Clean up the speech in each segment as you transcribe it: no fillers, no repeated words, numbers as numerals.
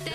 Hey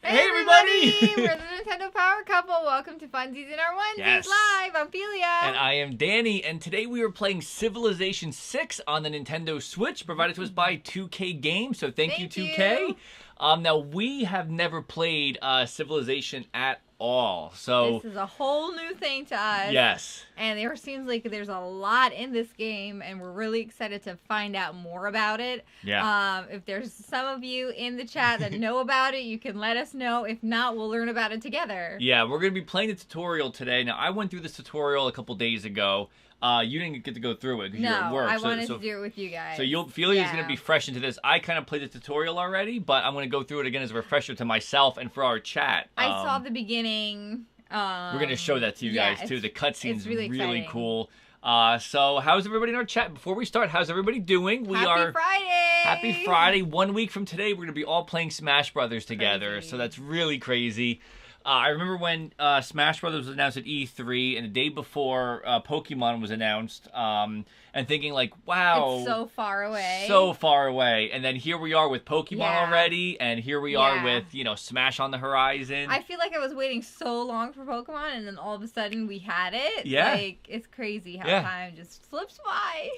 everybody! We're the Nintendo Power Couple. Welcome to Funsies and Our Onesies Yes. Live. I'm Felia. And I am Danny, and today we are playing Civilization 6 on the Nintendo Switch, provided to us by 2K Games, so thank you 2K. Now, we have never played Civilization at all, so... This is a whole new thing to us. Yes. And there seems like there's a lot in this game, and we're really excited to find out more about it. Yeah. If there's some of you in the chat that know about it, you can let us know. If not, we'll learn about it together. Yeah, we're going to be playing the tutorial today. Now, I went through this tutorial a couple days ago. You didn't get to go through it because you were at work. I wanted to do it with you guys. So Felia is going to be fresh into this. I kind of played the tutorial already, but I'm going to go through it again as a refresher to myself and for our chat. I saw the beginning. We're going to show that to you guys too. The cutscene's really cool. So how's everybody in our chat? Before we start, how's everybody doing? Happy Friday! Happy Friday. 1 week from today, we're going to be all playing Smash Brothers together. So that's really crazy. I remember when Smash Brothers was announced at E3, and the day before Pokemon was announced, and thinking like, wow. It's so far away. So far away. And then here we are with Pokemon already, and here we are with, Smash on the horizon. I feel like I was waiting so long for Pokemon, and then all of a sudden we had it. Yeah. Like, it's crazy how time just slips by.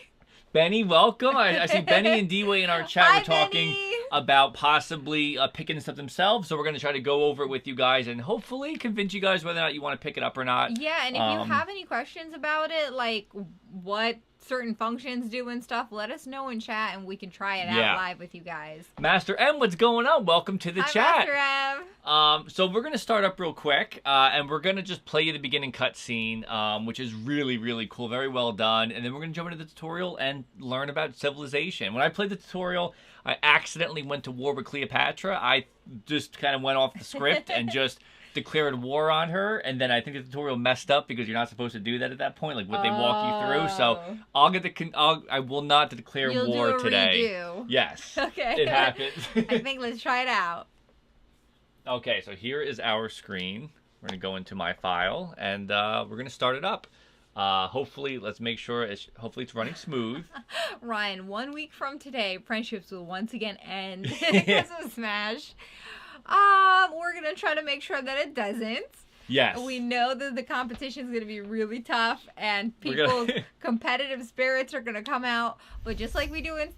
Benny, welcome. I see Benny and D-Way in our chat. Hi, we're talking Benny. about possibly picking this up themselves. So we're going to try to go over it with you guys and hopefully convince you guys whether or not you want to pick it up or not. Yeah, and if you have any questions about it, like what certain functions do and stuff, let us know in chat and we can try it out live with you guys. Master M, what's going on? Welcome to the chat. Master M. So we're going to start up real quick, and we're going to just play you the beginning cutscene, which is really, really cool. Very well done. And then we're going to jump into the tutorial and learn about Civilization. When I played the tutorial, I accidentally went to war with Cleopatra. I just kind of went off the script and just declared war on her, and then I think the tutorial messed up because you're not supposed to do that at that point, like what they walk you through. So I will not declare war today. Redo. Yes. Okay. It happens. I think let's try it out. Okay, so here is our screen. We're gonna go into my file, and we're gonna start it up. Hopefully, let's make sure hopefully it's running smooth. Ryan, 1 week from today, friendships will once again end because of Smash. We're gonna try to make sure that it doesn't. Yes. We know that the competition is gonna be really tough, and people's competitive spirits are gonna come out. But just like we do in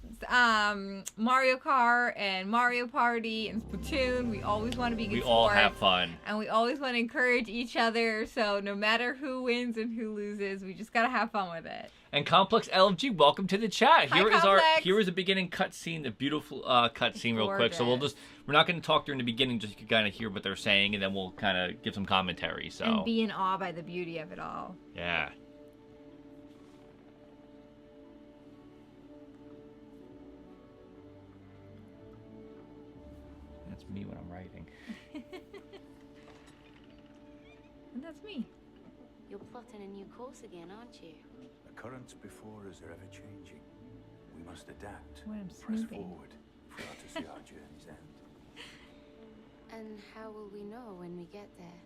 Mario Kart and Mario Party and Splatoon, we always want to be good sports. We all have fun, and we always want to encourage each other. So no matter who wins and who loses, we just gotta have fun with it. And Complex LFG, welcome to the chat. Hi, here is a beginning cutscene, the beautiful cutscene, real quick. So we're not going to talk during the beginning, just to kind of hear what they're saying, and then we'll kind of give some commentary. So and be in awe by the beauty of it all. Yeah. That's me when I'm writing. And that's me. You're plotting a new course again, aren't you? The currents before us are ever changing. We must adapt, When I'm press snooping. forward, for us to see our journey's end. And how will we know when we get there?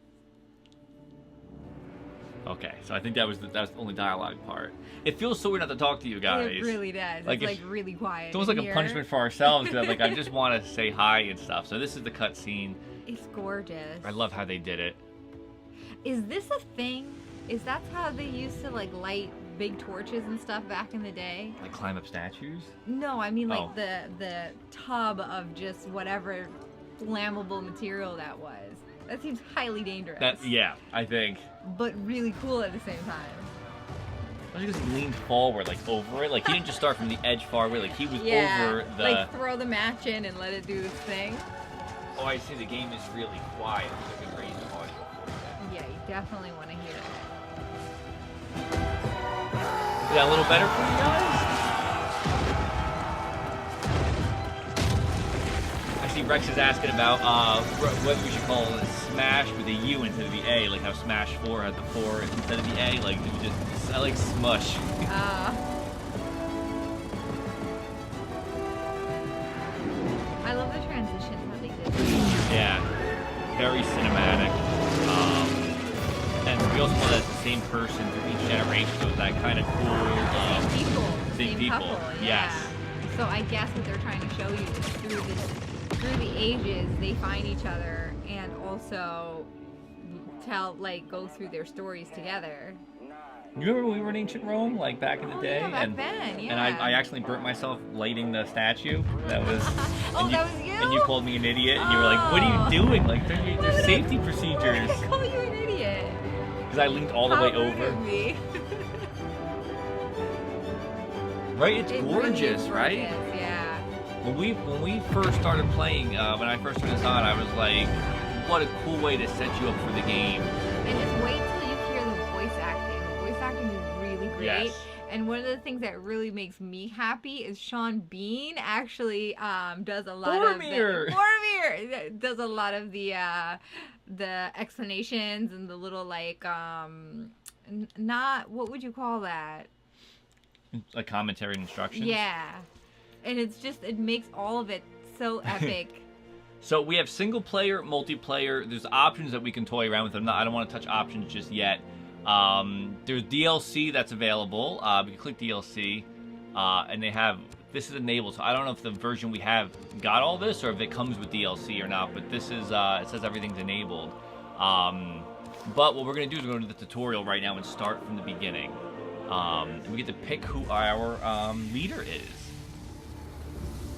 Okay, so I think that was the only dialogue part. It feels so weird not to talk to you guys. It really does. Like, it's like really quiet. It's almost like a punishment for ourselves, because like I just want to say hi and stuff. So this is the cutscene. It's gorgeous. I love how they did it. Is this a thing? Is that how they used to like light big torches and stuff back in the day? Like climb up statues? No, I mean like the tub of just whatever flammable material that was. That seems highly dangerous. Yeah, I think. But really cool at the same time. I think he leaned forward, like over it. Like he didn't just start from the edge far away. Like he was over the. Like throw the match in and let it do its thing. Oh, I see. The game is really quiet. So I can raise the audio for you. Yeah, you definitely want to hear it. Is that a little better for you guys? I see Rex is asking about whether we should call it Smash with a U instead of the A, like how Smash 4 had the 4 instead of the A. Like, I like Smush. I love the transition, how they did. Yeah, very cinematic. And we also know that's the same person through each generation, so it's that kind of cool. Same people. same people. couple. Yes. Yeah. So I guess what they're trying to show you is through the ages, they find each other and also go through their stories together. You remember when we were in ancient Rome, like back in the day? Yeah, back then, yeah. And I actually burnt myself lighting the statue. That was. That was you? And you called me an idiot, and you were like, "What are you doing? Like, there's safety procedures." I call you an idiot. Because I leaned all the way over. Me. Right? It's It gorgeous, really is right? gorgeous, yeah. When we first started playing, when I first turned this on, I was like, "What a cool way to set you up for the game." And just wait till you hear the voice acting. The voice acting is really great. Yes. And one of the things that really makes me happy is Sean Bean actually does a lot Boromir! Boromir does a lot of the explanations and the little not what would you call that? Like commentary and instructions. Yeah. And it makes all of it so epic. So we have single player, multiplayer. There's options that we can toy around with. I don't want to touch options just yet. There's DLC that's available. We can click DLC, and this is enabled. So I don't know if the version we have got all this or if it comes with DLC or not. But this is it says everything's enabled. But what we're gonna do is we're going to do the tutorial right now and start from the beginning. And we get to pick who our leader is.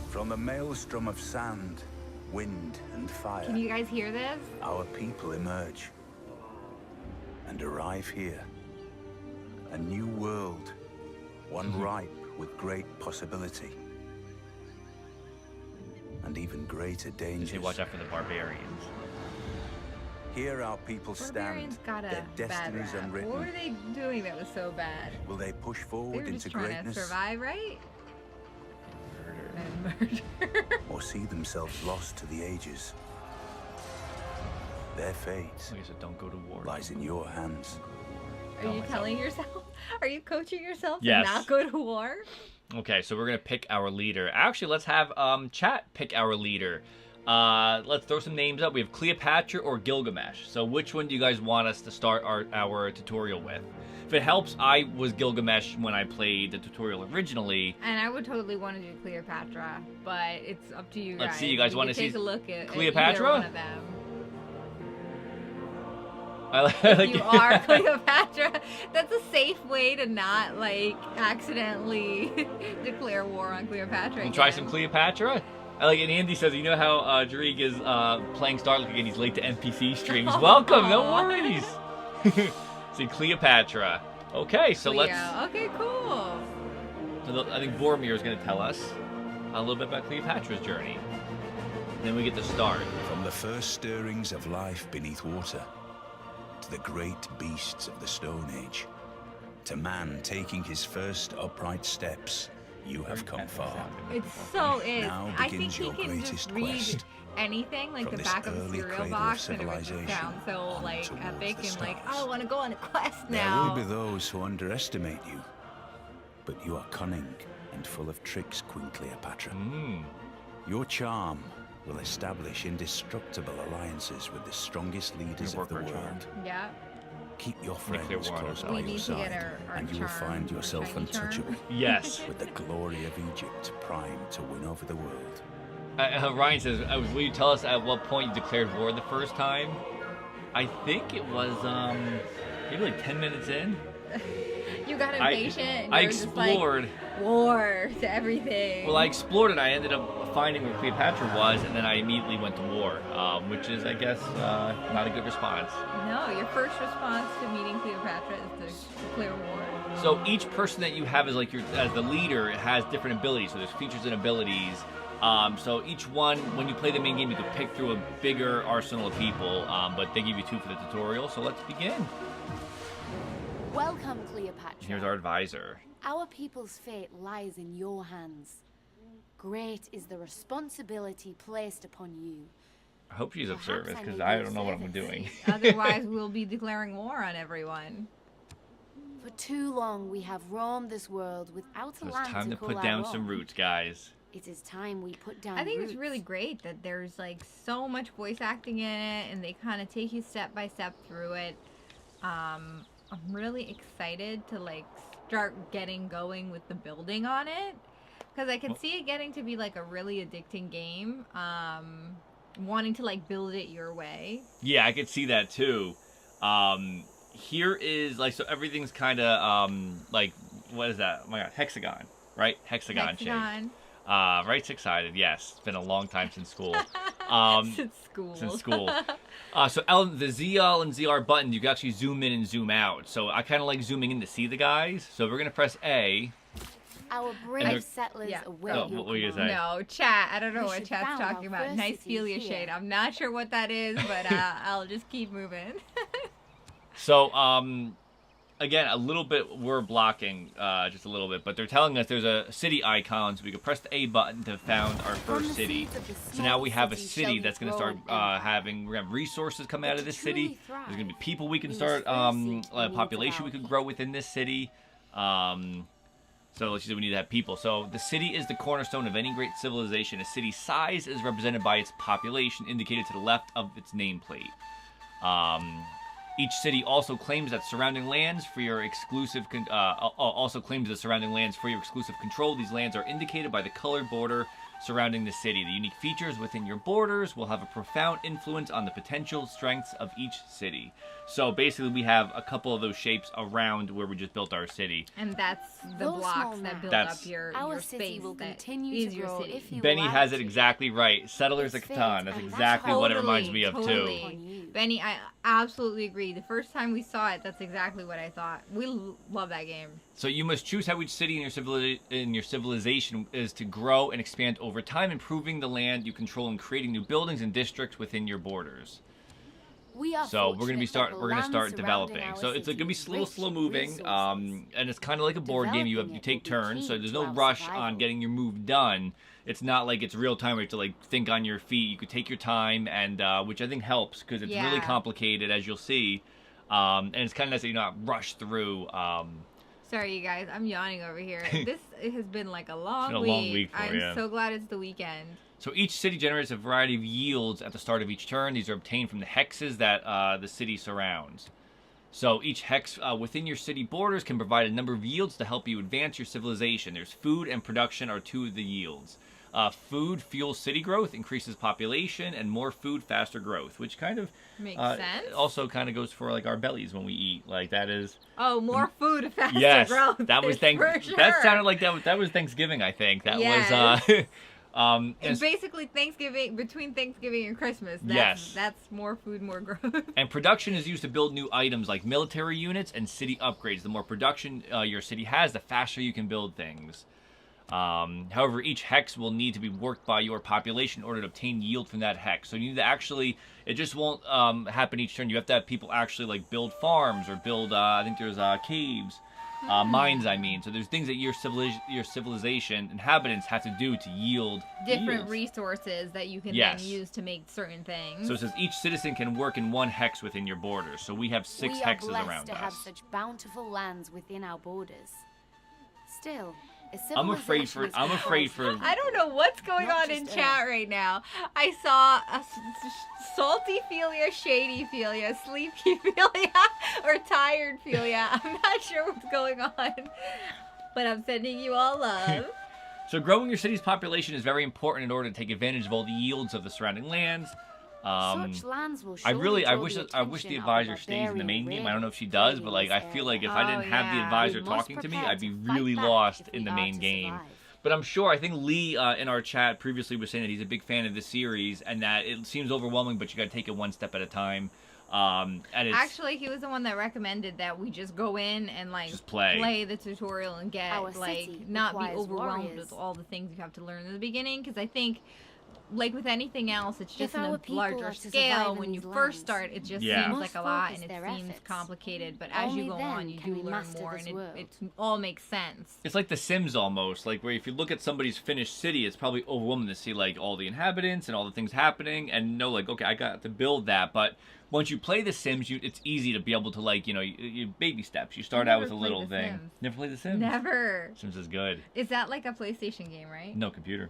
From the maelstrom of sand, wind, and fire, Can you guys hear this? our people emerge and arrive here. A new world, one ripe with great possibility and even greater They dangers. say watch out for the barbarians. Here our people Barbarians stand, got a their bad destinies rap. unwritten. What were they doing that was so bad? Will they push They forward were into just trying greatness to survive, right? Murder. And murder. or see themselves lost to the ages? Their fate Like I said, don't go to war. lies in your hands. Are you telling yourself? Are you coaching yourself Yes. to not go to war? Okay, so we're gonna pick our leader. Actually, let's have chat pick our leader. Let's throw some names up. We have Cleopatra or Gilgamesh. So which one do you guys want us to start our tutorial with? If it helps, I was Gilgamesh when I played the tutorial originally. And I would totally want to do Cleopatra, but it's up to you guys. Let's see, you guys want to see take a look at Cleopatra? either one of them. I like You are Cleopatra. That's a safe way to not accidentally declare war on Cleopatra. We'll try again. some Cleopatra. I like it. Andy says, you know how Drake is playing Starlink again. He's late to NPC streams. Welcome, no worries. See, Cleopatra. Okay, so Cleo. let's. Okay, cool. So I think Boromir is going to tell us a little bit about Cleopatra's journey. Then we get to start. From the first stirrings of life beneath water, to the great beasts of the Stone Age, to man taking his first upright steps, you have come far. It so is. Now I think begins he your can just greatest read quest. anything, like From the this back of a early cereal cradle of box, and it would just civilization sound so on epic towards and the like, stars. I want to go on a quest There now. will be those who underestimate you, but you are cunning and full of tricks, Queen Cleopatra. Your charm will establish indestructible alliances with the strongest leaders of the work our charm. world. Yeah. Keep your Make their friends war on close us. by We your need to get side, our and you will charm, find our yourself shiny charm. untouchable. Yes. With the glory of Egypt primed to win over the world. Ryan says, will you tell us at what point you declared war the first time? I think it was maybe like 10 minutes in. You got impatient. and I you were just explored. like, war to everything. Well, I explored it. I ended up finding where Cleopatra was, and then I immediately went to war, which is, I guess, not a good response. No, your first response to meeting Cleopatra is to declare war. So each person that you have as as the leader has different abilities. So there's features and abilities. So each one, when you play the main game, you can pick through a bigger arsenal of people, but they give you 2 for the tutorial. So let's begin. Welcome, Cleopatra. Here's our advisor. Our people's fate lies in your hands. Great is the responsibility placed upon you. I hope she's of Perhaps service, I because may I be of don't know what I'm service. doing. Otherwise, we'll be declaring war on everyone. For too long we have roamed this world without a So it's land time to call put our down own. some roots, guys. It is time we put down I think roots. it's really great that there's so much voice acting in it, and they kind of take you step by step through it. I'm really excited to start getting going with the building on it. Because I can see it getting to be like a really addicting game. Wanting to like build it your way. Yeah, I could see that too. Here is like, so everything's kind of like, what is that? Oh my god, hexagon, right? Hexagon shape. Right, six-sided. Yes, it's been a long time since school. Since school. So the ZL and ZR button, you can actually zoom in and zoom out. So I kind of like zooming in to see the guys. So we're gonna press A. Our brave settlers await your what were you gonna say? No, chat. I don't know what chat's talking about. Nice Felia shade. I'm not sure what that is, but I'll just keep moving. So, again, a little bit, we're blocking just a little bit, but they're telling us there's a city icon, so we can press the A button to found our first city. So now we have a city that's going to start we're going to have resources come out of this city. There's going to be people we can start, population we could grow within this city. So let's say we need to have people. So the city is the cornerstone of any great civilization. A city's size is represented by its population, indicated to the left of its nameplate. Each city also claims that surrounding lands for your exclusive control. These lands are indicated by the colored border surrounding the city. The unique features within your borders will have a profound influence on the potential strengths of each city. So basically, we have a couple of those shapes around where we just built our city. And that's the blocks that build up your space will that continue is to your grow city. if you Benny allow has it to. exactly right. Settlers of Catan. That's exactly what it reminds me of, too. Benny, I absolutely agree. The first time we saw it, that's exactly what I thought. We love that game. So you must choose how each city in your civilization is to grow and expand over time, improving the land you control and creating new buildings and districts within your borders. So we're gonna start developing. So it's gonna be slow moving, and it's kind of like a board game. You take turns, so there's no rush on getting your move done. It's not like it's real time where you have to like think on your feet. You could take your time, and which I think helps because it's really complicated, as you'll see, and it's kind of nice that you're not rushed through. Sorry, you guys, I'm yawning over here. This has been like a long week. week. Long week for you. I'm so glad it's the weekend. So each city generates a variety of yields at the start of each turn. These are obtained from the hexes that the city surrounds. So each hex within your city borders can provide a number of yields to help you advance your civilization. There's food and production are two of the yields. Food fuels city growth, increases population, and more food, faster growth, which kind of makes sense. Also kind of goes for like our bellies when we eat. Like that is. Oh, more food, faster growth. Yes, that was sure. That sounded like that was Thanksgiving. I think that was. It's basically Thanksgiving, between Thanksgiving and Christmas. That's more food, more growth. And production is used to build new items like military units and city upgrades. The more production your city has, the faster you can build things. However, each hex will need to be worked by your population in order to obtain yield from that hex. So you need to actually, it just won't happen each turn. You have to have people actually like build farms or build, I think there's caves. Mines, I mean. So there's things that your civilization inhabitants have to do to yield different resources that you can then use to make certain things. So it says each citizen can work in one hex within your borders. So we have 6 hexes around us. We are blessed to have such bountiful lands within our borders. Still, I'm afraid for. I don't know what's going on in chat right now. I saw a salty Felia, shady Felia, sleepy Felia, or tired Felia. I'm not sure what's going on, but I'm sending you all love. So growing your city's population is very important in order to take advantage of all the yields of the surrounding lands. Such lands will I wish the advisor stays in the main game. I don't know if she does, but like I feel like if I didn't have the advisor talking to me, I'd be really lost in the main game. But I'm sure, I think Lee in our chat previously was saying that he's a big fan of the series and that it seems overwhelming, but you got to take it one step at a time. And actually, he was the one that recommended that we just go in and like just play the tutorial and get like not be overwhelmed with all the things you have to learn in the beginning, because I think, like with anything else, it's just in a larger scale. When you first start, it just seems like a lot and it seems complicated. But as you go on, you do learn more, and it all makes sense. It's like The Sims almost, like where if you look at somebody's finished city, it's probably overwhelming to see like all the inhabitants and all the things happening, and know like, okay, I got to build that. But once you play The Sims, it's easy to be able to like, you baby steps. You start out with a little thing. Never played The Sims? Never. Sims is good. Is that like a PlayStation game, right? No, computer.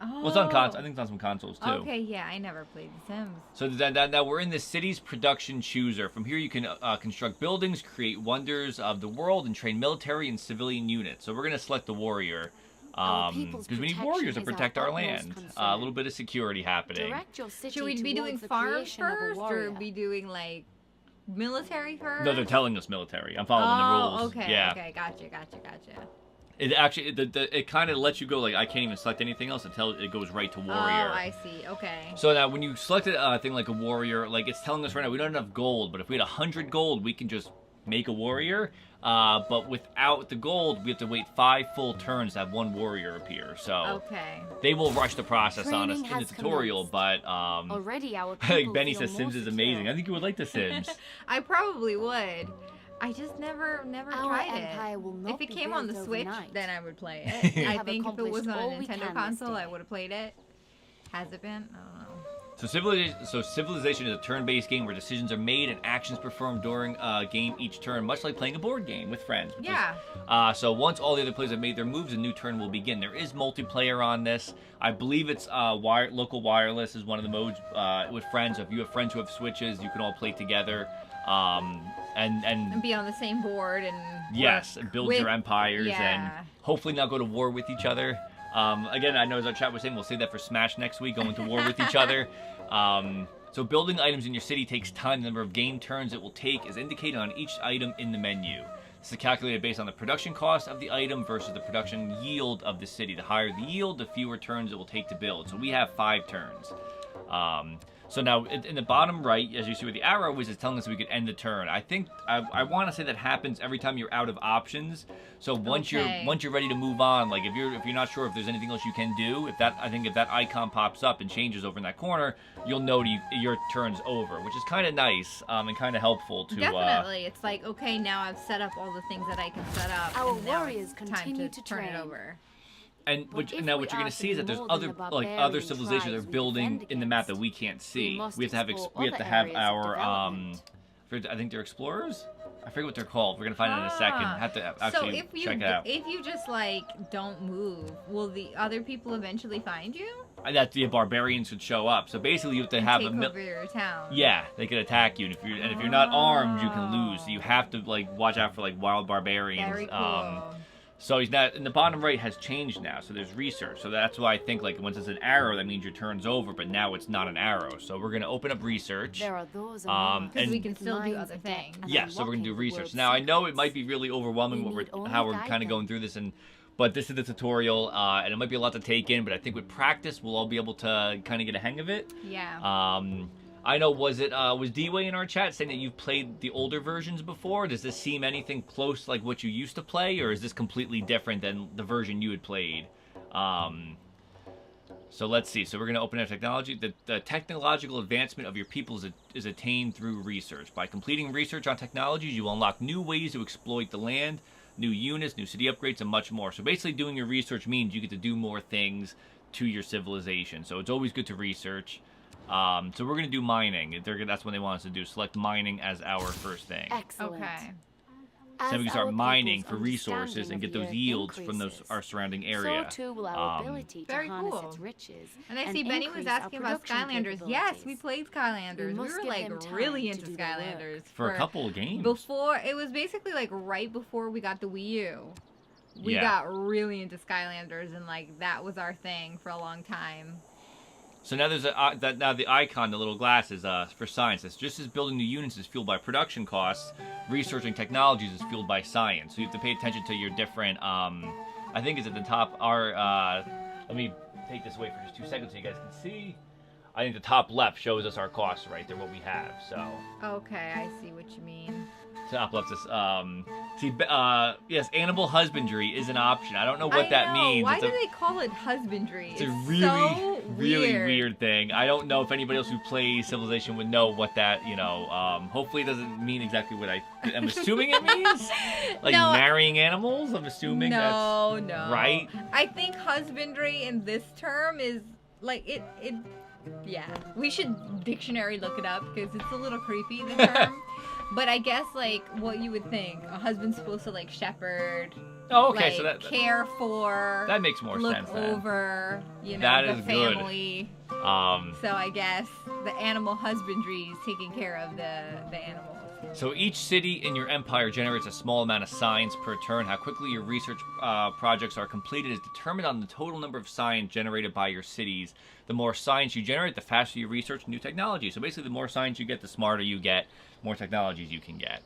Oh. Well, it's on console. I think it's on some consoles too. Okay, yeah, I never played The Sims. So now we're in the city's production chooser. From here, you can construct buildings, create wonders of the world, and train military and civilian units. So we're gonna select the warrior. Because we need warriors to protect our land. A little bit of security happening. Should we be doing farms first, or be doing like military first? No, they're telling us military. I'm following the rules. Okay, yeah. okay, gotcha. It actually, it kind of lets you go, like, I can't even select anything else until it goes right to warrior. Oh, I see, okay. So now, when you select a thing like a warrior, like, it's telling us right now, we don't have enough gold, but if we had 100 gold, we can just make a warrior. But without the gold, we have to wait 5 full turns to have one warrior appear. So they will rush the process on us in the tutorial. But already our like Benny says, Sims is amazing. I think you would like The Sims. I probably would. I just never tried it. If it came on the Switch, then I would play it. I think if it was on a Nintendo console, I would have played it. Has it been? I don't know. So Civilization is a turn-based game where decisions are made and actions performed during a game each turn, much like playing a board game with friends. Yeah. So once all the other players have made their moves, a new turn will begin. There is multiplayer on this. I believe it's local wireless is one of the modes with friends. So if you have friends who have Switches, you can all play together. And be on the same board and and build your empires and hopefully not go to war with each other. Again, I know as our chat was saying, we'll save that for Smash next week, going to war with each other. So building items in your city takes time. The number of game turns it will take is indicated on each item in the menu. This is calculated based on the production cost of the item versus the production yield of the city. The higher the yield, the fewer turns it will take to build. So we have 5 turns. So now, in the bottom right, as you see where the arrow is, it's telling us we could end the turn. I think I want to say that happens every time you're out of options. So once you're ready to move on, like if you're not sure if there's anything else you can do, if that icon pops up and changes over in that corner, you'll know your turn's over, which is kind of nice and kind of helpful to. Definitely, it's like okay, now I've set up all the things that I can set up. Our and warriors now it's continue time to to turn train. it over. And what you're going to see is that there's other civilizations that are building in the map that we can't see. We have to have our I think they're explorers. I forget what they're called. We're gonna find it in a second. Have to actually check it out. If you just like don't move, will the other people eventually find you? That the barbarians would show up. So basically, you have to have take over your town. Yeah, they could attack you, and if you're not armed, you can lose. So you have to like watch out for like wild barbarians. Very cool. So he's not in the bottom right has changed now. So there's research. So that's why I think like once it's an arrow, that means your turn's over. But now it's not an arrow. So we're gonna open up research. There are those because we can still do other things. Yeah, so we're gonna do research. Now I know it might be really overwhelming how we're kind of going through this, but this is the tutorial, and it might be a lot to take in. But I think with practice, we'll all be able to kind of get a hang of it. Yeah. I know, was D-Way in our chat saying that you've played the older versions before? Does this seem anything close like what you used to play, or is this completely different than the version you had played? So let's see. So we're going to open our technology. The technological advancement of your people is attained through research. By completing research on technologies, you will unlock new ways to exploit the land, new units, new city upgrades, and much more. So basically doing your research means you get to do more things to your civilization. So it's always good to research. So we're going to do mining. That's what they want us to do. Select mining as our first thing. Excellent. Okay. So we can start mining for resources and get those yields from our surrounding area. So too will our ability to harness its riches. And I see Benny was asking about Skylanders. Yes, we played Skylanders. We were like really into Skylanders for a couple of games. Before it was basically like right before we got the Wii U. We got really into Skylanders, and like that was our thing for a long time. So now there's now the icon, the little glass is for science. It's just as building new units is fueled by production costs, researching technologies is fueled by science. So you have to pay attention to your different. I think it's at the top. Let me take this away for just 2 seconds so you guys can see. I think the top left shows us our costs right there, what we have. So. Okay, I see what you mean. Top left is yes, animal husbandry is an option. I don't know what that means. Why do they call it husbandry? It's a really, really weird thing. I don't know if anybody else who plays Civilization would know what that, hopefully it doesn't mean exactly what I'm assuming it means. Like marrying animals, I'm assuming that's right. I think husbandry in this term is like yeah. We should dictionary look it up because it's a little creepy, the term. But I guess, like, what you would think. A husband's supposed to, like, shepherd Oh, okay, like, so that care for, that makes more look sense. Then. over, you know, That the is good. family. So I guess the animal husbandry is taking care of the animals. So each city in your empire generates a small amount of science per turn. How quickly your research projects are completed is determined on the total number of science generated by your cities. The more science you generate, the faster you research new technology. So basically, the more science you get, the smarter you get, more technologies you can get.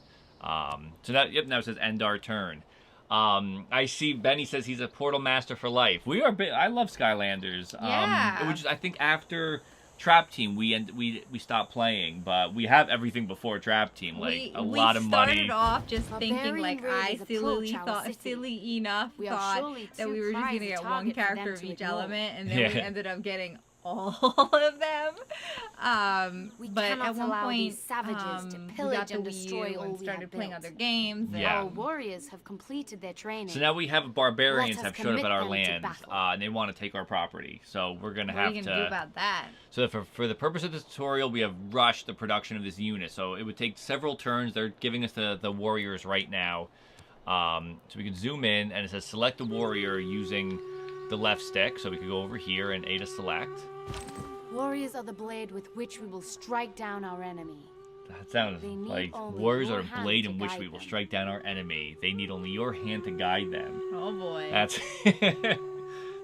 So that, yep, now it says end our turn. I see Benny says he's a portal master for life. We are I love Skylanders. Yeah. Which is, I think, after Trap Team we stopped playing, but we have everything before Trap Team, like a lot of money. We started off just thinking, Barbarian like, raiders approach our city. silly enough We are thought surely that too we were just going to prized a get one target for them character of to each ignore. element, and then Yeah. we ended up getting all of them. We But cannot at one allow point, these savages to we got pillage the and Wii destroy U all and we started have playing built. other games. and- Yeah. Our warriors have completed their training. So now we have barbarians Let us have showed up commit at our them to lands, battle. and they want to take our property. So we're gonna What are have you to. going to do about that? So for the purpose of this tutorial, we have rushed the production of this unit. So it would take several turns. They're giving us the warriors right now. So we can zoom in, and it says select a warrior using the left stick. So we could go over here and A to select. Warriors are the blade with which we will strike down our enemy. That sounds They need like only warriors your are a hand blade to in which guide we will them. strike down our enemy. They need only your hand to guide them. Oh, boy. That's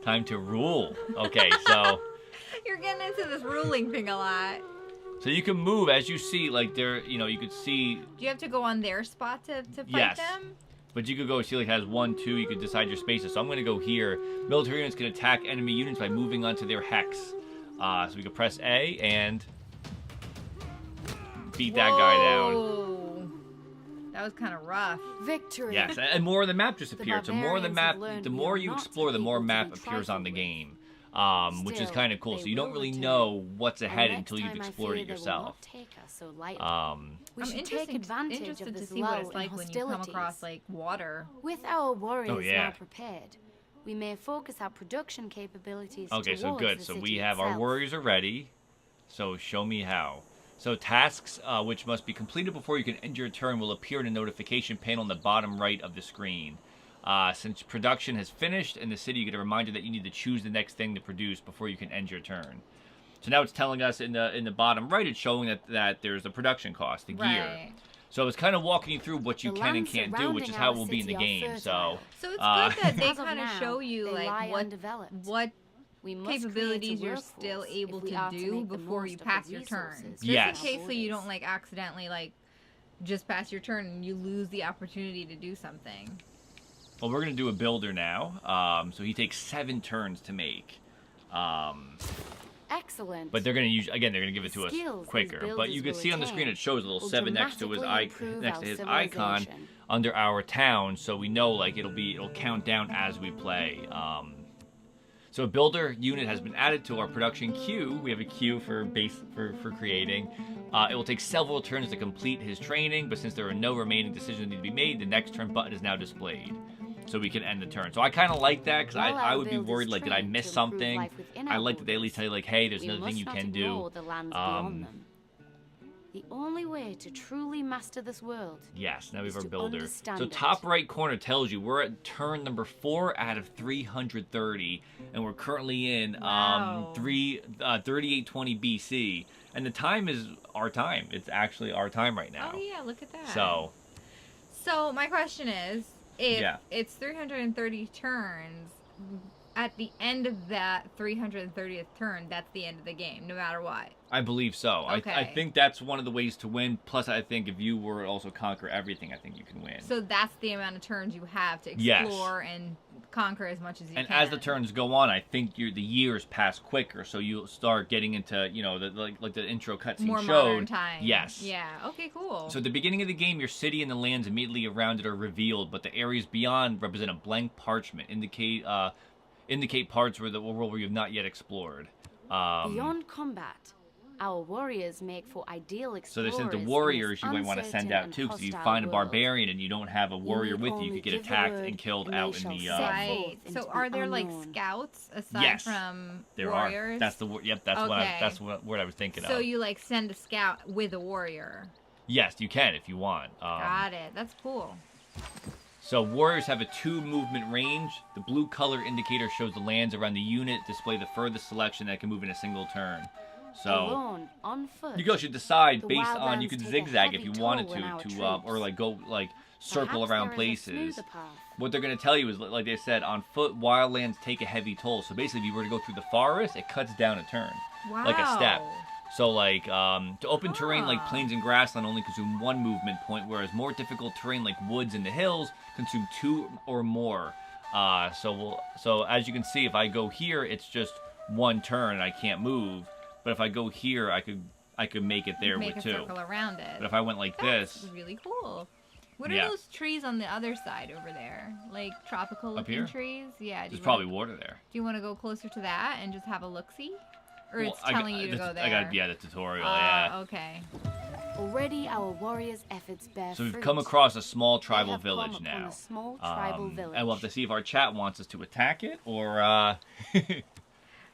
time to rule. Okay, so You're getting into this ruling thing a lot. you can move as you see, like there, you could see, Do you have to go on their spot to fight Yes. them? but you could go see like it has 1, 2. You could decide your spaces. So I'm going to go here. Military units can attack enemy units by moving onto their hex. So we could press A and beat that guy down. Whoa. That was kind of rough. Victory! Yes, and more of the map just The appeared. So more of the barbarians map, have learned the we more are you not explore, the more able to map be appears on the trifled game, which is Still, kind of cool. they So you don't will really return. know what's ahead And until next you've time I explored fear it they will yourself. not take us so lightly. We I'm should take advantage interested of to this see what lull it's in like when you come hostilities. across, like, water. With our warriors Oh, yeah. now prepared, we may focus our production capabilities Okay, so towards good. the So city we have our itself. warriors are ready. So show me how. So tasks which must be completed before you can end your turn will appear in a notification panel in the bottom right of the screen. Since production has finished in the city, you get a reminder that you need to choose the next thing to produce before you can end your turn. So now it's telling us in the bottom right, it's showing that there's a production cost, the gear. Right. So it's kind of walking you through what you The can and lands can't do, which is surrounding how it our will be in the city are game. fertile. So it's Uh, good that they As of kind of now, show you, they like, lie what undeveloped. We must capabilities create a you're workforce still able if we to are do make the before most you of the pass your turn. resources Just Yes. in case so you don't, like, accidentally, like, just pass your turn and you lose the opportunity to do something. Well, we're going to do a builder now. So he takes 7 turns to make. Excellent. But they're going to use, again, they're going to give it to us Skills these quicker. But you can builders see on the will screen it shows a little will 7 next to his dramatically improve next to his our icon civilization. under our town, so we know like it'll count down as we play. So a builder unit has been added to our production queue. We have a queue for creating. It will take several turns to complete his training, but since there are no remaining decisions that need to be made, the next turn button is now displayed. So we can end the turn. So I kind of like that, because While I our would be builders worried, like, did I train miss to improve something? life within I our like that they at least tell you, like, hey, there's we another thing must you not can ignore do. the lands beyond them. The only way to truly master this world Yes, now we have is our to builder. understand So it. top right corner tells you we're at turn number 4 out of 330, and we're currently in Wow. 3820 BC, and the time is our time. It's actually our time right now. Oh, yeah, look at that. So my question is, if Yeah. it's 330 turns, at the end of that 330th turn, that's the end of the game, no matter what. I believe so. I Okay. think that's one of the ways to win. Plus, I think if you were to also conquer everything, I think you can win. So that's the amount of turns you have to Yes. explore and conquer as much as you And can. as the turns go on, I think the years pass quicker, so you'll start getting into, like the intro cutscene more showed. modern time. Yes. Yeah. Okay. Cool. So at the beginning of the game, your city and the lands immediately around it are revealed, but the areas beyond represent a blank parchment, indicate parts where the world where you have not yet explored. Beyond combat, our warriors make for ideal So explorers. they sent the in warriors this you might want to send uncertain out and too, because if you hostile find a world. barbarian and you don't have a warrior need with you, you only could get give the attacked word, and killed and they out in shall the. set Right. forth into So the are there like unknown. scouts aside Yes. from There warriors? are. That's the yep. That's Okay. that's what word I was thinking So of. you like send a scout with a warrior. Yes, you can if you want. Got it. That's cool. So warriors have a 2 movement range. The blue color indicator shows the lands around the unit display the furthest selection that can move in a single turn. So Alone, on foot, you guys should decide the based on you wildlands could take a zigzag if heavy you toll wanted on our to or troops. like go like circle Perhaps around there is a places. smoother path. What they're going to tell you is, like they said, on foot, wildlands take a heavy toll. So basically, if you were to go through the forest, it cuts down a turn, Wow. like a step. So like to open terrain like Ah. plains and grassland only consume 1 movement point, whereas more difficult terrain like woods and the hills consume 2 or more. So as you can see, if I go here, it's just 1 turn and I can't move. But if I go here, I could make it there Make with a 2. circle around it. But if I went like That's this, really cool. What are Yeah. those trees on the other side over there? Like tropical Up looking here? trees? Yeah. there's probably water there. Do you want to go closer to that and just have a look-see? Or Well, it's telling you to go there? I got the tutorial. Yeah. Okay. Already our warriors' efforts bear So we've fruit. come across a small They tribal have come village upon now. a small tribal village. And we'll have to see if our chat wants us to attack it or.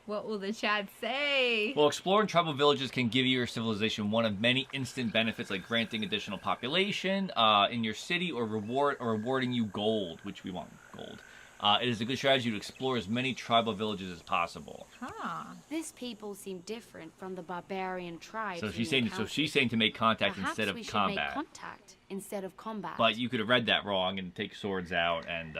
What will the chat say? Well, exploring tribal villages can give your civilization one of many instant benefits, like granting additional population in your city, or rewarding you gold, which we want gold. It is a good strategy to explore as many tribal villages as possible. Huh. This people seem different from the barbarian tribes. So she's we saying, encountered. to make contact Perhaps instead we of should combat. make contact instead of combat. But you could have read that wrong and take swords out and.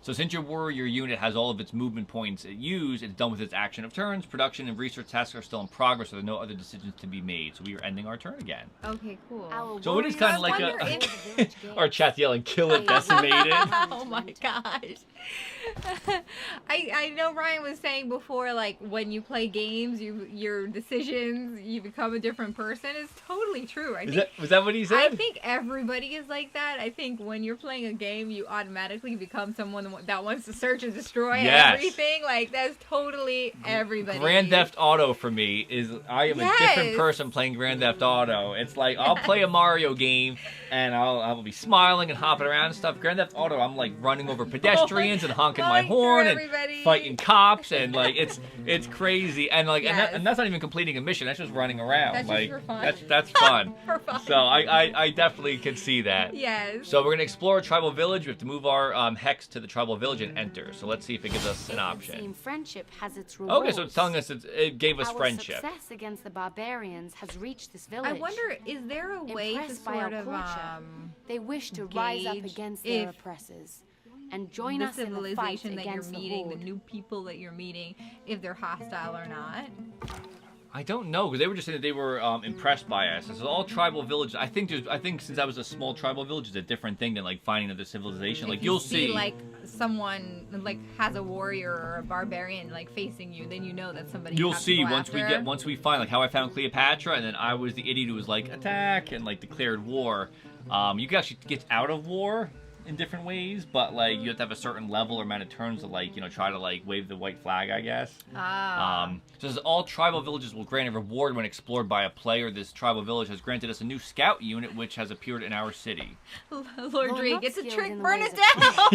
So since your warrior unit has all of its movement points used, it's done with its action of turns. Production and research tasks are still in progress, so there are no other decisions to be made. So we are ending our turn again. Okay, cool. Our So it is warriors kind of like wonder a. if- Our chat's yelling, "Kill it, decimated." Oh my gosh. I know Ryan was saying before, like when you play games, your decisions, you become a different person. It's totally true. Was that what he said? I think everybody is like that. I think when you're playing a game, you automatically become someone that wants to search and destroy Yes. everything. Like that's totally everybody. Grand Theft Auto for me is I am a different Yes. person playing Grand Theft Auto. It's like I'll play a Mario game and I'll be smiling and hopping around and stuff. Grand Theft Auto, I'm like running over pedestrians and honking my Going through horn and everybody. fighting cops and like it's crazy and like Yes. and that's not even completing a mission. That's just running around. That's just like for fun. that's fun. For fun. So I definitely can see that. Yes. So we're gonna explore a tribal village. We have to move our hex to the tribal village and enter. So let's see if it gives us an It would option. seem friendship has its rewards. Okay, so it's telling us it gave us Our friendship. success against the barbarians has reached this village. I wonder, is there a way to Impressed by sort our of culture, they wish to rise up gauge against their if oppressors and join the us in the fight civilization that you're against the meeting, the horde. new people that you're meeting, if they're hostile or not? I don't know because they were just saying that they were impressed by us. So all tribal villages. I think since that was a small tribal village, it's a different thing than like finding another civilization. Like If you you'll see. like someone like has a warrior or a barbarian like facing you, then you know that somebody. You'll you have to see go after. once we find like how I found Cleopatra and then I was the idiot who was like attack and like declared war. You can actually get out of war in different ways, but like you have to have a certain level or amount of turns to like try to like wave the white flag, I guess. So this is all tribal villages will grant a reward when explored by a player. This tribal village has granted us a new scout unit which has appeared in our city. Lord Drake not gets a skilled trick, in the burn ways it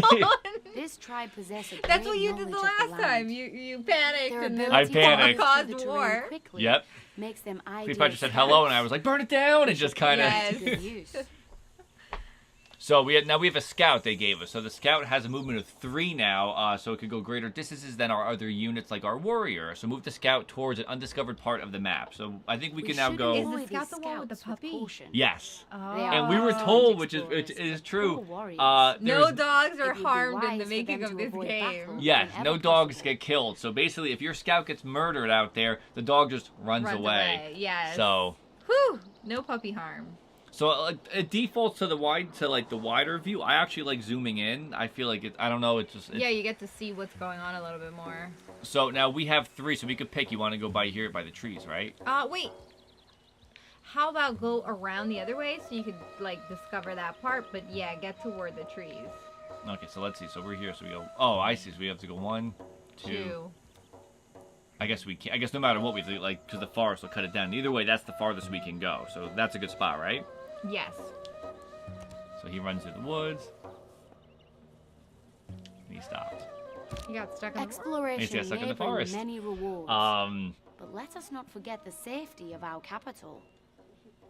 of down. This tribe possesses That's great what you did the knowledge of last time. land. You panicked Their and then I ability to panicked. move caused through the terrain war. quickly Yep. makes them ideal Cleopatra said hello and I was like burn it down and just kind of. Yes. good use. So now we have a scout they gave us. So the scout has a movement of 3 now, so it could go greater distances than our other units like our warrior. So move the scout towards an undiscovered part of the map. So I think we can now should go. Is avoid the scout these the one with the scouts puppy? caution. Yes. They Oh. are And we were armed told, which explorers, is but true. poor warriors. No there's- dogs are It would be harmed in the wise for making them of to this avoid game. battle. Yes, whenever no dogs possible. get killed. So basically, if your scout gets murdered out there, the dog just runs away. Yes. So, Whew, no puppy harm. it defaults to the wider view. I actually like zooming in. I feel like I don't know. Yeah, you get to see what's going on a little bit more. So now we have 3, so we could pick. You want to go by here by the trees, right? Wait. How about go around the other way so you could like discover that part, but yeah, get toward the trees. Okay, so let's see. So we're here. So we go. Oh, I see. So we have to go 1, 2. I guess we can. I guess no matter what we do, like, because the forest will cut it down. Either way, that's the farthest we can go. So that's a good spot, right? Yes. So he runs through the woods. And he stopped. You got stuck in the Exploration He's got stuck in may the bring forest. many rewards, but let us not forget the safety of our capital.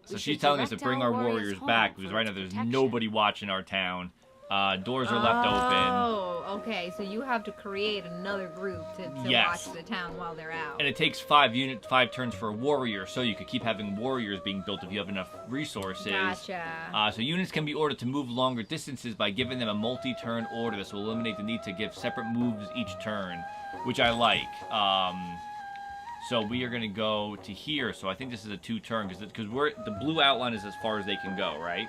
So We she's should telling us to direct bring our our warriors warriors home back for because right now its there's protection. nobody watching our town. Doors are left open. Oh, okay. So you have to create another group to Yes. watch the town while they're out. And it takes 5 turns for a warrior, so you could keep having warriors being built if you have enough resources. Gotcha. So units can be ordered to move longer distances by giving them a multi-turn order. This will eliminate the need to give separate moves each turn, which I like. So we are going to go to here. So I think this is a 2-turn because the blue outline is as far as they can go, right?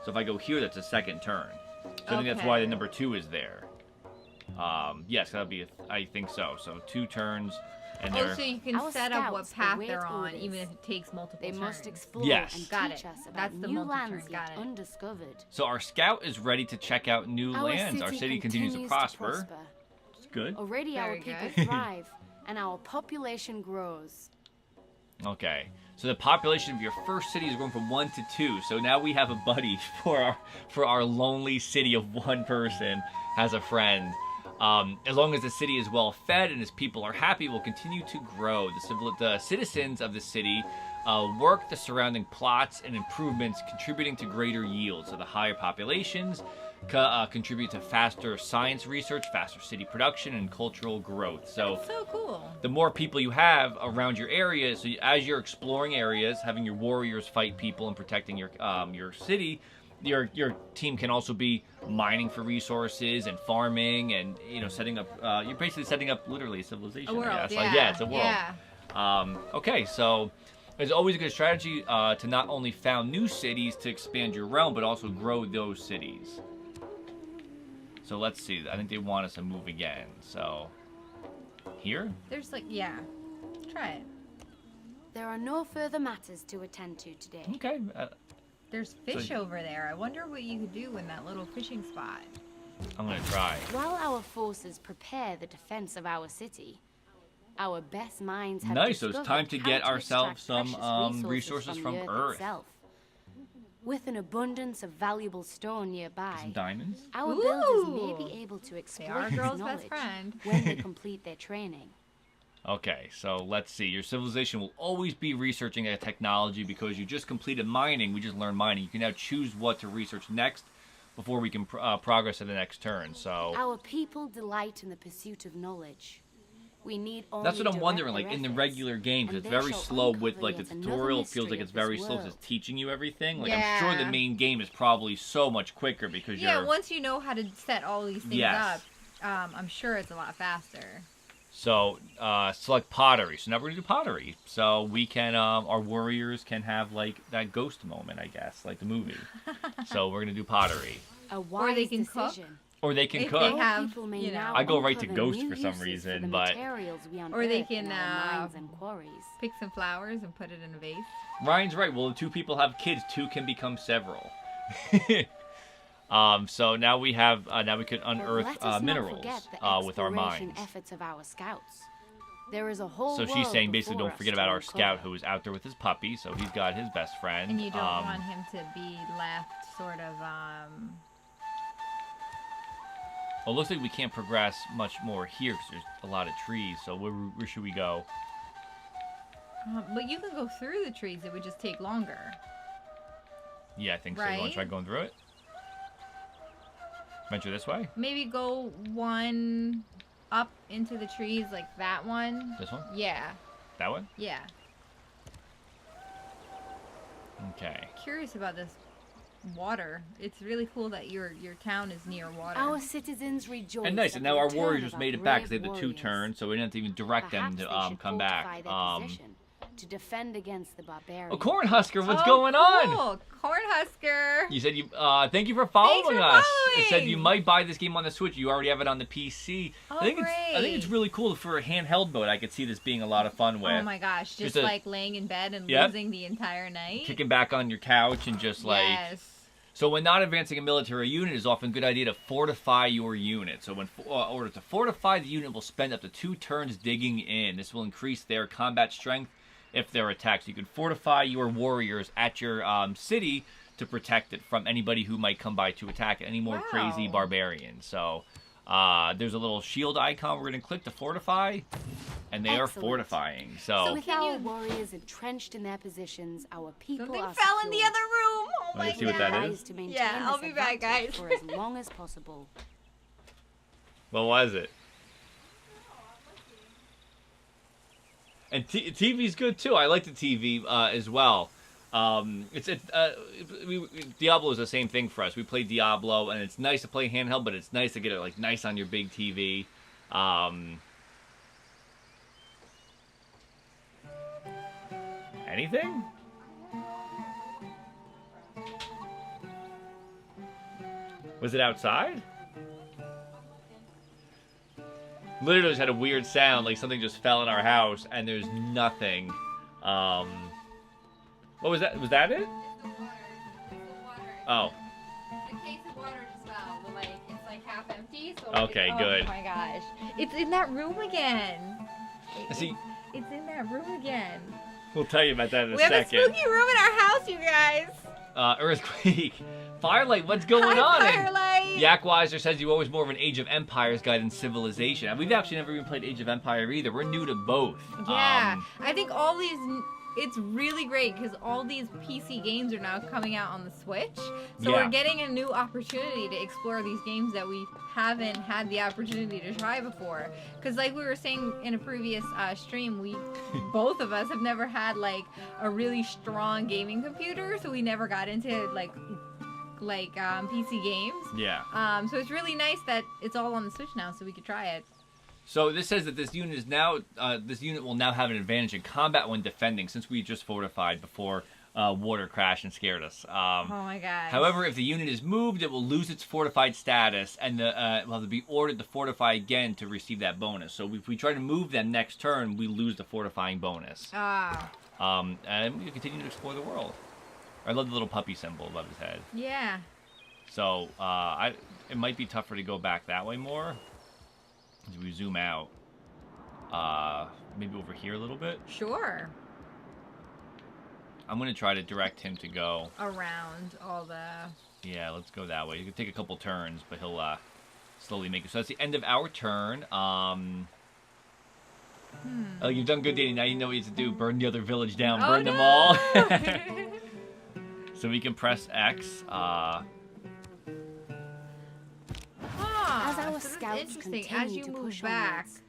So if I go here, that's a second turn. So I think that's why the number 2 is there. Yes, that'll be. I think so. So 2 turns, and so you can Our set up what scouts path await they're on, orders. even if it takes multiple They turns. must explore Yes. and Got teach it. us about That's the new multi-turn, lands got yet it. undiscovered. So our scout is ready to check out new lands. Our city continues to prosper. It's good. Already our Very people good. thrive, and our population grows. Okay. So the population of your first city is going from 1 to 2. So now we have a buddy for our lonely city of 1 person has a friend. As long as the city is well fed and its people are happy, we'll continue to grow. The citizens of the city work the surrounding plots and improvements, contributing to greater yield. So the higher populations contribute to faster science research, faster city production, and cultural growth. So So cool. the more people you have around your area, so as you're exploring areas, having your warriors fight people and protecting your city, your team can also be mining for resources and farming and setting up. You're basically setting up literally a civilization. A world, I guess. yeah. It's a world. Yeah. Okay, so it's always a good strategy to not only found new cities to expand your realm, but also grow those cities. So let's see. I think they want us to move again. So here? There's try it. There are no further matters to attend to today. Okay. There's fish over there. I wonder what you could do in that little fishing spot. I'm going to try. While our forces prepare the defense of our city, our best minds have Nice, so it's discovered time to how get to ourselves extract some precious resources from the earth Earth. itself. With an abundance of valuable stone nearby, Some diamonds. our builders may Ooh. be able to They exploit are a this girl's knowledge best friend. when they complete their training. Okay, so let's see. Your civilization will always be researching a technology because you just completed mining. We just learned mining. You can now choose what to research next before we can progress to the next turn. So Our people delight in the pursuit of knowledge. We need only that's what I'm direct wondering. their Like in the efforts, regular games, and it's they very shall slow with uncover like the yet another tutorial. It feels mystery like it's of this very slow. 'Cause world. it's teaching you everything. Like I'm Yeah. sure the main game is probably so much quicker because Yeah, you're. once you know how to set all these things Yes. up, I'm sure it's a lot faster. So select pottery. So now we're gonna do pottery. So we can our warriors can have like that ghost moment, I guess, like the movie. So we're gonna do pottery, A wise they can cook. decision. or they can If cook. they Our have, people may you know- now I go right to uncover ghost new for some uses reason, the but- materials we Or they unearth can, in our mines and quarries. Pick some flowers and put it in a vase. Ryan's right. Well, if 2 people have kids, 2 can become several. So now we have now we could But unearth let us not minerals forget the with our exploration minds. efforts of our scouts. There is a whole So she's world saying basically before don't us forget to about our uncover. scout who is out there with his puppy. So he's got his best friend. And you don't want him to be left sort of, Well, it looks like we can't progress much more here because there's a lot of trees. So where should we go? but you can go through the trees. It would just take longer. Yeah, I think so. You want Right. to try going through it? Venture this way? Maybe go one up into the trees, like that one. This one? Yeah, That one? yeah. Okay. Curious about this water. It's really cool that your town is near water. Our citizens rejoice. And nice. at And the now our return warriors of just our made it back because they brave had the 2 warriors. turns, so we didn't have to even direct them Perhaps to they should come fortify back. their position to defend against the barbarians. Oh, Cornhusker, what's Oh, going on? cool. Cornhusker. You said you. Thank you for following for us. It said you following. might buy this game on the Switch. You already have it on the PC. Oh, I think it's great. really cool for a handheld mode. I could see this being a lot of fun with Oh my gosh, just Just a- like laying in bed and Yep. losing the entire night. kicking back on your couch and just like. Yes. So when not advancing a military unit, it is often a good idea to fortify your unit. So when order to fortify the unit, will spend up to 2 turns digging in. This will increase their combat strength if they're attacked. So you can fortify your warriors at your city to protect it from anybody who might come by to attack any more crazy Wow. barbarians. So there's a little shield icon we're going to click to fortify, and they are Excellent. fortifying. So So with Can our you- warriors entrenched in their positions, our people Something are fell in the secure. other room. Oh Let's see what that is. Yeah, I'll be back, guys. For as long as possible. What was it? And TV's good too. I like the TV as well. Diablo is the same thing for us. We play Diablo, and it's nice to play handheld, but it's nice to get it like nice on your big TV. Anything? Was it outside? Literally just had a weird sound, like something just fell in our house, and there's nothing. What was that? Was that it? It's the water. Oh. The case of water just fell, but like it's like half empty. So Okay, good. Oh my gosh, it's in that room again. See, It's in that room again. we'll tell you about that in a We have a second. spooky room in our house, you guys. Earthquake. Firelight, what's going Hi, on? Firelight. Yakwiser says you're always more of an Age of Empires guy than Civilization. And we've actually never even played Age of Empire either. We're new to both. Yeah, I think all these. It's really great because all these PC games are now coming out on the Switch. So Yeah. we're getting a new opportunity to explore these games that we haven't had the opportunity to try before. Because like we were saying in a previous stream, we both of us have never had like a really strong gaming computer, so we never got into like PC games. Yeah. So it's really nice that it's all on the Switch now, so we could try it. So this says that this unit is now this unit will now have an advantage in combat when defending, since we just fortified before water crashed and scared us. Oh my god. However, if the unit is moved, it will lose its fortified status, and will have to be ordered to fortify again to receive that bonus. So if we try to move them next turn, we lose the fortifying bonus. Ah. And we continue to explore the world. I love the little puppy symbol above his head. Yeah. So it might be tougher to go back that way more. As we zoom out, maybe over here a little bit. Sure. I'm gonna try to direct him to go Around all the. Yeah, let's go that way. He can take a couple turns, but he'll slowly make it. So that's the end of our turn. Oh, you've done good, Danny. Now you know what you have to do. Burn the other village down. Burn them all. So we can press X. As our so scouts interesting. continue As you to move push back, onwards,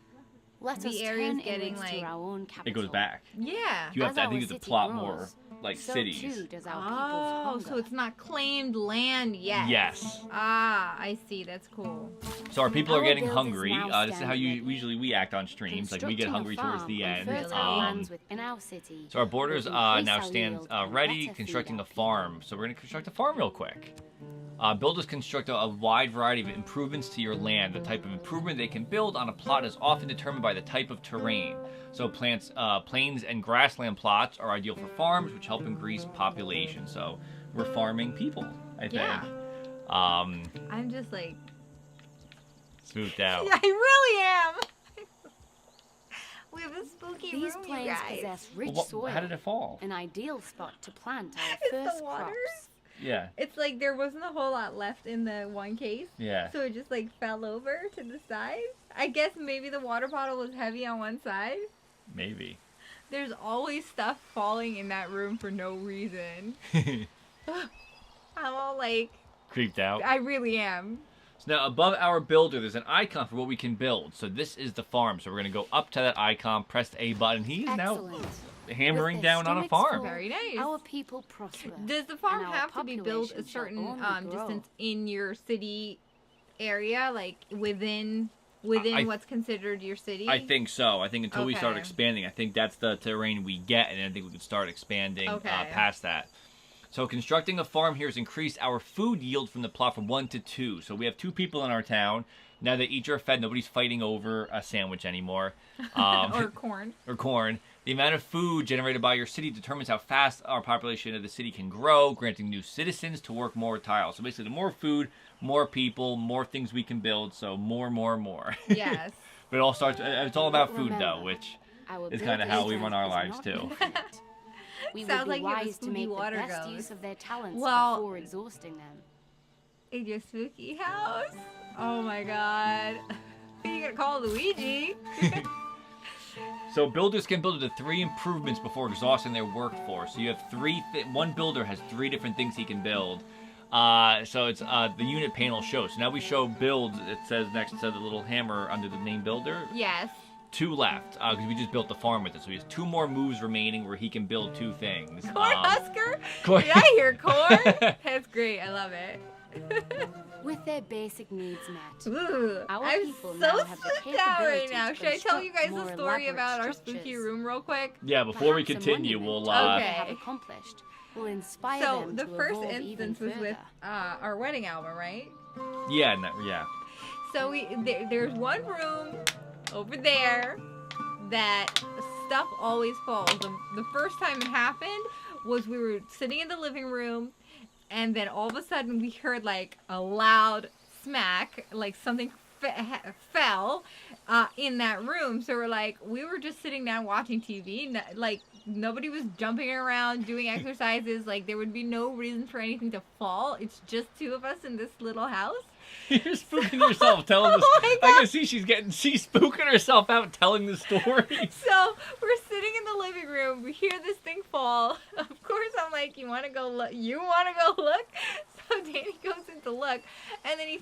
let the us area's turn getting, inwards like- to our own It capital. goes back. yeah. You have As to. I our think you have to city plot grows, more like so cities. too does our Oh, people's so hunger. it's not claimed land yet. Yes. Ah, I see. That's cool. So our people are Our getting builders hungry. now This is how stand you ready. usually we act on streams. Like we get Constructing a hungry towards farm the on end. fertile lands within our city So our borders will now increase our stand yield and ready, better feed constructing our a farm. So we're going to construct a farm real quick. Builders construct a wide variety of improvements to your land. The type of improvement they can build on a plot is often determined by the type of terrain. So plains and grassland plots are ideal for farms, which help increase population. So we're farming people, I think. Yeah. I'm just like. Spooked out. Yeah, I really am. We have a spooky These room, you plains guys. possess rich Well, soil, how did it fall? an ideal spot to plant our It's the first water. crops. Yeah. It's like there wasn't a whole lot left in the one case. Yeah. So it just like fell over to the side. I guess maybe the water bottle was heavy on one side. Maybe. There's always stuff falling in that room for no reason. I'm all like, Creeped out. I really am. So now above our builder, there's an icon for what we can build. So this is the farm. So we're going to go up to that icon, press the A button. He's now Excellent. hammering With their down on a stomachs farm. full, Very nice. Our people prosper. Does the farm and our have to be built a population shall certain only grow. distance in your city area, like within I- what's considered your city? I think so. I think until we start Okay. expanding, I think that's the terrain we get, and I think we can start expanding Okay. past that. So constructing a farm here has increased our food yield from the plot from 1 to 2. So we have 2 people in our town. Now that each are fed, nobody's fighting over a sandwich anymore. or corn. or corn. The amount of food generated by your city determines how fast our population of the city can grow, granting new citizens to work more tiles. So basically, the more food, more people, more things we can build, so more. Yes. But it all starts, it's all about food, Remember, though, which Our is kind of builders' how we run our strength lives, is too. not infinite. We Sounds would like be you have a wise to spooky make the water best ghost. use of their talents Well- before exhausting them. In your spooky house? Oh my god. Who are you gonna call Luigi? So builders can build up to 3 improvements before exhausting their workforce. So you have one builder has 3 different things he can build. So it's the unit panel shows. So now we show builds. It says next to the little hammer under the name builder. Yes. 2 left, because we just built the farm with it. So he has 2 more moves remaining where he can build 2 things. Cornhusker? Corn. Did I hear corn? That's great. I love it. With their basic needs met, Ooh, our I'm people so now have the spooked out right capability now. to Should I tell you guys construct the more story elaborate about our structures. spooky room real quick? Yeah, before we Perhaps a continue, monument we'll... to what Okay. they have accomplished will inspire So them the to first evolve even instance was with further. our wedding album, right? Yeah, yeah. So there's one room over there that stuff always falls. The first time it happened was we were sitting in the living room, and then all of a sudden we heard like a loud smack, like something fell in that room. So we were just sitting down watching TV, like nobody was jumping around doing exercises. Like there would be no reason for anything to fall. It's just 2 of us in this little house. You're spooking yourself telling this. my I can see she's spooking herself out telling the story. So we're sitting in the living room. We hear this thing fall. Of course, I'm like, "You want to go look? You want to go look?" So Danny goes in to look, and then he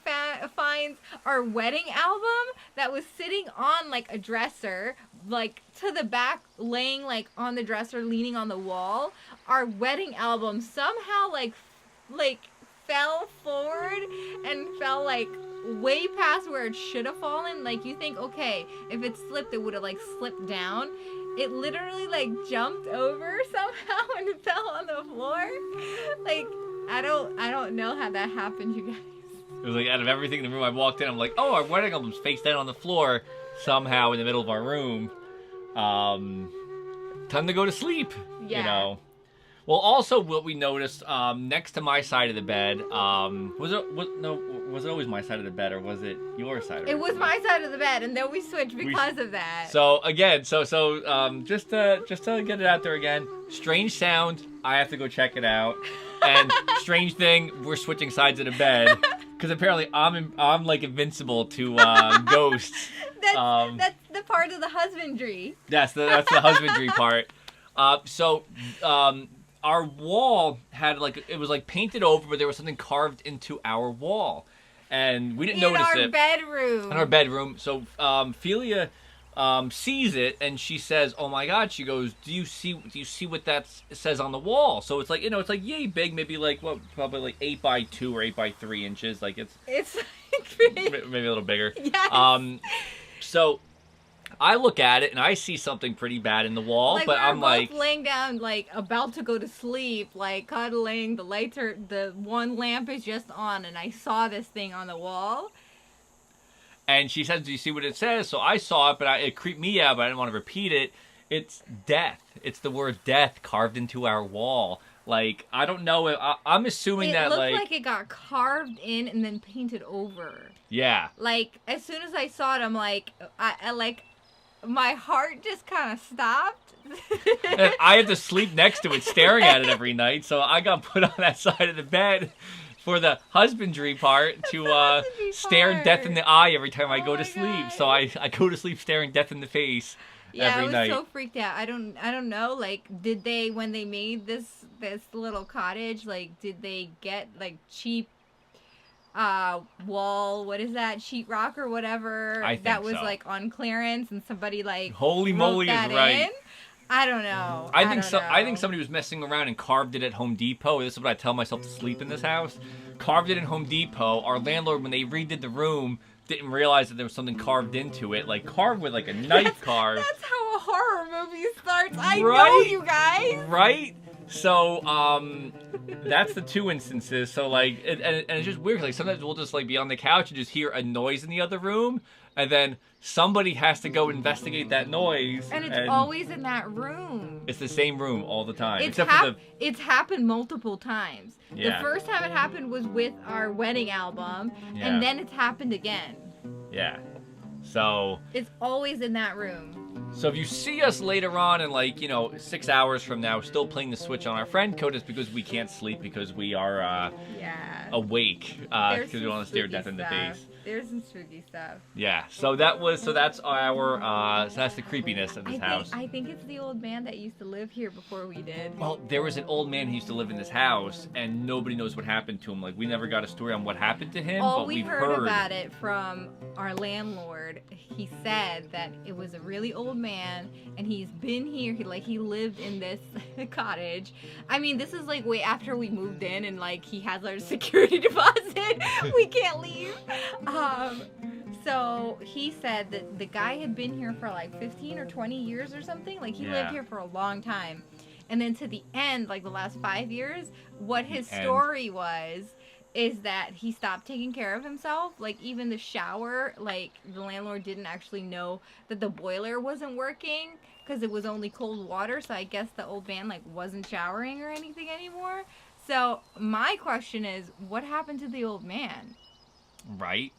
finds our wedding album that was sitting on like a dresser, like to the back, laying like on the dresser, leaning on the wall. Our wedding album somehow like fell forward and fell like way past where it should have fallen. Like you think, okay, if it slipped, it would have like slipped down. It literally like jumped over somehow and it fell on the floor. Like I don't know how that happened, you guys. It was like out of everything in the room, I walked in, I'm like, oh, our wedding album's face down on the floor somehow in the middle of our room. Time to go to sleep. Yeah. You know. Well, also what we noticed next to my side of the bed, was it always my side of the bed or was it your side? It was my side of the bed, and then we switched because of that. So again, just to get it out there again, strange sound. I have to go check it out, and strange thing, we're switching sides of the bed because apparently I'm like invincible to ghosts. That's the part of the husbandry. That's the husbandry part. Our wall had it was like painted over, but there was something carved into our wall, and we didn't notice it. In our bedroom. In our bedroom. So Felia sees it, and she says, "Oh my God!" She goes, "Do you see what that says on the wall?" So it's like it's like yay big, maybe like probably like 8x2 or 8x3 inches. Like it's maybe a little bigger. Yes. So I look at it and I see something pretty bad in the wall, but I'm like laying down, like about to go to sleep, like cuddling. The one lamp is just on, and I saw this thing on the wall. And she says, "Do you see what it says?" So I saw it, but it creeped me out. But I didn't want to repeat it. It's death. It's the word death carved into our wall. Like I don't know. I'm assuming that it looked like it got carved in and then painted over. Yeah. Like as soon as I saw it, I'm like, I like. My heart just kind of stopped. And I had to sleep next to it, staring at it every night. So I got put on that side of the bed for the husbandry part to stare death in the eye every time I go to sleep. God. So I go to sleep staring death in the face every night. I was so freaked out. I don't know. Like, did they when they made this little cottage? Like, did they get like cheap? Wall, what is that, sheetrock or whatever that was like on clearance, and somebody like holy moly is right. In? I don't know. I think somebody was messing around and carved it at Home Depot. This is what I tell myself to sleep in this house. Carved it in Home Depot. Our landlord, when they redid the room, didn't realize that there was something carved into it, like carved with like a knife carve. That's how a horror movie starts. I right? know, you guys. Right? So, that's the 2 instances. So, like, and it's just weird. Like, sometimes we'll just, like, be on the couch and just hear a noise in the other room. And then somebody has to go investigate that noise. And it's always in that room. It's the same room all the time. It's happened multiple times. Yeah. The first time it happened was with our wedding album. Yeah. And then it's happened again. Yeah. So... It's always in that room. So if you see us later on in 6 hours from now still playing the Switch on our friend code, it's because we can't sleep because we are awake because we want to stare death in the face. There's some spooky stuff. Yeah, so that's our so that's the creepiness of this house. I think it's the old man that used to live here before we did. Well, there was an old man who used to live in this house, and nobody knows what happened to him. Like, we never got a story on what happened to him, but We we've heard about it from our landlord. He said that it was a really old man, and he's been here. He lived in this cottage. I mean, this is like way after we moved in, and like he has our security deposit. We can't leave. So he said that the guy had been here for like 15 or 20 years or something. Like he lived here for a long time. And then to the end, like the last 5 years, what his story is that he stopped taking care of himself. Like even the shower, like the landlord didn't actually know that the boiler wasn't working because it was only cold water. So I guess the old man like wasn't showering or anything anymore. So my question is, what happened to the old man? Right.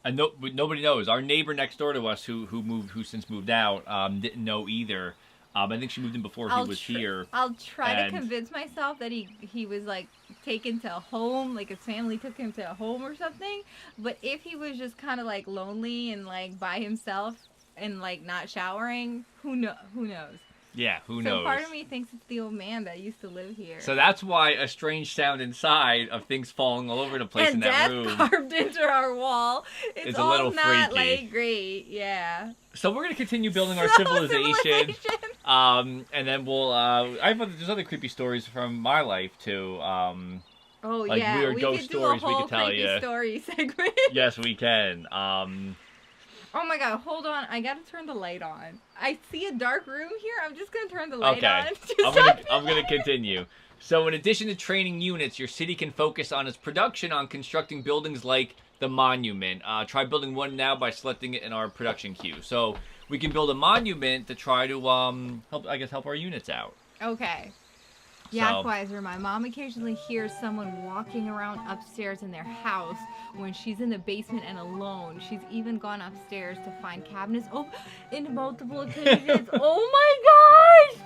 And nobody knows. Our neighbor next door to us, who since moved out, didn't know either. I think she moved in before he was here. I'll try to convince myself that he was like taken to a home, like his family took him to a home or something. But if he was just kind of like lonely and like by himself and like not showering, who knows? Yeah, who knows? So part of me thinks it's the old man that used to live here. So that's why a strange sound inside of things falling all over the place in that room. And death carved into our wall. It's a little not freaky. Like great, yeah. So we're gonna continue building our civilization. And then we'll. There's other creepy stories from my life too. Like weird ghost stories we could tell you. Story segment. Yes, we can. Oh my god, hold on. I gotta turn the light on. I see a dark room here. I'm just gonna turn the light on. I'm gonna continue. So in addition to training units, your city can focus on its production on constructing buildings like the monument. Try building one now by selecting it in our production queue. So we can build a monument to try to help our units out. Okay. Yakwiser, my mom occasionally hears someone walking around upstairs in their house when she's in the basement and alone. She's even gone upstairs to find cabinets in multiple occasions. Oh my gosh!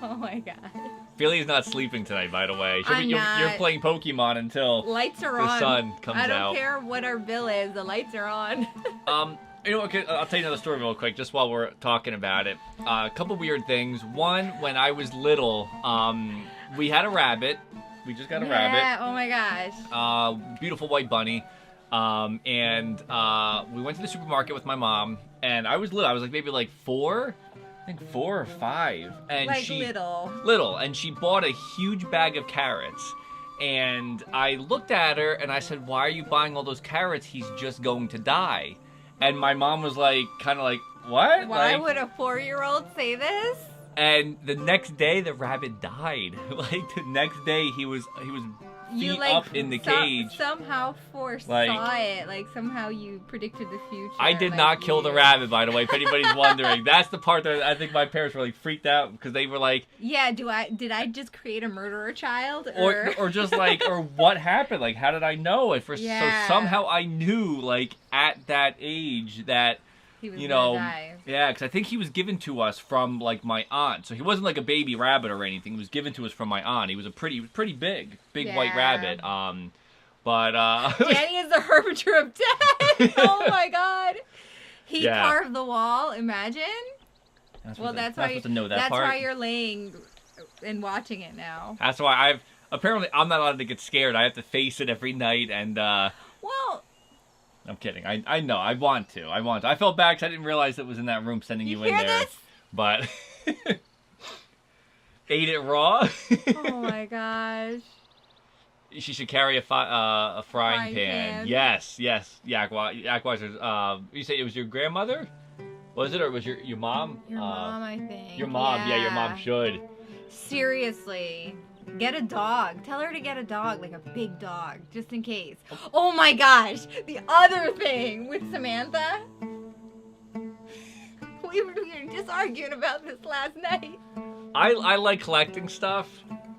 Oh my god. Felia's not sleeping tonight, by the way. You're playing Pokemon until lights are the sun comes out. I don't care what our bill is. The lights are on. You know, okay, I'll tell you another story real quick, just while we're talking about it. A couple weird things. One, when I was little, we had a rabbit. We just got a rabbit. Yeah, oh my gosh. Beautiful white bunny. And we went to the supermarket with my mom, and I was little. I was like maybe like 4. I think 4 or 5. And like little. Little. And she bought a huge bag of carrots. And I looked at her, and I said, "Why are you buying all those carrots? He's just going to die." And my mom was like, kind of like, what? Why would a 4-year-old say this? And the next day, the rabbit died. Like, the next day, he was feet up in the cage. Somehow foresaw it. Like, somehow you predicted the future. I did not kill the rabbit, by the way, if anybody's wondering. That's the part that I think my parents were, like, freaked out because they were like... Yeah, did I just create a murderer child? Or just, like, or what happened? Like, how did I know? So somehow I knew, like, at that age that... He was gonna die. Yeah, because I think he was given to us from, like, my aunt. So he wasn't, like, a baby rabbit or anything. He was given to us from my aunt. He was pretty big white rabbit. But Danny is the harbinger of death! Oh, my God. He carved the wall, imagine? That's why you're laying and watching it now. That's why apparently, I'm not allowed to get scared. I have to face it every night, and, Well... I'm kidding. I know. I want to. I felt bad because I didn't realize it was in that room sending you in there. This? But ate it raw. Oh my gosh. She should carry a frying pan. Yes. Yakwiser. You say it was your grandmother? Was it, or was your mom? Your mom, I think. Your mom. Yeah, your mom should. Seriously. Get a dog. Tell her to get a dog, like a big dog, just in case. Oh my gosh! The other thing with Samantha. We were just arguing about this last night. I like collecting stuff.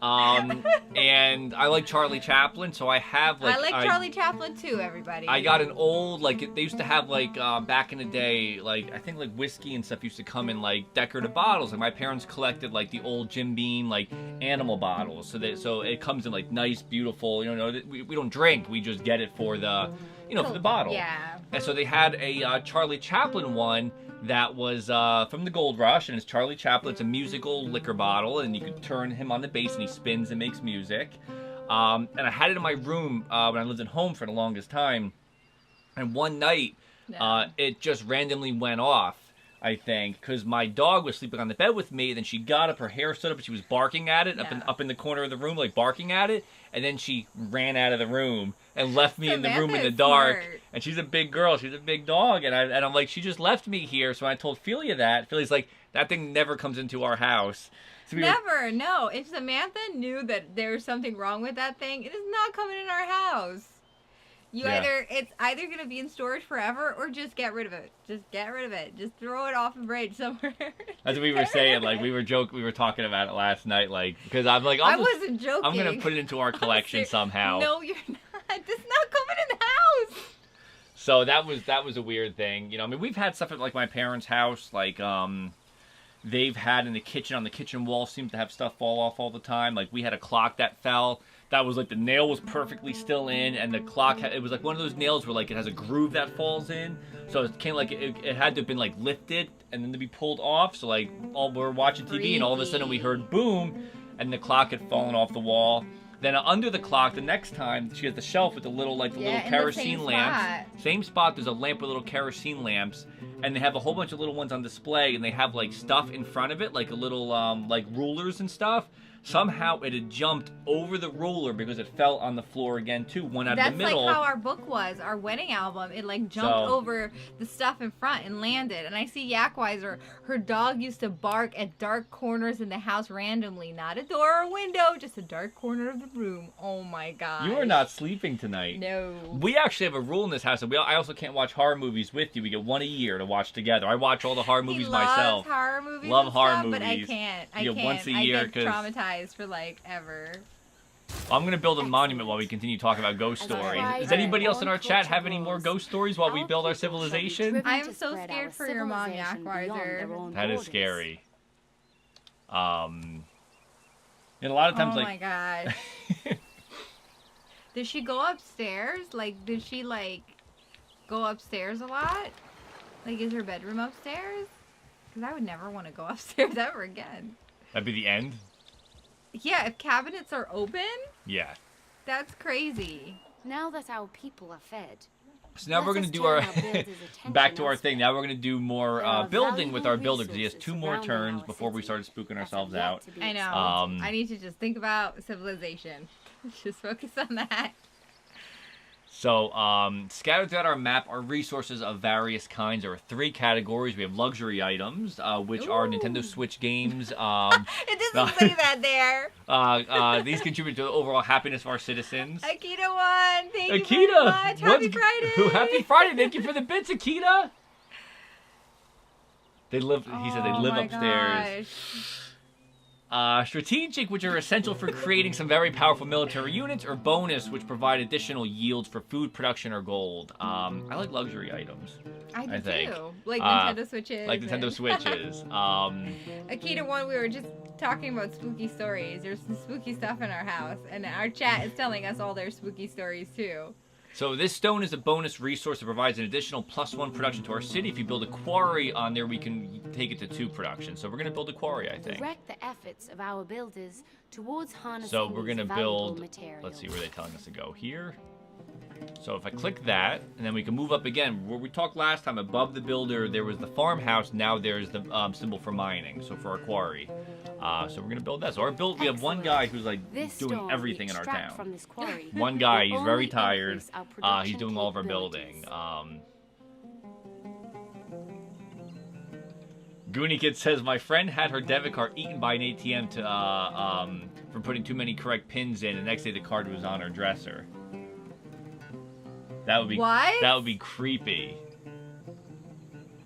And I like Charlie Chaplin, so I have like... I like Charlie Chaplin too, everybody. I got an old, like, they used to have, like, back in the day, like, I think, like, whiskey and stuff used to come in, like, decorative bottles. Like, my parents collected, like, the old Jim Beam, like, animal bottles. So it comes in, like, nice, beautiful, we don't drink. We just get it for the, you know, for the bottle. Yeah. And so they had a Charlie Chaplin one that was from the Gold Rush, and it's Charlie Chaplin. It's a musical liquor bottle, and you could turn him on the bass, and he spins and makes music. And I had it in my room when I lived at home for the longest time. And one night, it just randomly went off, I think, because my dog was sleeping on the bed with me. And then she got up, her hair stood up, and she was barking at it up in the corner of the room, like barking at it. And then she ran out of the room and left me in the room in the dark. Smart. And she's a big girl, she's a big dog, and I'm like, she just left me here. So I told Felia that. Felia's like, that thing never comes into our house. So Never, no. If Samantha knew that there was something wrong with that thing, it is not coming in our house. It's either gonna be in storage forever or just get rid of it. Just get rid of it. Just throw it off a bridge somewhere. That's what we were saying. Like we were talking about it last night. Like because I'm like, I wasn't joking. I'm gonna put it into our collection somehow. No, you're not. It's not coming in the house. So that was a weird thing. You know, I mean, we've had stuff at like my parents' house, like they've had in the kitchen, on the kitchen wall, seems to have stuff fall off all the time. Like we had a clock that fell. That was like the nail was perfectly still in, and the clock it was like one of those nails where like it has a groove that falls in. So it came like it had to have been like lifted and then to be pulled off. So like we're watching TV and all of a sudden we heard boom, and the clock had fallen off the wall. Then under the clock, the next time, she has the shelf with the little little kerosene lamps. Same spot. There's a lamp with little kerosene lamps, and they have a whole bunch of little ones on display, and they have like stuff in front of it, like a little like rulers and stuff. Somehow it had jumped over the ruler because it fell on the floor again too. One out of the middle. That's like how our book was, our wedding album. It like jumped over the stuff in front and landed. And I see Yakwiser, her dog used to bark at dark corners in the house randomly. Not a door or window, just a dark corner of the room. Oh my god. You are not sleeping tonight. No. We actually have a rule in this house. I also can't watch horror movies with you. We get one a year to watch together. I watch all the horror movies myself. Horror movies Love and horror stuff, movies. But I can't. I can't. Once a year, I get traumatized for like ever. I'm gonna build a monument while we continue talking about ghost stories. Does anybody else in our chat have any more ghost stories while we build our civilization? I'm so scared for your mom, Yakwiser. That is scary. And a lot of times, oh my god. Did she go upstairs? Like, did she like go upstairs a lot? Like, is her bedroom upstairs? Because I would never want to go upstairs ever again. That'd be the end? Yeah, if cabinets are open? Yeah. That's crazy. Now that our people are fed. So now we're going to do our... back to our thing. Now we're going to do more building with our builder, because he has 2 more turns before we start spooking ourselves out. I know. I need to just think about civilization. Just focus on that. So, scattered throughout our map are resources of various kinds. There are 3 categories. We have luxury items, which are Nintendo Switch games. It doesn't say that there. These contribute to the overall happiness of our citizens. Akita won. Thank you Akita, very much. Happy Friday. Happy Friday. Thank you for the bits, Akita. They live. He said they live upstairs. Gosh. Strategic, which are essential for creating some very powerful military units, or bonus, which provide additional yields for food production or gold. I like luxury items. I do think. Too. Like Nintendo Switches. Like Nintendo Switches. Akita one, we were just talking about spooky stories. There's some spooky stuff in our house, and our chat is telling us all their spooky stories too. So this stone is a bonus resource that provides an additional +1 production to our city. If you build a quarry on there, we can take it to 2 production. So we're going to build a quarry, I think. Direct the efforts of our builders towards harnessing So we're going to build, materials. let's see where they're telling us to go. Here. So if I click that, and then we can move up again. Where we talked last time, above the builder, there was the farmhouse. Now there's the symbol for mining, so for our quarry. So we're going to build that. So our build, we have one guy who's like doing everything in our town. One guy, he's very tired. He's doing all of our building. Goonie Kid says, my friend had her debit card eaten by an ATM for putting too many correct pins in. The next day the card was on her dresser. That would be That would be creepy.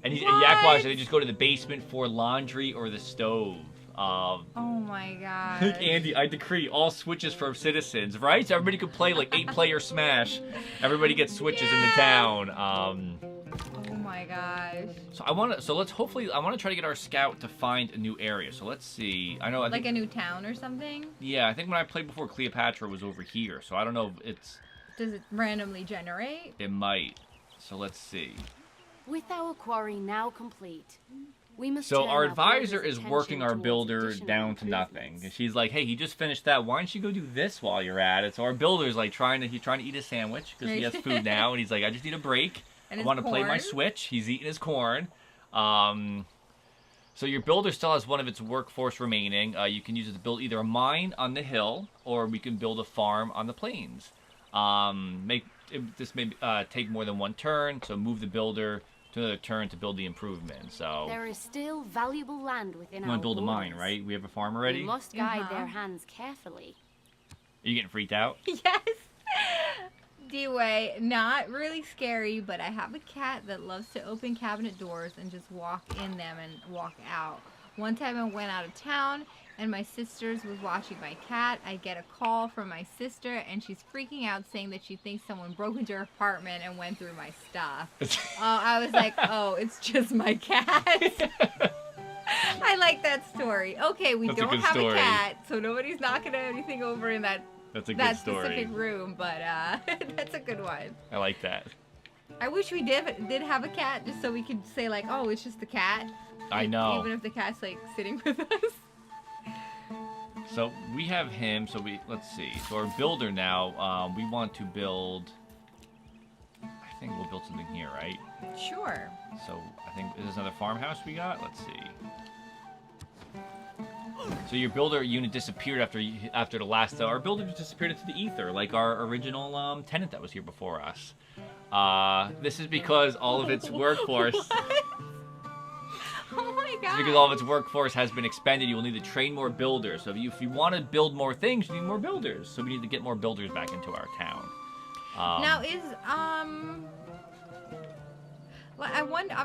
And Yakwash, they just go to the basement for laundry or the stove. Oh my god. Andy, I decree all switches for citizens, right? So everybody could play like 8-player Smash. Everybody gets switches in the town. Oh my gosh. So I want to try to get our scout to find a new area. So let's see. I think a new town or something? Yeah, I think when I played before, Cleopatra was over here. So I don't know if it's Does it randomly generate? It might. So let's see. With our quarry now complete, we must So turn our our advisor builders' is working our attention builder towards additional down to nothing. improvements. And she's like, hey, he just finished that. Why don't you go do this while you're at it? So our builder's like he's trying to eat a sandwich because he has food now. And he's like, I just need a break. And I his want to play my corn. Switch. He's eating his corn. So your builder still has one of its workforce remaining. You can use it to build either a mine on the hill or we can build a farm on the plains. This may take more than one turn, so move the builder to another turn to build the improvement. So There is still valuable land within you our want to build a mine, borders. right? We have a farm already. We must guide their hands carefully. Are you getting freaked out? Yes. D-Way, not really scary, but I have a cat that loves to open cabinet doors and just walk in them and walk out. One time I went out of town and my sister's was watching my cat. I get a call from my sister and she's freaking out saying that she thinks someone broke into her apartment and went through my stuff. I was like, oh, it's just my cat. I like that story. Okay, we That's a don't good have story. a cat, so nobody's knocking anything over in that That's a good story. specific room, but that's a good one. I like that. I wish we did have a cat just so we could say like, oh, it's just the cat. I know. Even if the cat's like sitting with us. So we have him. So let's see. So our builder now. We want to build. I think we'll build something here, right? Sure. So I think is this another farmhouse we got? Let's see. So your builder unit disappeared after the last. Our builder just disappeared into the ether, like our original tenant that was here before us. This is because all of its workforce. Oh my god. Because all of its workforce has been expended, you will need to train more builders. So if you want to build more things, you need more builders. So we need to get more builders back into our town. Now is I'm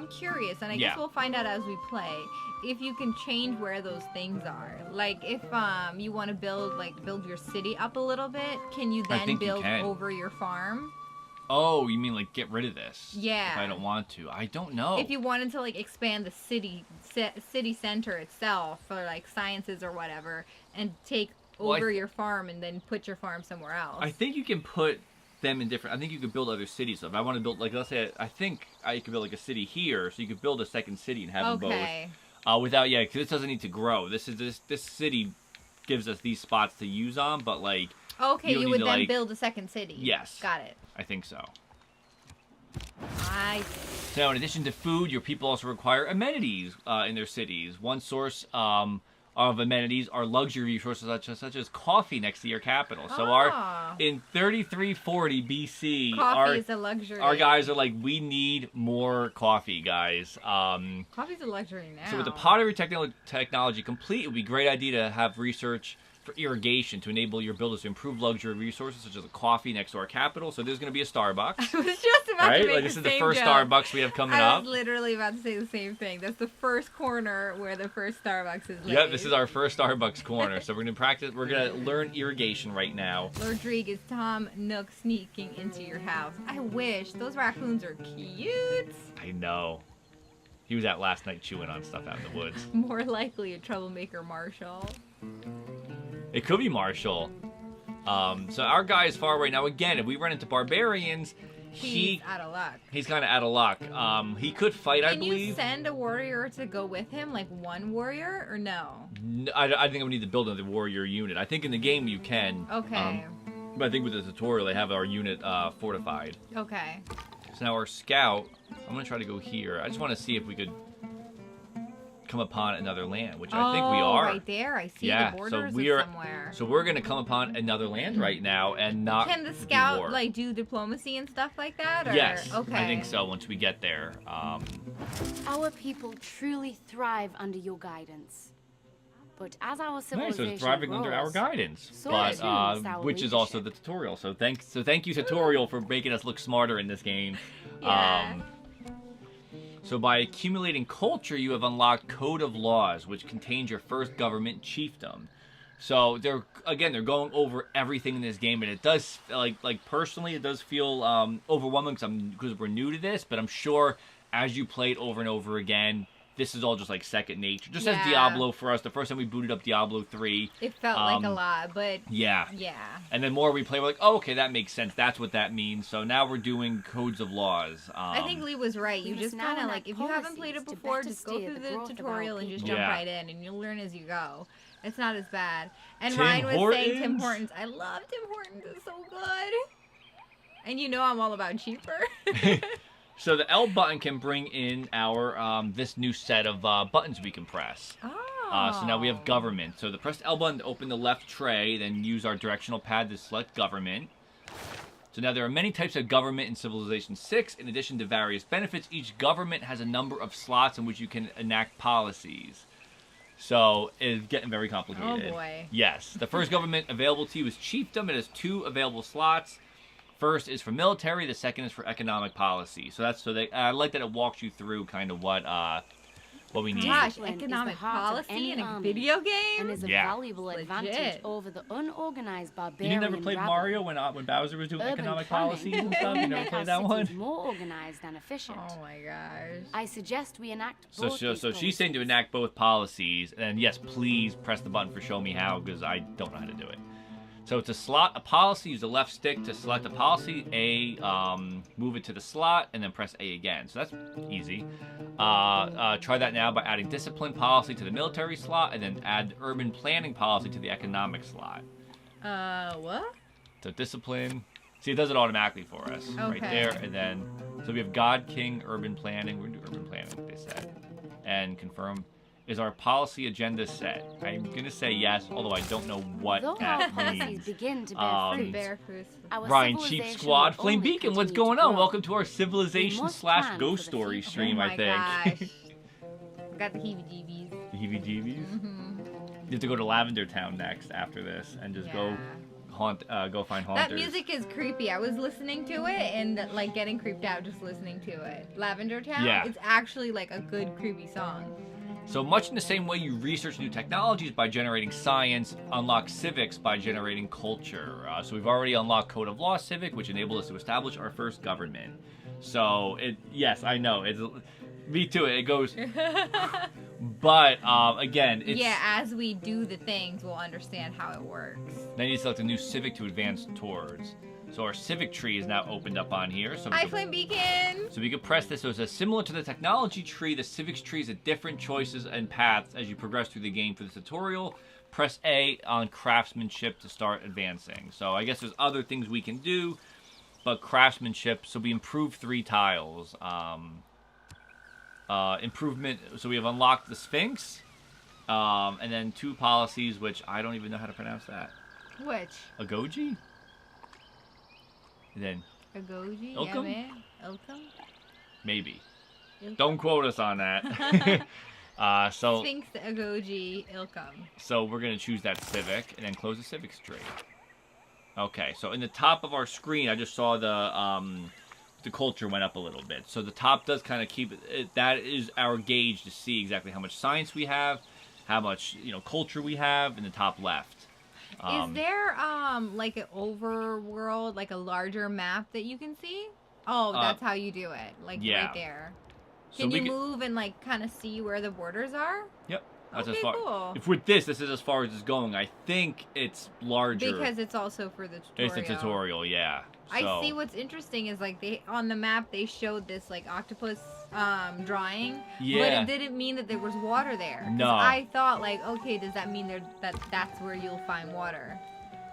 curious, and I guess we'll find out as we play. If you can change where those things are, like if you want to build your city up a little bit, can you then build over your farm? Oh, you mean like get rid of this? Yeah. If I don't want to, I don't know. If you wanted to like expand the city center itself for like sciences or whatever, and take over your farm and then put your farm somewhere else. I think you can put them in different. I think you could build other cities. So if I want to build, like, let's say, I think I could build like a city here, so you could build a second city and have them both. Because this doesn't need to grow. This city gives us these spots to use on, but like. Okay, you would then build a second city. Yes. Got it. I think so. I see. So in addition to food, your people also require amenities in their cities. One source of amenities are luxury resources such as coffee next to your capital. So in 3340 BC, coffee is a luxury. Our guys are like, we need more coffee, guys. Coffee's a luxury now. So with the pottery technology complete, it would be a great idea to have research for irrigation to enable your builders to improve luxury resources such as a coffee next to our capital. So there's going to be a Starbucks. I was just about to make this the is the same first joke. Starbucks we have coming up. I was literally about to say the same thing. That's the first corner where the first Starbucks is laid. Yep, this is our first Starbucks corner. So we're going to practice. We're going to learn irrigation right now. Rodriguez, Tom Nook sneaking into your house. I wish. Those raccoons are cute. I know. He was out last night chewing on stuff out in the woods. More likely a troublemaker Marshall. It could be Marshall. So our guy is far away. Now, again, if we run into barbarians, he's out of luck. He's kind of out of luck. He could fight, I believe. Can you send a warrior to go with him, like one warrior, or no? I think I would need to build another warrior unit. I think in the game you can. Okay. But I think with the tutorial, they have our unit fortified. Okay. So now our scout, I'm going to try to go here. I just want to see if we could come upon another land, which I think we are. Right there. I see the borders somewhere. So we're going to come upon another land right now and not Can the scout like do diplomacy and stuff like that? Or? Yes. Okay. I think so once we get there. Our people truly thrive under your guidance. But as our Nice, civilization so it's thriving grows, under our guidance, so but too is our which is also the leadership. tutorial. So thank you tutorial for making us look smarter in this game. Yeah. So by accumulating culture, you have unlocked Code of Laws, which contains your first government chiefdom. So they're going over everything in this game, and it does like personally, it does feel overwhelming because we're new to this. But I'm sure as you play it over and over again, this is all just like second nature. Just Yeah. as Diablo for us. The first time we booted up Diablo 3. It felt like a lot, but yeah. Yeah. And then more we play, we're like, oh, okay, that makes sense. That's what that means. So now we're doing codes of laws. I think Lee was right. You just kind of like, if you haven't played it before, just go through the tutorial and just jump right in, and you'll learn as you go. It's not as bad. And Ryan was saying Tim Hortons. I love Tim Hortons. It's so good. And you know I'm all about cheaper. So the L button can bring in our this new set of buttons we can press. Oh. So now we have government. So press the L button to open the left tray, then use our directional pad to select government. So now there are many types of government in Civilization 6. In addition to various benefits, each government has a number of slots in which you can enact policies. So it's getting very complicated. Oh boy. Yes. The first government available to you is chiefdom. It has 2 available slots. First is for military. The second is for economic policy. So I like that it walks you through kind of what we need. Gosh, economic policy in a video game? And is a valuable advantage over the unorganized barbarian. You never played Mario when Bowser was doing economic policies and stuff? You never played that one? More organized and efficient. Oh my gosh. I suggest we enact both So she's saying to enact both policies, and yes, please press the button for show me how, because I don't know how to do it. So to slot a policy, use the left stick to select a policy, move it to the slot, and then press A again. So that's easy. Try that now by adding discipline policy to the military slot, and then add urban planning policy to the economic slot. What? So discipline. See, it does it automatically for us. Right there, and then, so we have God, King, urban planning. We're going to do urban planning, they said. And confirm. Is our policy agenda set? I'm going to say yes, although I don't know what that means. Begin to bear fruit. Ryan, Cheap Squad, Flame Beacon, what's going on? Welcome to our Civilization / Ghost Story stream, I think. Gosh. Got the heebie-jeebies. The heebie-jeebies? Mm-hmm. You have to go to Lavender Town next after this and just go find haunters. That music is creepy. I was listening to it and like getting creeped out just listening to it. Lavender Town? Yeah. It's actually like a good creepy song. So much in the same way you research new technologies by generating science, unlock civics by generating culture. So we've already unlocked Code of Law Civic, which enabled us to establish our first government. So yes, I know me too. It goes, but again, it's as we do the things, we'll understand how it works. Then you select a new civic to advance towards. So our civic tree is now opened up on here. So Hi, Flame Beacon! So we can press this. So it says, similar to the technology tree, the civics tree is at different choices and paths as you progress through the game. For the tutorial, press A on craftsmanship to start advancing. So I guess there's other things we can do, but craftsmanship, so we improve 3 tiles. Improvement, so we have unlocked the Sphinx, and then 2 policies, which I don't even know how to pronounce that. Which? Agoji? And then Agoji? Ilkum? Yeah, man. Ilkum? Maybe. Ilkum? Don't quote us on that. So Sphinx, Agoji, Ilkum. So we're going to choose that civic, and then close the civics tree. Okay, so in the top of our screen, I just saw the culture went up a little bit. So the top does kind of keep it. That is our gauge to see exactly how much science we have, how much culture we have in the top left. Is there like an overworld, like a larger map that you can see? Oh, that's how you do it, like right there. Can you move and like kind of see where the borders are? Yep. That's okay, as far. Cool. If with this is as far as it's going. I think it's larger because it's also for the tutorial. It's a tutorial, yeah. So. I see. What's interesting is like on the map they showed this like octopus drawing, but it didn't mean that there was water there. No. I thought like, okay, does that mean that's where you'll find water?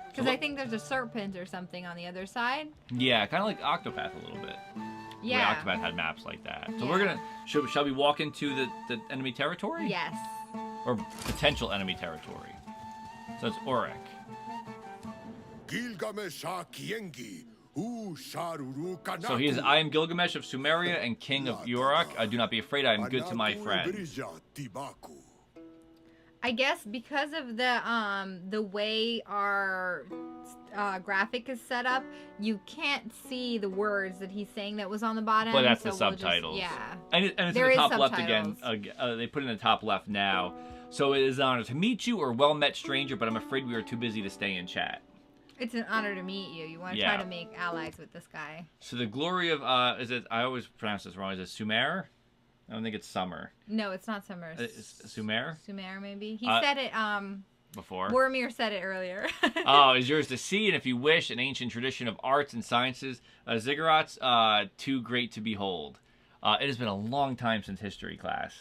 Because I think there's a serpent or something on the other side. Yeah, kind of like Octopath a little bit. Yeah. Octopath had maps like that. So we're gonna shall we walk into the enemy territory? Yes. Or potential enemy territory. So it's Auric. So he is, I am Gilgamesh of Sumeria and king of Uruk. Do not be afraid, I am good to my friends. I guess because of the way our graphic is set up, you can't see the words that he's saying that was on the bottom. But that's the subtitles. And it's in the top left again. They put it in the top left now. So it is an honor to meet you, or well met stranger, but I'm afraid we are too busy to stay in chat. It's an honor to meet you. You want to try to make allies with this guy. So the glory of, is it, I always pronounce this wrong, is it Sumer? I don't think it's Summer. No, it's not Summer. It's Sumer? Sumer, maybe. He said it before. Boromir said it earlier. Oh, is yours to see, and if you wish, an ancient tradition of arts and sciences. Ziggurats, too great to behold. It has been a long time since history class.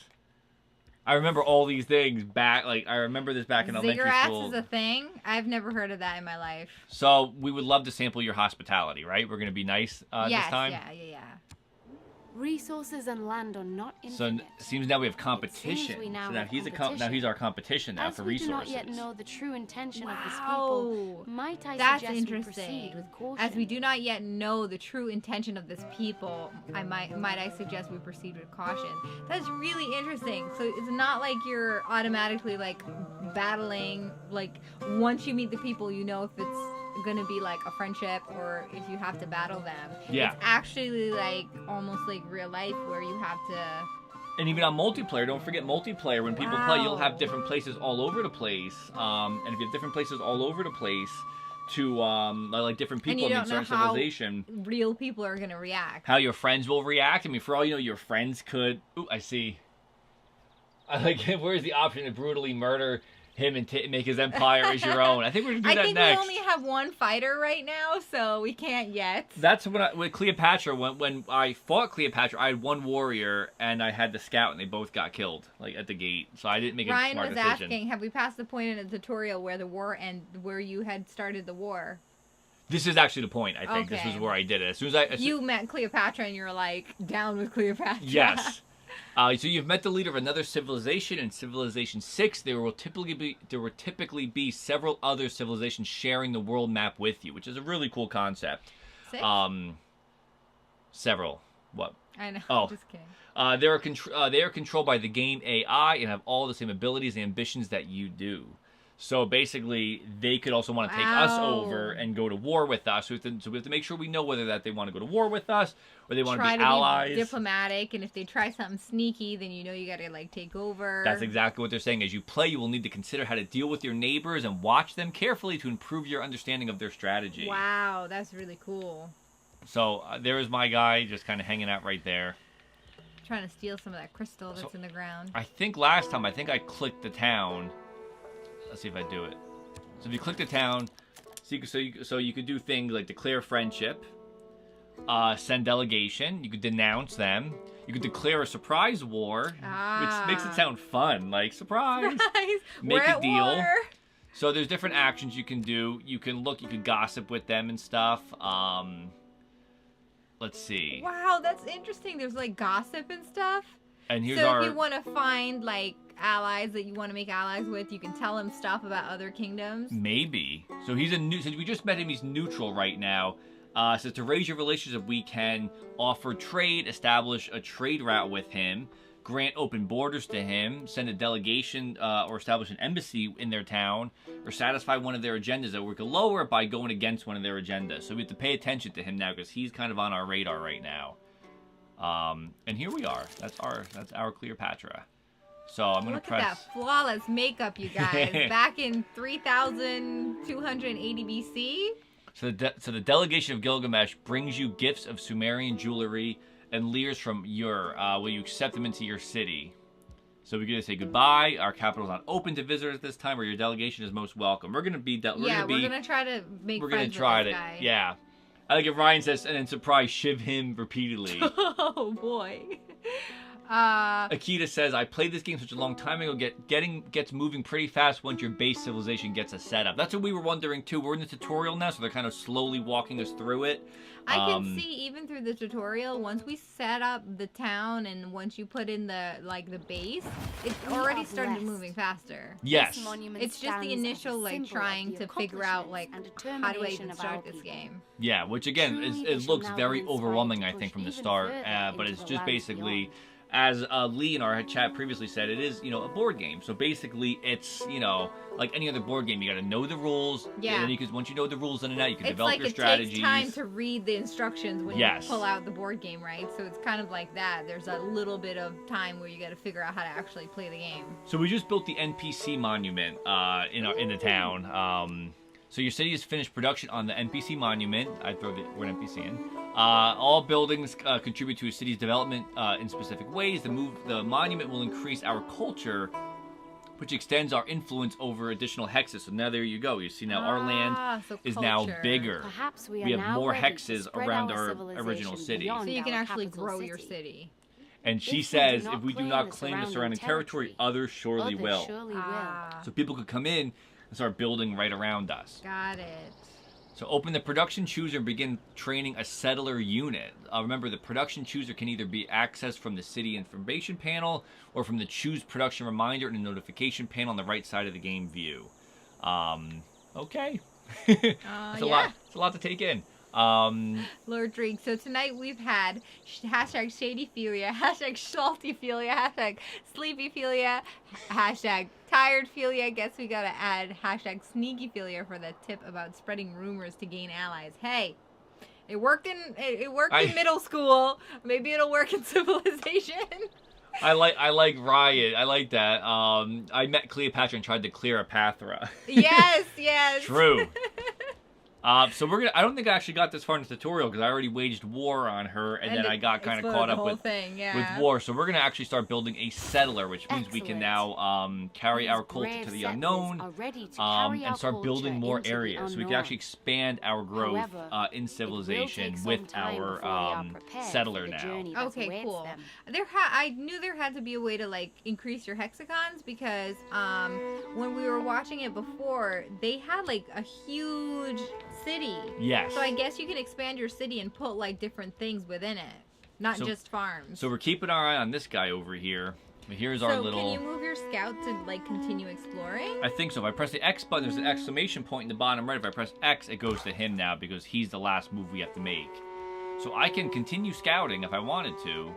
I remember all these things back, I remember this back in elementary school. Ziggurats is a thing? I've never heard of that in my life. So, we would love to sample your hospitality, right? We're going to be nice this time? Yeah. Resources and land are not infinite. So, seems now we have competition. We now so now have he's competition. now he's our competition now for resources. As we do not yet know the true intention of this people, might I That's suggest interesting. we proceed with caution? As we do not yet know the true intention of this people, might I suggest we proceed with caution. That's really interesting. So it's not like you're automatically battling. Once you meet the people, you know if it's gonna be a friendship or if you have to battle them. Yeah. It's actually almost like real life where you have to. And even on multiplayer, don't forget multiplayer. When people play, you'll have different places all over the place. And if you have different places all over the place to different people in a certain civilization, real people are gonna react. How your friends will react. I mean, for all you know, your friends could. Ooh, I see. I like it. Where's the option to brutally murder him and make his empire as your own? I think we're gonna do that next. I think we only have one fighter right now, so we can't yet. That's with Cleopatra. When I fought Cleopatra, I had one warrior and I had the scout, and they both got killed at the gate. So I didn't make a smart decision. Ryan was asking, have we passed the point in the tutorial where the war where you had started the war? This is actually the point. I think this was where I did it. As soon as you met Cleopatra and you were down with Cleopatra. Yes. So you've met the leader of another civilization. In Civilization 6, there will typically be several other civilizations sharing the world map with you, which is a really cool concept. 6? Several. What? I know. Oh. Just kidding. They are controlled by the game AI and have all the same abilities and ambitions that you do. So basically, they could also want to take us over and go to war with us. So we have to make sure we know whether that they want to go to war with us or they want to be allies. Be diplomatic, and if they try something sneaky, then you got to take over. That's exactly what they're saying. As you play, you will need to consider how to deal with your neighbors and watch them carefully to improve your understanding of their strategy. Wow, that's really cool. So there is my guy just kind of hanging out right there. Trying to steal some of that crystal that's in the ground. I think last time, I clicked the town. Let's see if I do it. So if you click the town, so you could do things like declare friendship, send delegation. You could denounce them. You could declare a surprise war, which makes it sound fun. Surprise! Make a deal. War. So there's different actions you can do. You can gossip with them and stuff. Let's see. Wow, that's interesting. There's gossip and stuff. And here's if you want to find allies that you want to make allies with, you can tell him stuff about other kingdoms. Maybe. So since we just met him, he's neutral right now. So to raise your relationship, we can offer trade, establish a trade route with him, grant open borders to him, send a delegation or establish an embassy in their town, or satisfy one of their agendas. That we can lower it by going against one of their agendas. So we have to pay attention to him now because he's kind of on our radar right now. And here we are. That's our Cleopatra. So I'm gonna press. Look at that flawless makeup, you guys. Back in 3280 BC. So the delegation of Gilgamesh brings you gifts of Sumerian jewelry and leers from Ur. Will you accept them into your city? So we're gonna say goodbye. Our capital is not open to visitors at this time, or your delegation is most welcome. We're gonna try to make. We're gonna try to. Yeah. I like if Ryan says, and then surprise shiv him repeatedly. Oh boy. Akita says, I played this game such a long time ago. Gets moving pretty fast once your base civilization gets a setup. That's what we were wondering too. We're in the tutorial now, so they're kind of slowly walking us through it. I can see even through the tutorial, once we set up the town and once you put in the base, it's already started moving faster. Yes. It's just the initial trying to figure out how do I even start this game. Yeah, which again it looks very overwhelming I think from the start, but it's just basically. As Lee in our chat previously said, it is, a board game. So basically, it's, like any other board game. You got to know the rules. Yeah. And then once you know the rules in and out, you can develop your strategies. It takes time to read the instructions when you pull out the board game, right? So it's kind of like that. There's a little bit of time where you got to figure out how to actually play the game. So we just built the NPC monument in the town. So your city has finished production on the NPC monument. I throw the word NPC in. All buildings contribute to a city's development in specific ways. The monument will increase our culture, which extends our influence over additional hexes. So now there you go. You see now our land is now bigger. Perhaps we have more hexes around our original city. So you can actually grow your city. And she says if we do not claim the surrounding territory, others surely will. So people could come in and start building right around us. Got it. So open the production chooser and begin training a settler unit. Remember, the production chooser can either be accessed from the city information panel or from the choose production reminder and the notification panel on the right side of the game view. Okay. It's a lot to take in. Lord Drink. So tonight we've had hashtag Shady Felia, hashtag Salty Felia, hashtag Sleepy Felia, hashtag Tired Felia. Guess we gotta add hashtag Sneaky Felia for the tip about spreading rumors to gain allies. Hey, it worked in middle school. Maybe it'll work in Civilization. I like Riot. I like that. I met Cleopatra and tried to clear Apathra. Yes. True. So I don't think I actually got this far in the tutorial because I already waged war on her, and then I got kind of caught up with war. So we're gonna actually start building a settler, which means we can now carry our culture to the unknown, and start building more areas. So we can actually expand our growth in civilization with our settler now. Okay, cool. I knew there had to be a way to like increase your hexagons because when we were watching it before, they had like a huge city. Yes. So I guess you can expand your city and put like different things within it, not just farms. So we're keeping our eye on this guy over here. Here's our little... can you move your scout to like continue exploring? I think so. If I press the X button, there's an exclamation point in the bottom right. If I press X, it goes to him now because he's the last move we have to make. So I can continue scouting if I wanted to.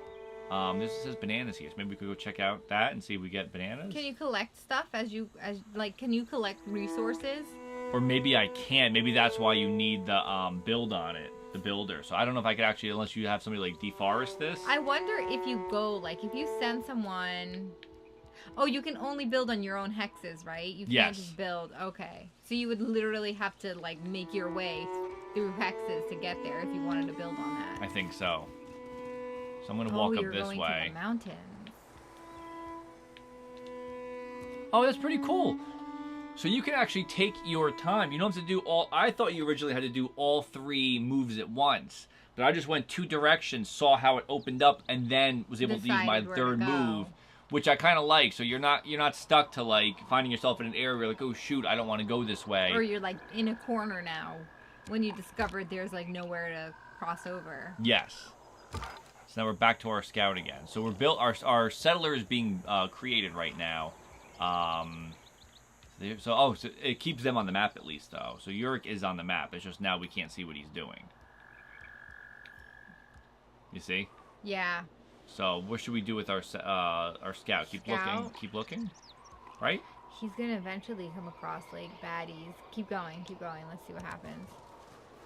This says bananas here. So maybe we could go check out that and see if we get bananas. Can you collect stuff can you collect resources? Or maybe I can't. Maybe that's why you need the build on it, the builder. So I don't know if I could actually, unless you have somebody like deforest this. I wonder if you go, like, if you send someone... Oh, you can only build on your own hexes, right? You can't just build. Okay. So you would literally have to, like, make your way through hexes to get there if you wanted to build on that. I think so. So I'm going to walk up this way. To the mountains. Oh, that's pretty cool. So you can actually take your time. You don't have to do all... I thought you originally had to do all 3 moves at once. But I just went 2 directions, saw how it opened up, and then was able to use my 3rd move. Which I kind of like. So you're not stuck to, like, finding yourself in an area where you're like, oh, shoot, I don't want to go this way. Or you're, like, in a corner now when you discovered there's, like, nowhere to cross over. Yes. So now we're back to our scout again. So we're our settler is being created right now. So it keeps them on the map at least, though. So Yurik is on the map. It's just now we can't see what he's doing. You see? Yeah. So what should we do with our scout? Keep looking. Right? He's gonna eventually come across like baddies. Keep going. Let's see what happens.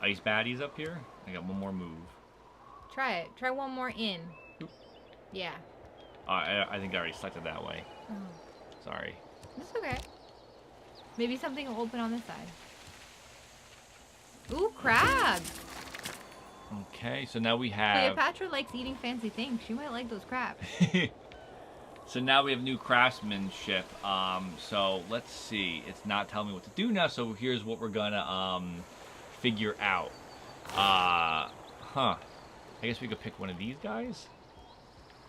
Ice baddies up here. I got one more move. Try it. Try one more in. Oop. Yeah. I think I already selected that way. Oh. Sorry. That's okay. Maybe something will open on this side. Ooh, crabs! Okay, so now we have... Cleopatra likes eating fancy things. She might like those crabs. So now we have new craftsmanship. So let's see. It's not telling me what to do now, so here's what we're gonna figure out. I guess we could pick one of these guys?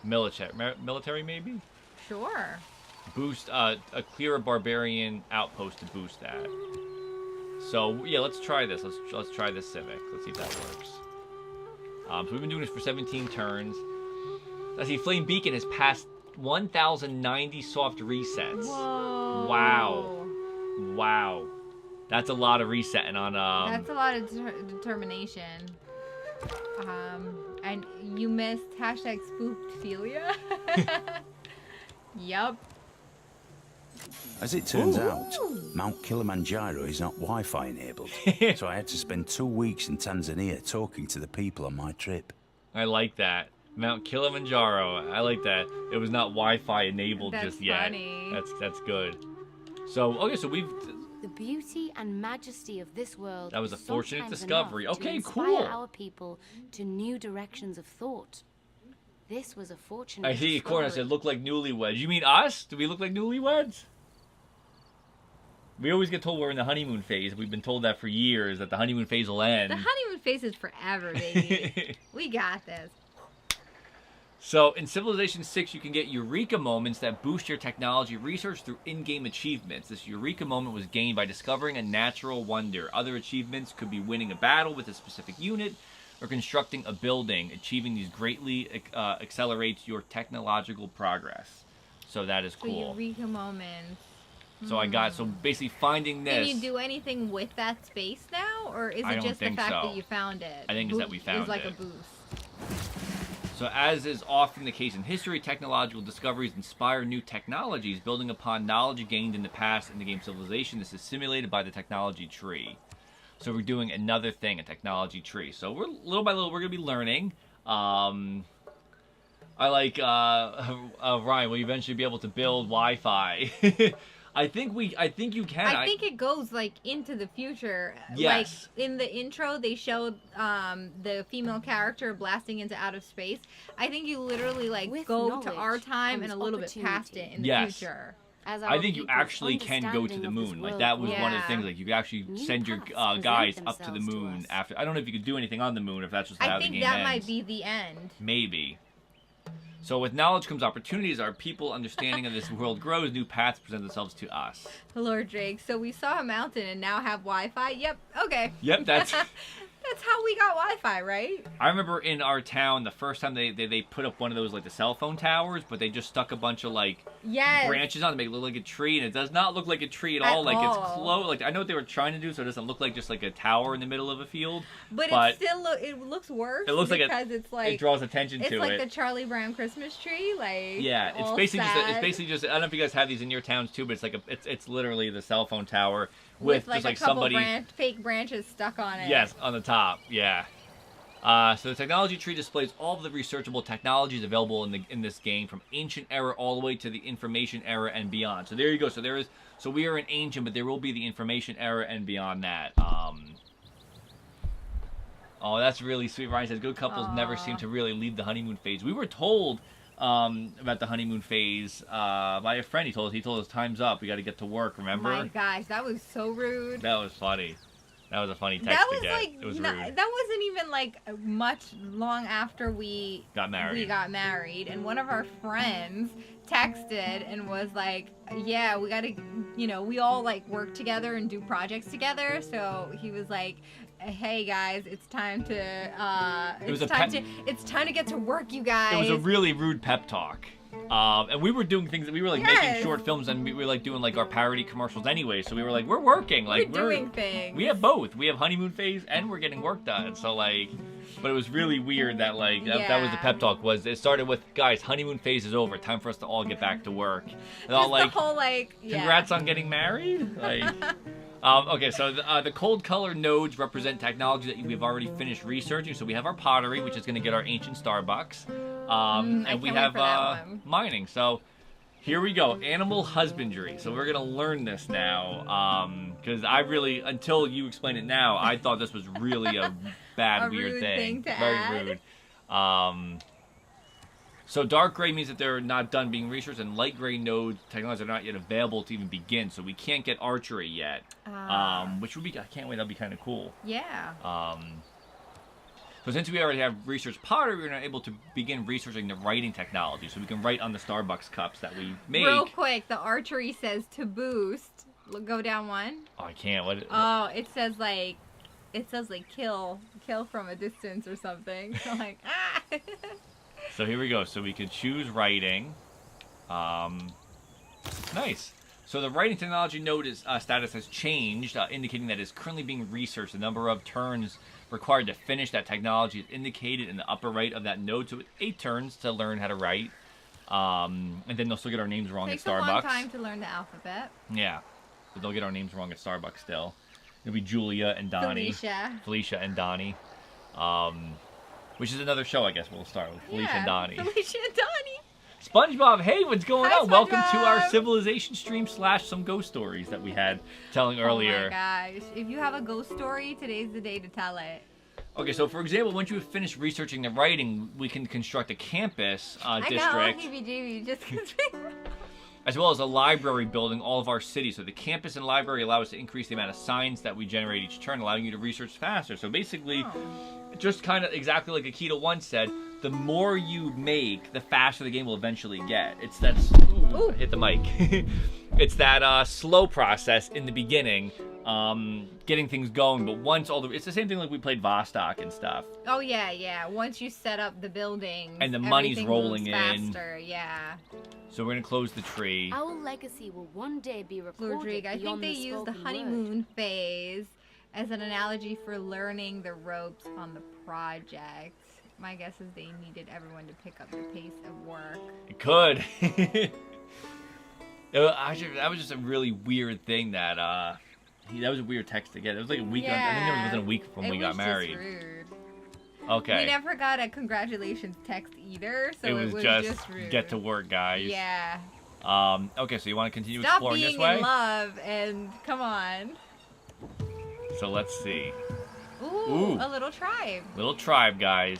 Military maybe? Sure. Boost a clear barbarian outpost to boost that. So yeah, let's try this. Let's try this civic. Let's see if that works. So we've been doing this for 17 turns. Let's see, Flame Beacon has passed 1,090 soft resets. Whoa. Wow. That's a lot of resetting on That's a lot of determination. And you missed hashtag spooked Felia. Yup. As it turns out, Mount Kilimanjaro is not Wi-Fi enabled, so I had to spend 2 weeks in Tanzania talking to the people on my trip. I like that. Mount Kilimanjaro. I like that. It was not Wi-Fi enabled just yet. Funny. That's good. So okay, so we've The beauty and majesty of this world. That was a fortunate sometimes discovery. enough Okay, to inspire cool. our people to new directions of thought. This was a fortunate I see. Of course, I discovery. said look like newlyweds. You mean us? Do we look like newlyweds? We always get told we're in the honeymoon phase. We've been told that for years, that the honeymoon phase will end. The honeymoon phase is forever, baby. We got this. So, in Civilization 6, you can get Eureka moments that boost your technology research through in-game achievements. This Eureka moment was gained by discovering a natural wonder. Other achievements could be winning a battle with a specific unit or constructing a building. Achieving these greatly accelerates your technological progress. So that is cool. So Eureka moments. So basically finding this. Can you do anything with that space now? Or is I it don't just the think fact so. that you found it? I think it's that we found It's like it. a boost. So as is often the case in history, technological discoveries inspire new technologies, building upon knowledge gained in the past in the game Civilization. This is simulated by the technology tree. So we're doing another thing, a technology tree. So we're little by little, we're going to be learning. I like, Ryan, will you eventually be able to build Wi-Fi? I think you can. I think it goes like into the future. Yes. Like in the intro, they showed the female character blasting into outer space. I think you literally like With go to knowledge our time and comes a little bit past opportunity. it in the Yes. future. As I our think you people's actually can go to the understanding of this moon. Like world that was grows. one of the Yeah. things. Like you could actually New send your paths present guys up to the themselves to moon us. after. I don't know if you could do anything on the moon if that's just how I the think game that ends. might be the end. Maybe. So with knowledge comes opportunities. Our people understanding of this world grows. New paths present themselves to us. Lord Drake. So we saw a mountain and now have Wi-Fi. Yep. Okay. Yep, that's. That's how we got Wi-Fi, right? I remember in our town the first time they put up one of those like the cell phone towers, but they just stuck a bunch of like Yes. branches on to make it look like a tree, and it does not look like a tree at At all. Like it's all. close. Like I know what they were trying to do, so it doesn't look like just like a tower in the middle of a field. But But it still it looks worse. it looks like because it's like it draws attention it's to like it. the Charlie Brown Christmas tree, like Yeah, it's all basically sad. it's basically just I don't know if you guys have these in your towns too, but it's like it's literally the cell phone tower with like just like a couple somebody fake branches stuck on it. yes on the top. Yeah. So the technology tree displays all of the researchable technologies available in this game, from ancient era all the way to the information era and beyond. So there you go. So we are in ancient, but there will be the information era and beyond that. Oh, that's really sweet. Ryan says good couples never seem to really leave the honeymoon phase. We were told about the honeymoon phase by a friend. He told us time's up. We got to get to work. Remember? My gosh, that was so rude. That was funny. That was a funny text That to was get. like It was not- rude. that wasn't even like much long after we Got married. and one of our friends texted and was like, yeah, we gotta, we all like work together and do projects together. So he was like, hey guys, it's time to it's time to get to work, you guys. It was a really rude pep talk. And we were doing things that we were like making Yes. short films, and we were like doing like our parody commercials anyway. So we were like, we're working, like we're doing things. We have both. We have honeymoon phase and we're getting work done. So like, but it was really weird that like that was the Yeah. pep talk. It started with, guys, honeymoon phase is over. Time for us to all get back to work. And all Just like, the whole like, yeah. congrats on getting married. Like. Okay, so the cold color nodes represent technology that we've already finished researching. So we have our pottery, which is going to get our ancient Starbucks, I and we can't wait have for that one. mining. So here we go, animal husbandry. So we're going to learn this now, because I really, until you explain it now, I thought this was really a bad, A weird rude thing. thing to Very add. rude. So dark gray means that they're not done being researched, and light gray nodes technologies are not yet available to even begin. So we can't get archery yet, which would be, I can't wait. That'd be kind of cool. Yeah. So since we already have researched pottery, we're not able to begin researching the writing technology, so we can write on the Starbucks cups that we make. Real quick, the archery says to boost. Go down one. Oh, I can't. What? Oh, it says like kill from a distance or something. So like ah. So here we go. So we could choose writing. Nice. So the writing technology node status has changed, indicating that it's currently being researched. The number of turns required to finish that technology is indicated in the upper right of that node. So it's 8 turns to learn how to write. And then they'll still get our names wrong Takes at Starbucks. a long time to learn the alphabet. Yeah. But they'll get our names wrong at Starbucks still. It'll be Julia and Donnie. Felicia and Donnie. Which is another show, I guess we'll start with. Felicia and Donnie. Felicia and Donnie. SpongeBob. Hey, what's going Hi, on? Welcome to our SpongeBob. civilization stream / some ghost stories that we had telling earlier. Oh my gosh. If you have a ghost story, today's the day to tell it. Okay, so for example, once you finish researching the writing, we can construct a campus district, I know, heebie-jeebies, just as well as a library building all of our cities. So the campus and library allow us to increase the amount of science that we generate each turn, allowing you to research faster. So basically, just kind of exactly like Akita once said, the more you make, the faster the game will eventually get. Ooh. Hit the mic. It's that slow process in the beginning, getting things going. But once it's the same thing like we played Vostok and stuff. Oh yeah. Once you set up the building and the money's rolling moves faster. Yeah. So we're gonna close the tree. Our legacy will one day be recorded. Ludwig, I think beyond they the use the spoken honeymoon word. phase as an analogy for learning the ropes on the project. My guess is they needed everyone to pick up the pace of work. It could. That was just a really weird thing that was a weird text to get. It was like a week. I think it was within a week from when we got married. Just rude. Okay. We never got a congratulations text either, so it was just rude. get to work, guys. Yeah. Okay, so you want to continue Stop exploring being this way? in love and come on. So let's see. Ooh, a little tribe. Little tribe, guys.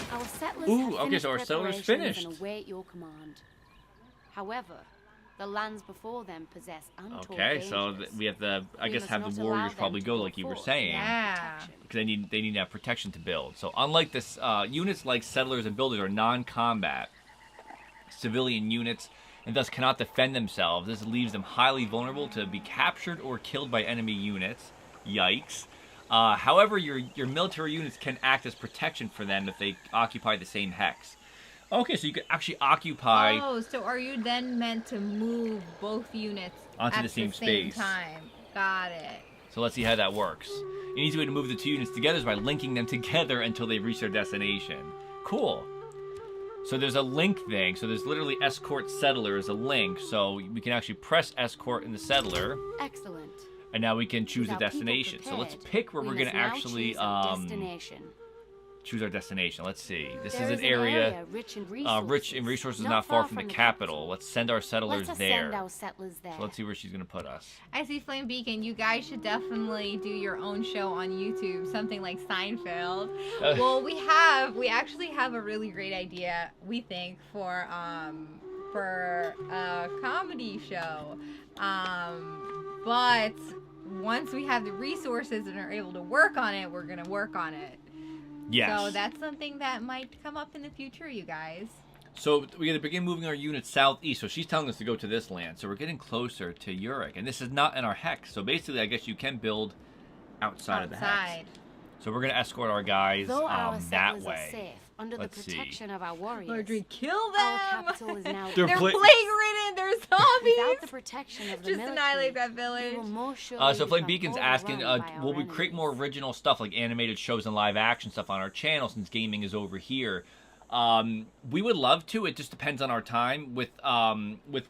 Our settlers Ooh, have okay, so our finished settlers preparations finished. and await your command. However, the lands before them possess untold Okay, so dangers. we have the We guess must have not the allow warriors them probably to go go like you were forth. saying. Yeah. Because they need to have protection to build. So unlike this, units like settlers and builders are non-combat civilian units and thus cannot defend themselves. This leaves them highly vulnerable to be captured or killed by enemy units. Yikes. However, your military units can act as protection for them if they occupy the same hex. Okay, so you can actually occupy Oh, so are you then meant to move both units onto at the same space. time? Got it. So let's see how that works. An easy way to move the two units together is by linking them together until they reach their destination. Cool. So there's a link thing. So there's literally escort settler is a link. So we can actually press escort in the settler. Excellent. And now we can choose With a our people destination. So let's prepared, pick where we we're going must to now actually choose our destination. choose our destination. Let's see. This There is an area rich in resources not far from the capital. Let's send our settlers Let's there. send our settlers there. So let's see where she's going to put us. I see Flame Beacon. You guys should definitely do your own show on YouTube, something like Seinfeld. Well, we actually have a really great idea, we think, for a comedy show. But once we have the resources and are able to work on it, we're going to work on it. Yes. So that's something that might come up in the future, you guys. So we're going to begin moving our units southeast. So she's telling us to go to this land. So we're getting closer to Uric. And this is not in our hex. So basically, I guess you can build outside of the hex. So we're going to escort our guys Though our that settlers way. are safe under Let's the see. protection of our warriors, Audrey, kill our them! capital is now They're They're pla- plague-ridden! They're zombies! without the protection of the Just military. annihilate that we village. will most surely So Flame become Beacon's asking, overrun by will our we create more enemies. original stuff like animated shows and live action stuff on our channel since gaming is over here? We would love to. It just depends on our time. With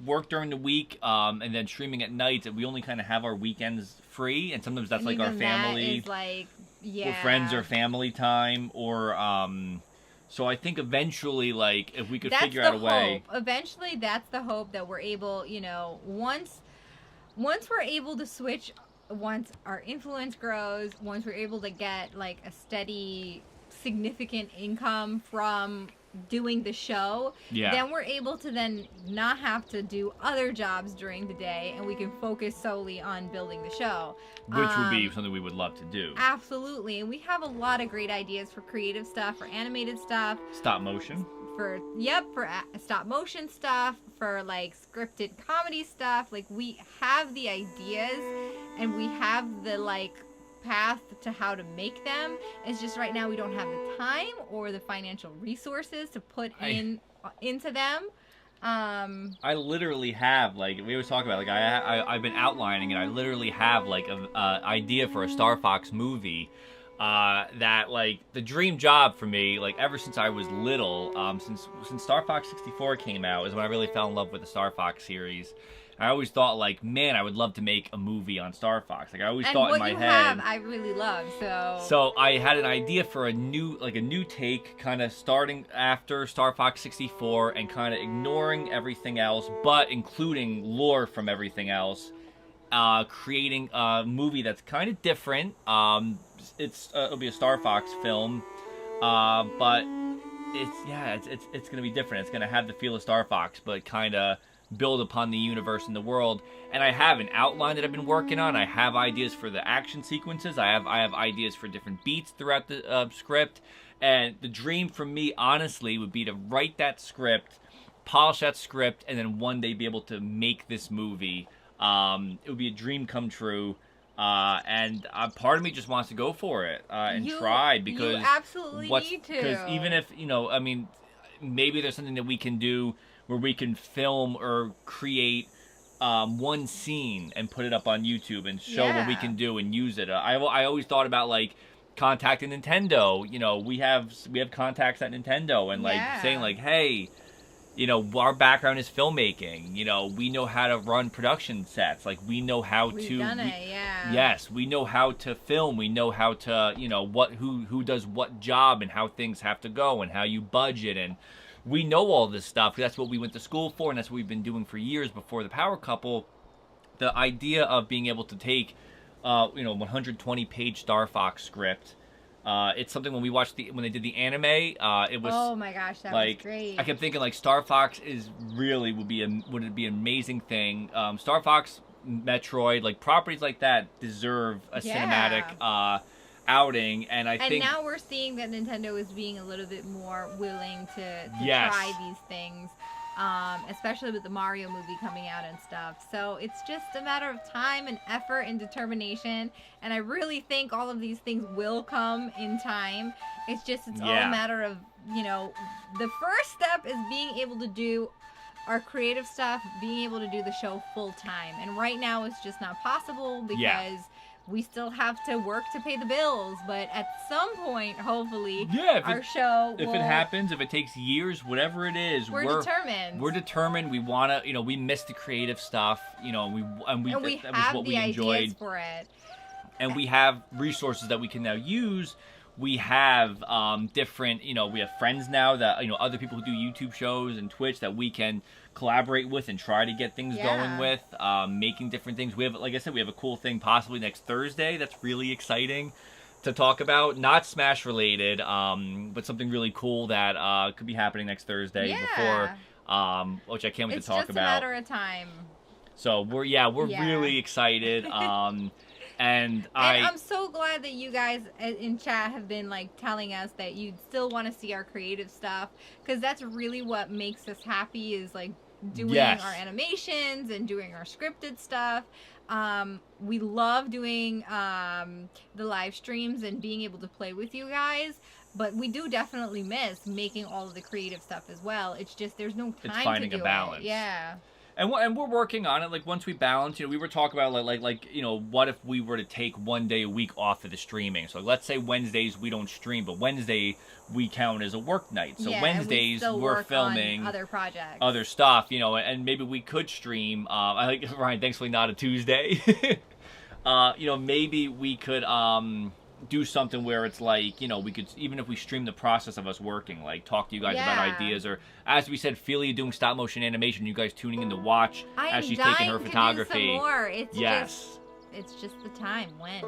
work during the week and then streaming at nights, we only kind of have our weekends free, and sometimes that's And like our even family, that is like, or friends or family time, or so I think eventually, like, if we could that's figure the out a way. hope. Eventually, that's the hope that we're able, once we're able to switch, once our influence grows, once we're able to get like a steady, significant income from doing the show, then we're able to then not have to do other jobs during the day, and we can focus solely on building the show. Which would be something we would love to do. Absolutely. And we have a lot of great ideas for creative stuff, for animated stuff, Stop motion. for stop motion stuff, for like scripted comedy stuff. Like, we have the ideas and we have the like path to how to make them. It's just right now we don't have the time or the financial resources to put into them. I literally have, like, we always talk about, like, I've been outlining it. I literally have like a idea for a Star Fox movie that, like, the dream job for me, like, ever since I was little, since Star Fox 64 came out is when I really fell in love with the Star Fox series. I always thought, like, man, I would love to make a movie on Star Fox. Like, I always and thought in my what you head. have, I really love. So I had an idea for a new take, kind of starting after Star Fox 64 and kind of ignoring everything else, but including lore from everything else. Creating a movie that's kind of different. It'll be a Star Fox film, but it's gonna be different. It's gonna have the feel of Star Fox, but kind of build upon the universe and the world. And I have an outline that I've been working on. I have ideas for the action sequences. I have ideas for different beats throughout the script. And the dream for me, honestly, would be to write that script, polish that script, and then one day be able to make this movie. It would be a dream come true, and part of me just wants to go for it and try, because you absolutely need to. Because even if, I mean, maybe there's something that we can do where we can film or create one scene and put it up on YouTube and show what we can do and use it. I always thought about, like, contacting Nintendo. We have contacts at Nintendo and saying, like, hey, our background is filmmaking. We know how to run production sets. Like, we know how We've done it, yeah. Yes, we know how to film. We know how to, who does what job and how things have to go and how you budget. And we know all this stuff. That's what we went to school for, and that's what we've been doing for years before the Power Couple. The idea of being able to take, 120-page Star Fox script. It's something when they did the anime, it was. Oh my gosh, that was great. I kept thinking, like, Star Fox would be an amazing thing. Star Fox, Metroid, like, properties like that deserve a cinematic outing, and I think. And now we're seeing that Nintendo is being a little bit more willing to try these things. Especially with the Mario movie coming out and stuff. So it's just a matter of time and effort and determination. And I really think all of these things will come in time. It's all a matter of, the first step is being able to do our creative stuff, being able to do the show full time. And right now it's just not possible because we still have to work to pay the bills, but at some point, hopefully, our show will... If it happens, if it takes years, whatever it is, we're determined. We're determined. We want to, we miss the creative stuff, and we that have was what the we enjoyed. Ideas for it. And we have resources that we can now use. We have different, we have friends now that, other people who do YouTube shows and Twitch that we can collaborate with and try to get things going with, making different things. We have, like I said, we have a cool thing possibly next Thursday that's really exciting to talk about. Not Smash related, but something really cool that could be happening next Thursday before, which I can't wait to talk about. It's just a matter of time. So we're really excited. And I'm so glad that you guys in chat have been, like, telling us that you still want to see our creative stuff, because that's really what makes us happy, is, like, doing our animations and doing our scripted stuff. We love doing the live streams and being able to play with you guys, but we do definitely miss making all of the creative stuff as well. It's just there's no time to do it. It's finding a balance. Yeah. And we're working on it. Like, once we balance, we were talking about what if we were to take one day a week off of the streaming. So let's say Wednesdays we don't stream, but Wednesday we count as a work night. So Wednesdays we're filming other projects, other stuff, and maybe we could stream. I think, Ryan, thankfully not a Tuesday. Maybe we could do something where it's like, we could, even if we stream the process of us working, like, talk to you guys about ideas, or, as we said, Felia doing stop motion animation, you guys tuning in to watch as she's taking her photography. Do some more. It's just the time when.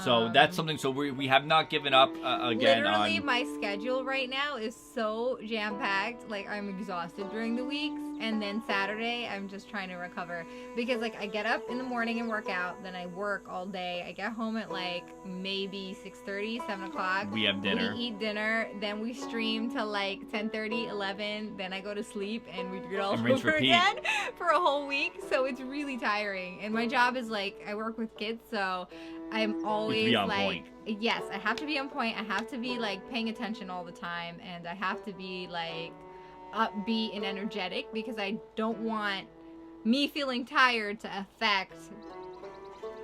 So that's something. So we have not given up again. Literally, my schedule right now is so jam packed. Like, I'm exhausted during the weeks, and then Saturday I'm just trying to recover, because, like, I get up in the morning and work out, then I work all day. I get home at, like, maybe 6:30, 7 o'clock. We have dinner. We eat dinner, then we stream till, like, 10:30, 11. Then I go to sleep, and we do it all over again for a whole week. So it's really tiring. And my job is, like, I work with kids, so I'm always like, yes, I have to be on point. I have to be, like, paying attention all the time, and I have to be, like, upbeat and energetic, because I don't want me feeling tired to affect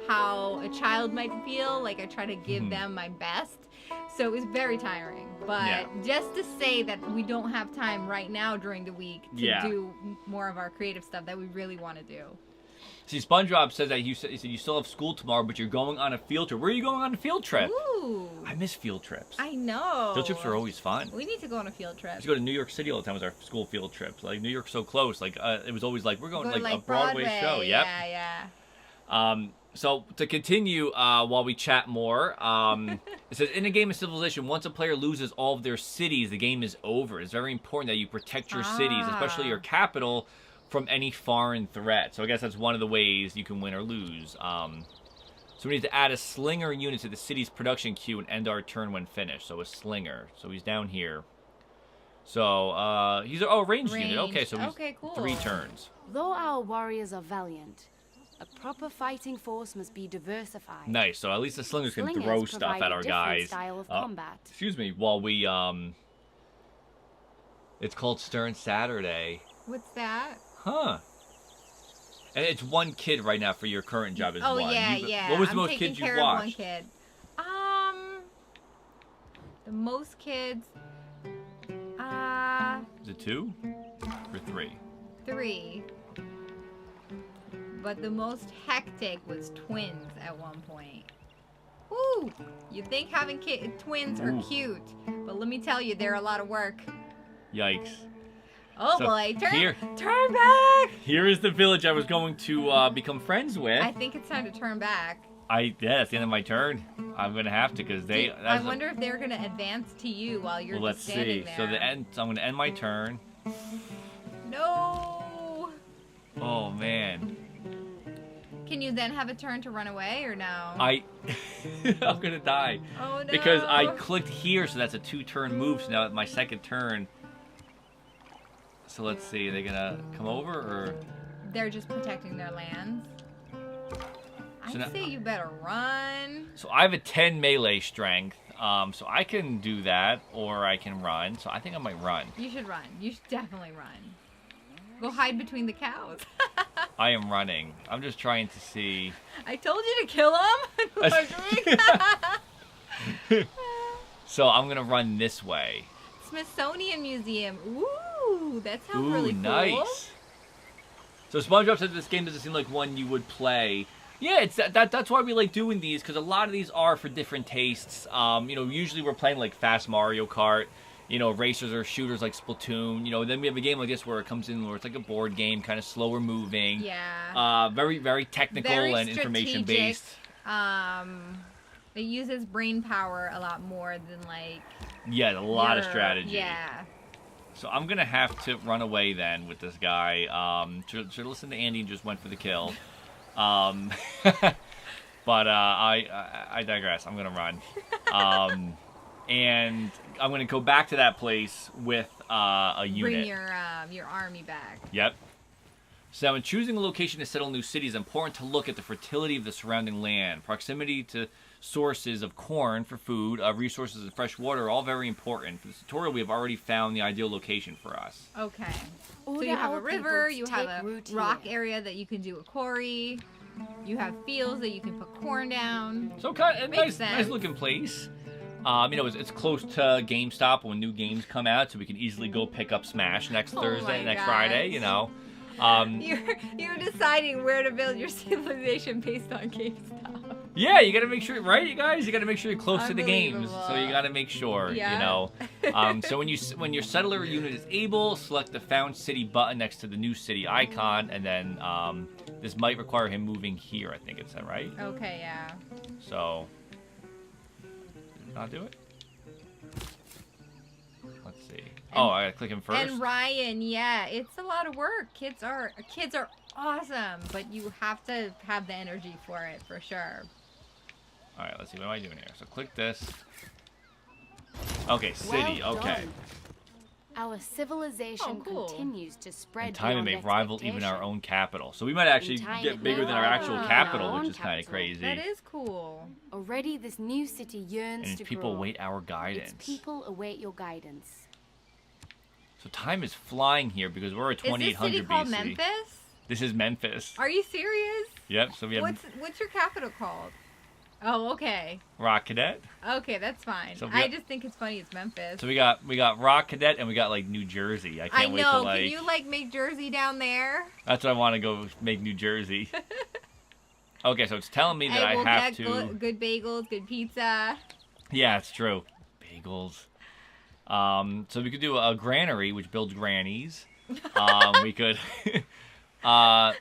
how a child might feel. Like, I try to give them my best. So it was very tiring. But Yeah. just to say that we don't have time right now during the week to do more of our creative stuff that we really want to do. See, SpongeBob says that he said you still have school tomorrow, but you're going on a field trip. Where are you going on a field trip? Ooh. I miss field trips. I know. Field trips are always fun. We need to go on a field trip. We used to go to New York City all the time with our school field trips. Like, New York's so close. Like, it was always like, we're going to like a Broadway show. Yep. Yeah. So, to continue while we chat more, it says, in a game of Civilization, once a player loses all of their cities, the game is over. It's very important that you protect your cities, especially your capital, from any foreign threat. So I guess that's one of the ways you can win or lose. So we need to add a slinger unit to the city's production queue and end our turn when finished. So a slinger. So he's down here. So he's a ranged unit. Okay, so he's cool. 3 turns. Though our warriors are valiant, a proper fighting force must be diversified. Nice. So at least the slingers can throw stuff at our guys. Style of combat. Excuse me. While we it's called Stern Saturday. What's that? Huh. And it's 1 kid right now for your current job is 1. Oh, yeah. What was the most kids you've watched? 1 kid. The most kids. Is it 2 or 3? 3. But the most hectic was twins at one point. Woo! You think having twins are cute, but let me tell you, they're a lot of work. Yikes. Oh So, boy, here- turn back! Here is the village I was going to become friends with. I think it's time to turn back. Yeah, that's the end of my turn. I'm gonna have to because they. I wonder if they're gonna advance to you while you're Well, just let's standing see. there. So I'm gonna end my turn. No. Oh man. Can you then have a turn to run away or no? I'm gonna die. Oh no. Because I clicked here, so that's a 2-turn move. So now my second turn. So let's see. Are they gonna come over or? They're just protecting their lands. So I'd say you better run. So I have a 10 melee strength. So I can do that, or I can run. So I think I might run. You should run. You should definitely run. Go hide between the cows. I am running. I'm just trying to see. I told you to kill him. So I'm gonna run this way. Smithsonian Museum. Ooh, that sounds really cool. Nice. So SpongeBob said this game doesn't seem like one you would play. Yeah, it's that's why we like doing these, because a lot of these are for different tastes. Usually we're playing like fast Mario Kart, racers or shooters like Splatoon. Then we have a game like this where it comes in where it's like a board game, kind of slower moving. Yeah. Very, very technical and information based. It uses brain power a lot more than like. Yeah, a lot of strategy. Yeah. So I'm gonna have to run away then with this guy. Should listen to Andy and just went for the kill. But I digress. I'm gonna run, and I'm gonna go back to that place with a unit. Bring your army back. Yep. So in choosing a location to settle new cities, it's important to look at the fertility of the surrounding land. Proximity to sources of corn for food, resources and fresh water are all very important. For this tutorial, we have already found the ideal location for us. Okay. So you have a river, you have a rock area that you can do a quarry, you have fields that you can put corn down. So kind of nice looking place. It's close to GameStop when new games come out, so we can easily go pick up Smash next Thursday, next Friday. You're deciding where to build your civilization based on GameStop. Yeah, you gotta make sure, right, you guys? You gotta make sure you're close to the games, so you gotta make sure, So when your settler unit is able, select the Found City button next to the new city icon, and then this might require him moving here, I think it said, right? Okay, yeah. So, did it not do it? Let's see. I gotta click him first. And Ryan, yeah, it's a lot of work. Kids are awesome, but you have to have the energy for it, for sure. All right, let's see. What am I doing here? So click this. Okay, city. Well okay. done. Our civilization continues to spread. In time, it may rival even our own capital. So we might actually get bigger than our actual capital, which is kind of crazy. That is cool. Already, this new city yearns and to people grow. await our guidance. Its people await your guidance. So time is flying here because we're at 2800 Is this city called BC. Memphis? This is Memphis. Are you serious? Yep. So we have. What's your capital called? Oh, okay. Rock Cadet. Okay, that's fine. So I just think it's funny it's Memphis. So we got Rock Cadet and we got like New Jersey. I can't wait to like. Can you like make Jersey down there? That's what I want to go make New Jersey. Okay, so it's telling me that I have to. Good bagels, good pizza. Yeah, it's true. Bagels. So we could do a granary, which builds grannies. We could. What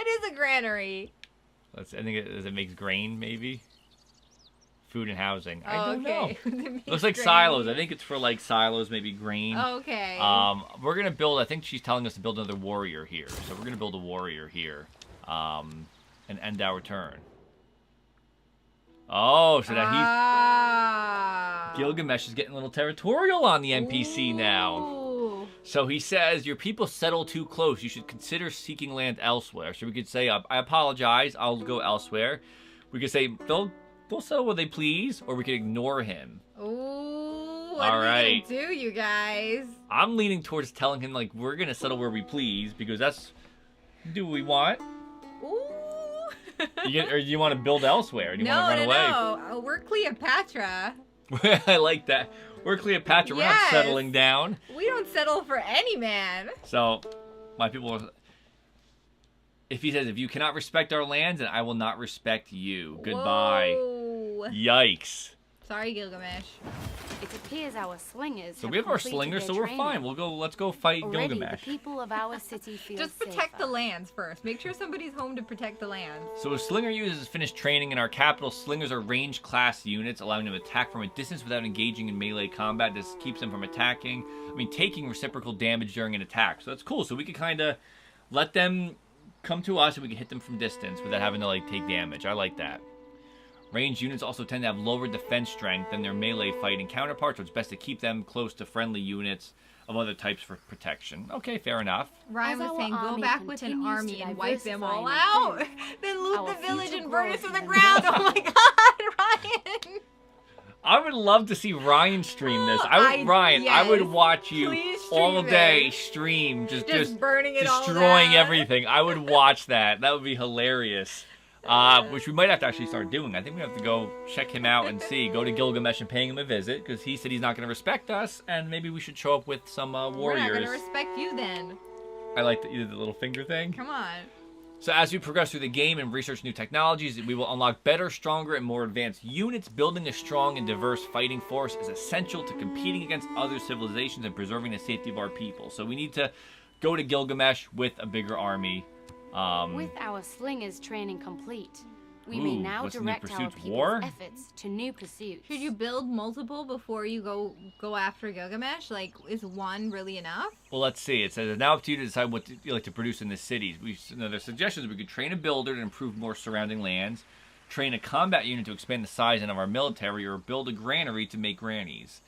is a granary? I think it makes grain, maybe. Food and housing. I don't know. Looks like grain. silos. I think it's for like silos, maybe grain. Okay. We're gonna build. I think she's telling us to build another warrior here. So we're gonna build a warrior here, and end our turn. Oh, so that Gilgamesh is getting a little territorial on the NPC now. So he says, your people settle too close. You should consider seeking land elsewhere. So we could say, I apologize. I'll go elsewhere. We could say, they'll settle where they please. Or we could ignore him. Ooh, what are we going to do, you guys? I'm leaning towards telling him, like, we're going to settle where we please. Because that's, do what we want. Ooh. Or do you want to build elsewhere? Do you want to run away? No. We're Cleopatra. I like that. We're Cleopatra. We're not settling down. We don't settle for any man. So, my people, if he says, if you cannot respect our lands, then I will not respect you. Goodbye. Whoa. Yikes. Sorry, Gilgamesh. It appears our slingers. So we have our slingers, so we're fine. Let's go fight Already, Gilgamesh. The people of our city feel Just protect the lands first. Make sure somebody's home to protect the lands. So a slinger user has finished training in our capital. Slingers are range class units, allowing them to attack from a distance without engaging in melee combat. This keeps them from taking reciprocal damage during an attack. So that's cool. So we could kind of let them come to us and we can hit them from distance without having to like take damage. I like that. Ranged units also tend to have lower defense strength than their melee fighting counterparts, so it's best to keep them close to friendly units of other types for protection. Okay, fair enough. Ryan was saying, go back with an army and wipe them all out. Then loot the village and burn it to the ground. Oh my god, Ryan! I would love to see Ryan stream this. I would watch you all day stream, just burning it all destroying down. everything. I would watch that. That would be hilarious. Which we might have to actually start doing. I think we have to go check him out and see. Go to Gilgamesh and paying him a visit, because he said he's not going to respect us, and maybe we should show up with some warriors. We're not going to respect you then. I like that you did the little finger thing. Come on. So as we progress through the game and research new technologies, we will unlock better, stronger, and more advanced units. Building a strong and diverse fighting force is essential to competing against other civilizations and preserving the safety of our people. So we need to go to Gilgamesh with a bigger army. With our slingers training complete, we may now direct our people's efforts to new pursuits. Should you build multiple before you go after Gilgamesh? Like, is one really enough? Well, let's see. It says it's now up to you to decide what you like to produce in the cities. Their suggestions: we could train a builder to improve more surrounding lands, train a combat unit to expand the size of our military, or build a granary to make grannies.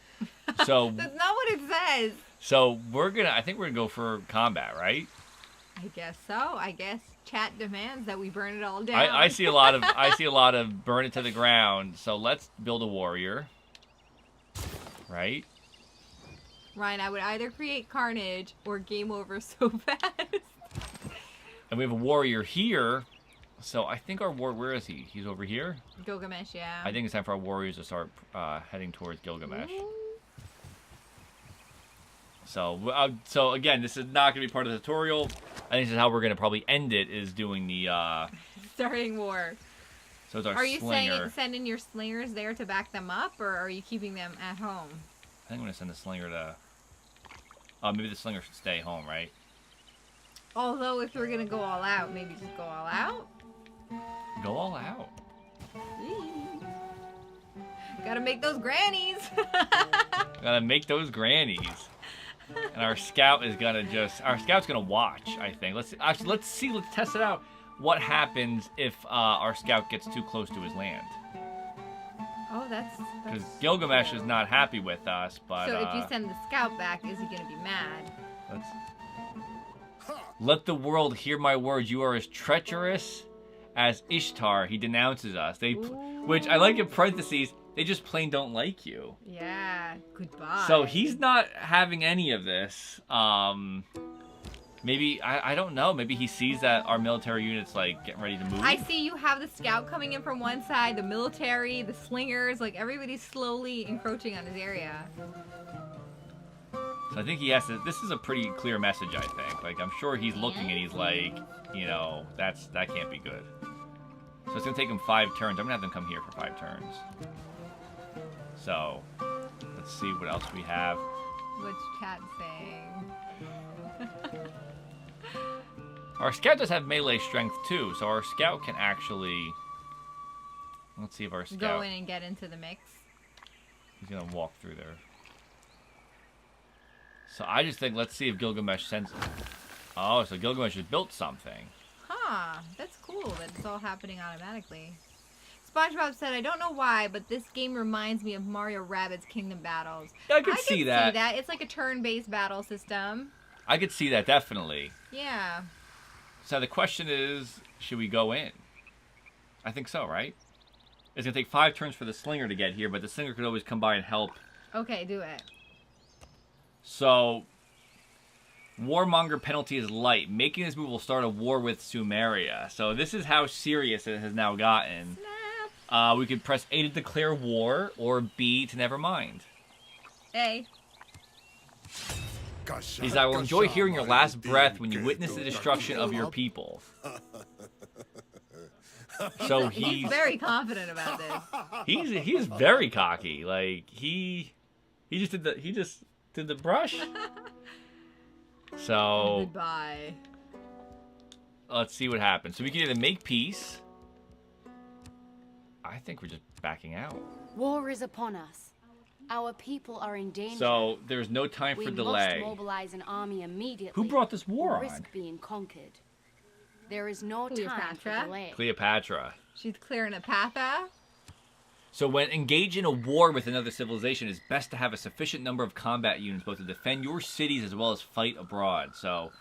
So that's not what it says. So I think we're gonna go for combat, right? I guess so. I guess chat demands that we burn it all down. I see a lot of burn it to the ground. So let's build a warrior. Right? Ryan, I would either create carnage or game over so fast. And we have a warrior here. So I think where is he? He's over here? Gilgamesh, yeah. I think it's time for our warriors to start heading towards Gilgamesh. Ooh. So again, this is not going to be part of the tutorial. I think this is how we're going to probably end it, is doing the... starting war. So it's our Are you slinger. sending your slingers there to back them up, or are you keeping them at home? I think I'm going to send the slinger to... maybe the slinger should stay home, right? Although, if we're going to go all out, maybe just go all out? Go all out. Gotta make those grannies. Gotta make those grannies. And our scout is our scout's gonna watch, I think. Let's test it out. What happens if our scout gets too close to his land? Oh, that's... Because Gilgamesh is not happy with us, but... So if you send the scout back, is he gonna be mad? Let the world hear my words. You are as treacherous as Ishtar. He denounces us. Which I like in parentheses, they just plain don't like you. Yeah, goodbye. So he's not having any of this. Maybe, I don't know. Maybe he sees that our military unit's, like, getting ready to move. I see you have the scout coming in from one side, the military, the slingers, like everybody's slowly encroaching on his area. So I think he has to, this is a pretty clear message, I think. Like, I'm sure he's looking and he's like, you know, that can't be good. So it's going to take him 5 turns. I'm going to have them come here for 5 turns. So, let's see what else we have. What's chat saying? Our scout does have melee strength too, so our scout can actually... Let's see if our scout... Go in and get into the mix. He's going to walk through there. So I just think, let's see if Gilgamesh sends... Oh, so Gilgamesh has built something. Huh, that's cool that it's all happening automatically. SpongeBob said, I don't know why, but this game reminds me of Mario Rabbids Kingdom Battles. I could see that. It's like a turn-based battle system. I could see that, definitely. Yeah. So the question is, should we go in? I think so, right? It's going to take 5 turns for the slinger to get here, but the slinger could always come by and help. Okay, do it. So, Warmonger penalty is light. Making this move will start a war with Sumeria. So this is how serious it has now gotten. Snap. We could press A to declare war, or B to never mind. A. He's I will enjoy hearing your last breath when you witness the destruction of your people. So he's very confident about this. He's very cocky. Like he just did the brush. So goodbye. Let's see what happens. So we can either make peace. I think we're just backing out. War is upon us. Our people are in danger. So there's no time for delay. We must mobilize an army immediately. Who brought this war on? Risk being conquered. There is no time for delay. Cleopatra. She's clearing a path. So when engaged in a war with another civilization, it's best to have a sufficient number of combat units both to defend your cities as well as fight abroad. So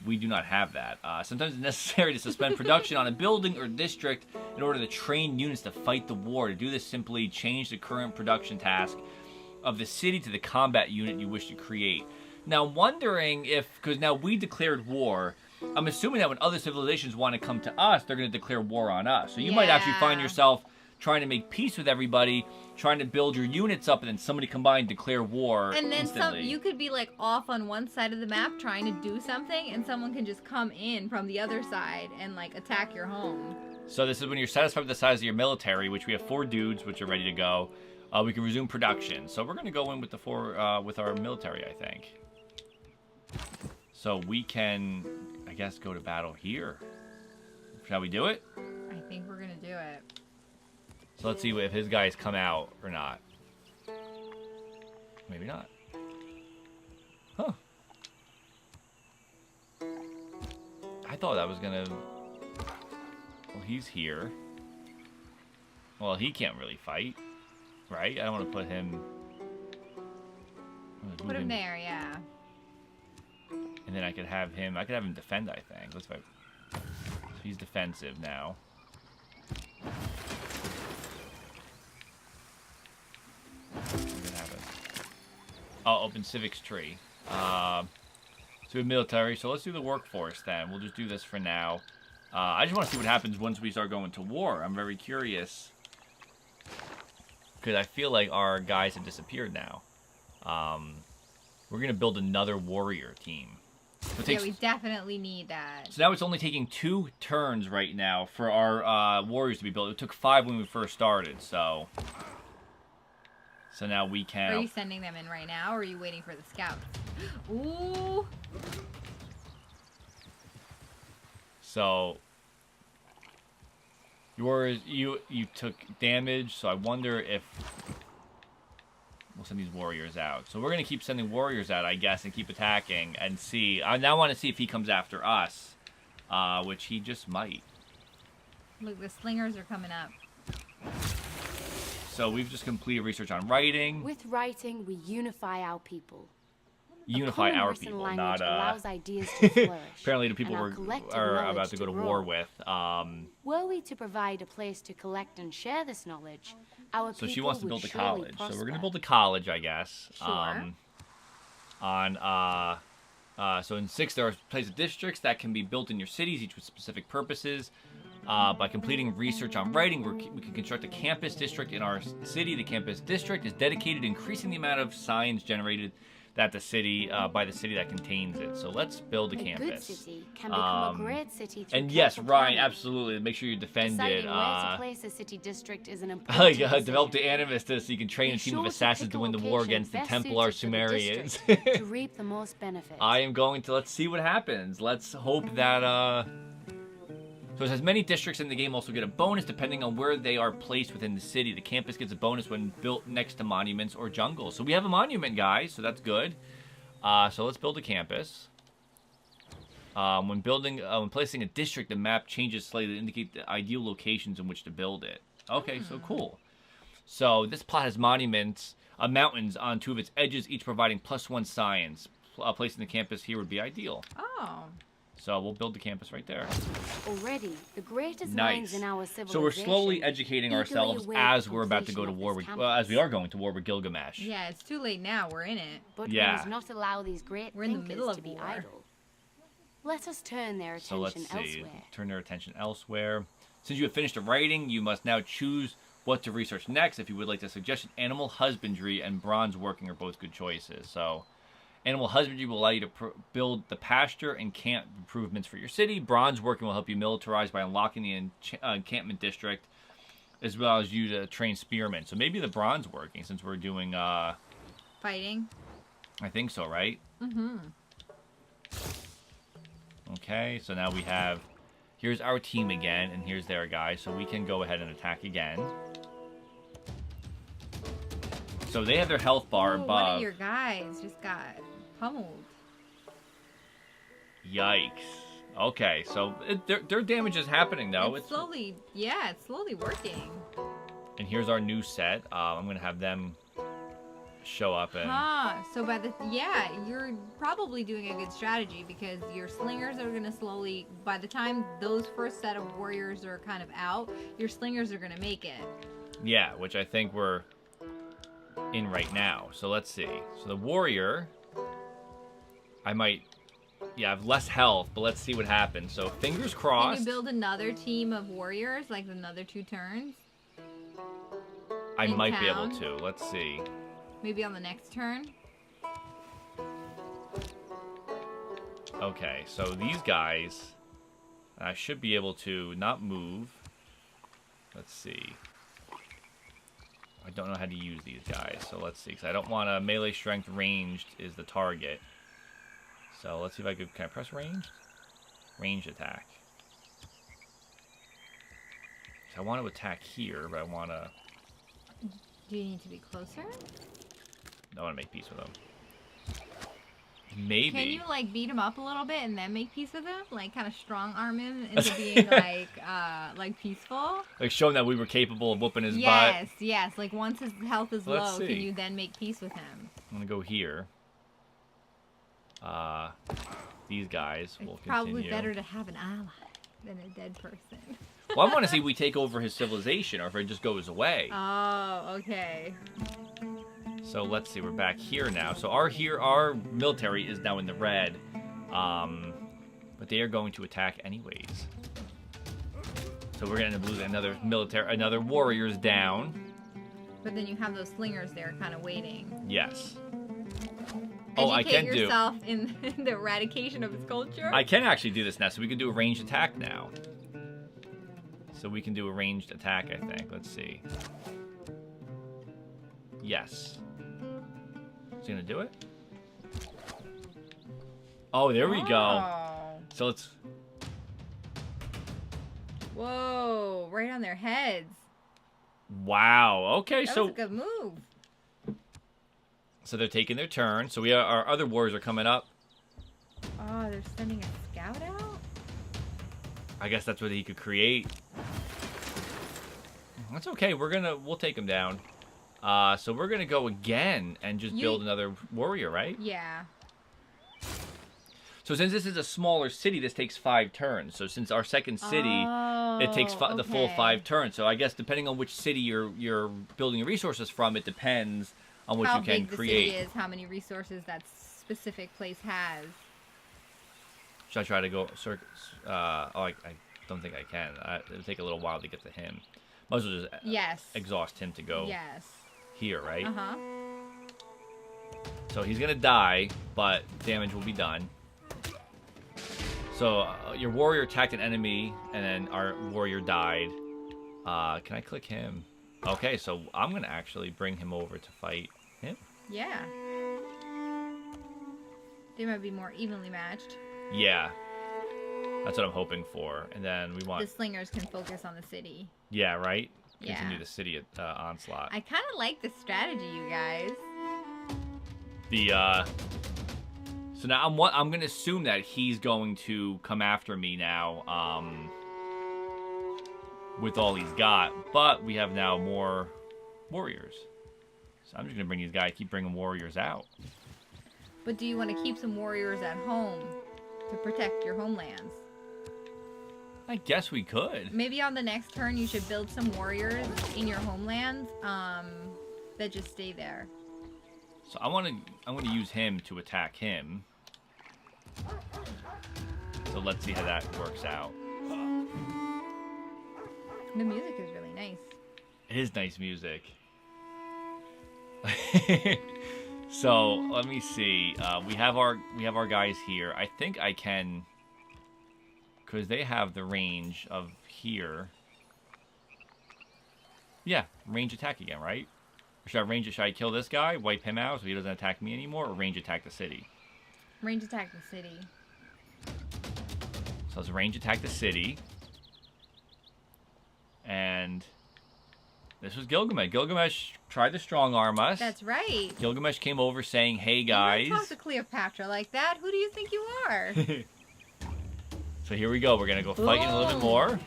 we do not have that. Sometimes it's necessary to suspend production on a building or district in order to train units to fight the war. To do this, simply change the current production task of the city to the combat unit you wish to create. Now, wondering if, because now we declared war, I'm assuming that when other civilizations want to come to us, they're going to declare war on us. So you might actually find yourself trying to make peace with everybody, trying to build your units up, and then somebody come by and declare war and then instantly. you could be like off on one side of the map trying to do something, and someone can just come in from the other side and like attack your home. So this is when you're satisfied with the size of your military, which we have 4 dudes, which are ready to go. We can resume production. So we're going to go in with the with our military, I think. So we can, I guess, go to battle here. Shall we do it? I think we're going to do it. So let's see if his guys come out or not. Maybe not. Huh. I thought that was gonna... Well, he's here. Well, he can't really fight. Right? I don't want to put him... Put him there, yeah. And then I could have him defend, I think. Let's fight. So he's defensive now. Oh, open civics tree. So we have military. So let's do the workforce then. We'll just do this for now. I just want to see what happens once we start going to war. I'm very curious. Because I feel like our guys have disappeared now. We're going to build another warrior team. So yeah, we definitely need that. So now it's only taking 2 turns right now for our warriors to be built. It took 5 when we first started, so... So now we can... Are you sending them in right now, or are you waiting for the scouts? Ooh! So... You took damage, so I wonder if... We'll send these warriors out. So we're going to keep sending warriors out, I guess, and keep attacking and see. I now want to see if he comes after us, which he just might. Look, the slingers are coming up. So we've just completed research on writing. With writing, we unify our people. Unify our people, not allows ideas to flourish. Apparently the people are about to go to war with. Were we to provide a place to collect and share this knowledge, our so people she wants to build a college. Prosper. So we're going to build a college, I guess. Sure. On So in 6, there are places of districts that can be built in your cities, each with specific purposes. By completing research on writing, we can construct a campus district in our city. The campus district is dedicated to increasing the amount of signs generated that the city by the city that contains it. So let's build a campus. A good city can become a great city through and yes, careful Ryan, planning. absolutely. Make sure you defend Deciding it. where to place a city district is an important decision. Develop the Animus so you can train Be a team sure of to assassins pick to a win the war location against the best Templar suited for the Sumerians. district to reap the most benefit. I am going to, let's see what happens. Let's hope that, so it says many districts in the game also get a bonus depending on where they are placed within the city. The campus gets a bonus when built next to monuments or jungles. So we have a monument, guys, so that's good. So let's build a campus. When placing a district, the map changes slightly to indicate the ideal locations in which to build it. Okay, so cool. So this plot has mountains on 2 of its edges, each providing +1 science. Placing the campus here would be ideal. Oh. So we'll build the campus right there. Already, the greatest Nice. minds in our civilization. So we're slowly educating eagerly ourselves await as we're about to go to completion war of with, this as we are campus. going to war with Gilgamesh. Yeah, it's too late now. We're in it. But Yeah. we must not allow these great We're in the thinkers middle of to be war. idle. Let us turn their So let's attention see. elsewhere. Turn their attention elsewhere. Since you have finished the writing, you must now choose what to research next. If you would like to suggest animal husbandry and bronze working are both good choices. So animal husbandry will allow you to build the pasture and camp improvements for your city. Bronze working will help you militarize by unlocking the encampment district, as well as you to train spearmen. So maybe the bronze working, since we're doing, Fighting. I think so, right? Mm-hmm. Okay, so now we have, here's our team again, and here's their guy, so we can go ahead and attack again. So they have their health bar Ooh, above. one of your guys just got pummeled. Yikes. Okay, so their damage is happening, though. It's slowly, yeah, it's slowly working. And here's our new set. I'm going to have them show up and... So you're probably doing a good strategy because your slingers are going to slowly, by the time those first set of warriors are kind of out, your slingers are going to make it. Yeah, which I think we're in right now. So let's see. So the warrior, I might, have less health, but let's see what happens. So fingers crossed. Can you build another team of warriors, like another 2 turns? I in might be able town? to. Let's see. Maybe on the next turn? Okay, so these guys, I should be able to not move. Let's see. I don't know how to use these guys, so let's see. Because I don't want a melee strength ranged is the target. So let's see if I could, can I press ranged? Ranged attack. So I want to attack here, but I want to... Do you need to be closer? I want to make peace with them. Maybe. Can you like beat him up a little bit and then make peace with him? Like kind of strong arm him into being like peaceful? Like showing that we were capable of whooping his butt. Yes, yes. Like once his health is Let's low, see. can you then make peace with him? I'm going to go here. These guys will It's probably continue. better to have an ally than a dead person. Well, I want to see if we take over his civilization or if it just goes away. Oh, okay. So let's see, we're back here now. So our military is now in the red, but they are going to attack anyways. So we're going to lose another warrior's down. But then you have those slingers there, kind of waiting. Yes. Oh, I can Educate yourself in the eradication of his culture. I can actually do this now, so we can do a ranged attack now. So we can do a ranged attack, I think. Let's see. Yes. Is he gonna do it? Oh, there we go. So let's... Whoa, right on their heads. Wow. Okay, That so... was a good move. So they're taking their turn. So our other warriors are coming up. Oh, they're sending a scout out? I guess that's what he could create. That's okay. We'll take him down. So we're gonna go again and just build another warrior, right? Yeah. So since this is a smaller city, this takes 5 turns. So since our second city, it takes the full 5 turns. So I guess depending on which city you're building your resources from, it depends on what you can create. How big the city is, how many resources that specific place has. Should I try to go circus? I don't think I can. It'll take a little while to get to him. Might as well just exhaust him to go here, right? Uh-huh. So he's going to die, but damage will be done. So your warrior attacked an enemy, and then our warrior died. Can I click him? Okay, so I'm going to actually bring him over to fight him. Yeah. They might be more evenly matched. Yeah. That's what I'm hoping for. And then we want... The slingers can focus on the city. Yeah, right? Yeah. Continue the city onslaught. I kind of like the strategy, you guys. So now I'm going to assume that he's going to come after me now with all he's got. But we have now more warriors. So I'm just going to bring these guys, keep bringing warriors out. But do you want to keep some warriors at home to protect your homelands? I guess we could. Maybe on the next turn you should build some warriors in your homelands that just stay there. So I want to use him to attack him. So let's see how that works out. The music is really nice. It is nice music. So let me see. We have our guys here. I think I can, because they have the range of here. Yeah, range attack again, right? Or should I kill this guy, wipe him out so he doesn't attack me anymore, or range attack the city? Range attack the city. So let's range attack the city. And this was Gilgamesh. Gilgamesh tried to strong arm us. That's right. Gilgamesh came over saying, "Hey guys." You don't talk to Cleopatra like that. Who do you think you are? So here we go. We're gonna go fighting a little bit more.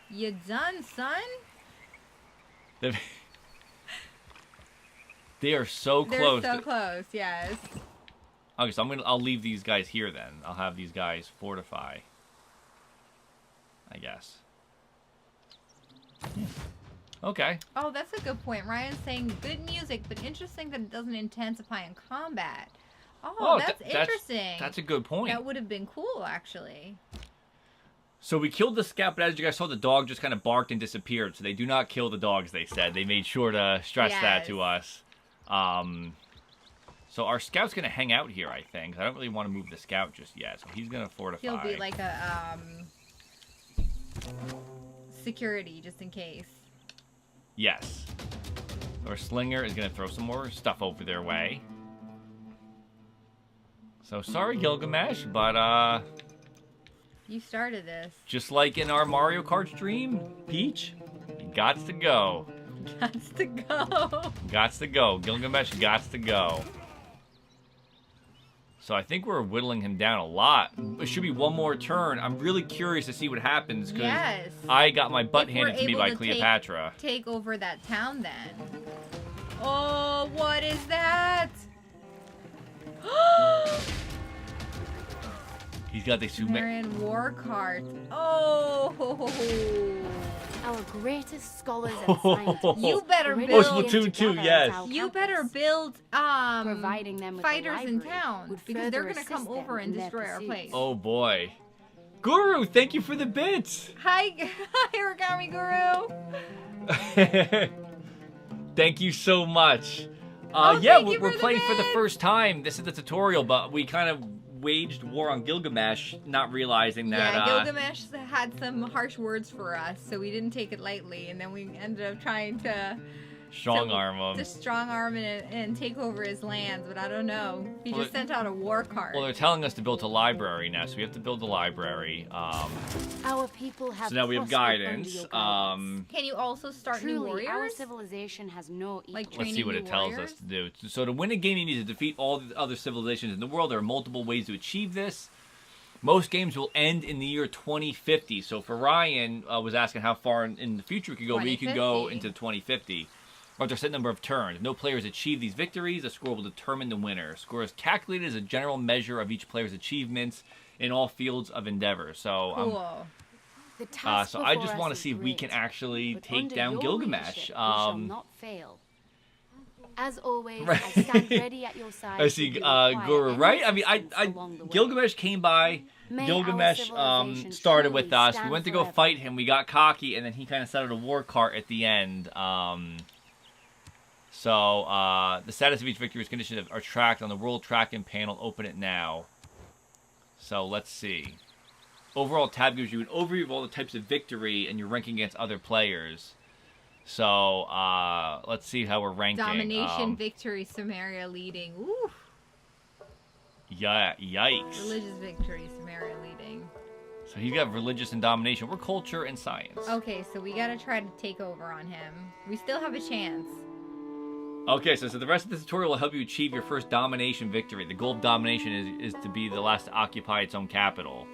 You done, son? They are so close. They're so close. Yes. Okay, so I'll leave these guys here then. I'll have these guys fortify, I guess. Okay. Oh, that's a good point. Ryan's saying good music, but interesting that it doesn't intensify in combat. Oh, that's interesting. That's a good point. That would have been cool, actually. So we killed the scout, but as you guys saw, the dog just kind of barked and disappeared. So they do not kill the dogs, they said. They made sure to stress that to us. So our scout's going to hang out here, I think. I don't really want to move the scout just yet. So he's going to fortify. He'll be like a security, just in case. Yes. Our slinger is going to throw some more stuff over their way. So sorry, Gilgamesh, but you started this. Just like in our Mario Kart stream, Peach, gots to go. Gots to go. Gots to go. Gilgamesh gots to go. So I think we're whittling him down a lot. It should be one more turn. I'm really curious to see what happens because I got my butt handed to me by Cleopatra. Take over that town then. Oh, what is that? He's got the Sumerian war cart. Oh. Our greatest scholars and scientists. You better build. Oh, Splatoon 2, yes. You better build providing them with fighters in town because they're gonna come over and destroy our place. Oh boy. Guru, thank you for the bits. Hi, Origami Guru. Thank you so much. We're playing for the first time. This is the tutorial, but we kind of waged war on Gilgamesh, not realizing that... Yeah, Gilgamesh had some harsh words for us, so we didn't take it lightly, and then we ended up trying to... Strong-arm him. To strong-arm and take over his lands, but I don't know. He just sent out a war cart. Well, they're telling us to build a library now, so we have to build a library. Our people have so now we have guidance. Can you also start new warriors? Our civilization has no equal. Let's see what it tells us to do. So to win a game, you need to defeat all the other civilizations in the world. There are multiple ways to achieve this. Most games will end in the year 2050. So for Ryan was asking how far in the future we could go, we could go into 2050. After a set number of turns. If no players achieve these victories, the score will determine the winner. Score is calculated as a general measure of each player's achievements in all fields of endeavor. So, cool. So I just want to see if we can actually take down Gilgamesh. Shall not fail. As always, Right. I stand ready at your side. I see Guru, right? I mean, Gilgamesh came by. Gilgamesh started with us. We went to go fight him. We got cocky, and then he kind of started a war cart at the end. So the status of each victory is conditions are tracked on the World Tracking panel. Open it now. So let's see. Overall tab gives you an overview of all the types of victory and your ranking against other players. So let's see how we're ranking. Domination, victory, Samaria leading. Ooh. Yeah, yikes. Religious victory, Samaria leading. So he's got religious and domination. We're culture and science. Okay, so we gotta try to take over on him. We still have a chance. Okay, so the rest of the tutorial will help you achieve your first domination victory. The goal of domination is to be the last to occupy its own capital.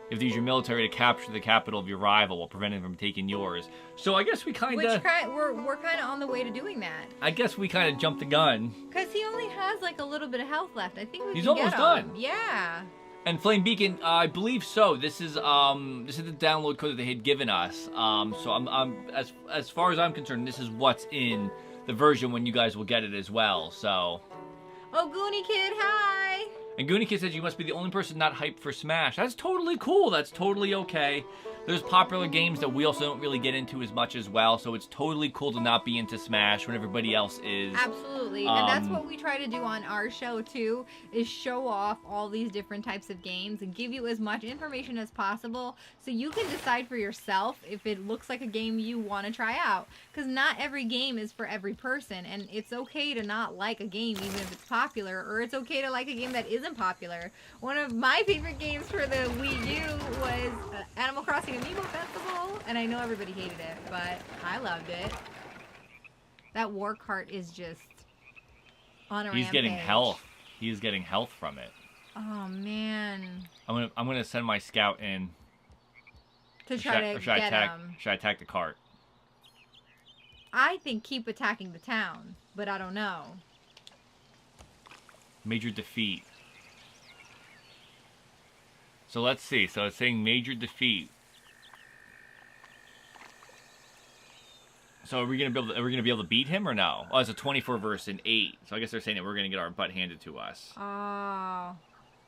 You have to use your military to capture the capital of your rival while preventing them from taking yours. So I guess we kind of... We're kind of on the way to doing that. I guess we kind of jumped the gun. Because he only has like a little bit of health left. I think He's almost done. Yeah. And Flame Beacon, I believe so. This is the download code that they had given us. So I'm as far as I'm concerned, this is what's in the version when you guys will get it as well. So. Oh, Goonie Kid, hi. And Goonie Kid says you must be the only person not hyped for Smash. That's totally cool. That's totally okay. There's popular games that we also don't really get into as much as well, so it's totally cool to not be into Smash when everybody else is. Absolutely. And that's what we try to do on our show, too, is show off all these different types of games and give you as much information as possible so you can decide for yourself if it looks like a game you want to try out. Because not every game is for every person, and it's okay to not like a game even if it's popular, or it's okay to like a game that isn't popular. One of my favorite games for the Wii U was Animal Crossing Amiibo Festival, and I know everybody hated it, but I loved it. That war cart is just on a rampage. He's getting health. He's getting health from it. Oh man. I'm gonna send my scout in to try to get him. Should I attack the cart? I think keep attacking the town, but I don't know. Major defeat. So let's see. So it's saying major defeat. So are we gonna be able to beat him or no? Oh, it's a 24 versus an 8. So I guess they're saying that we're gonna get our butt handed to us. Oh.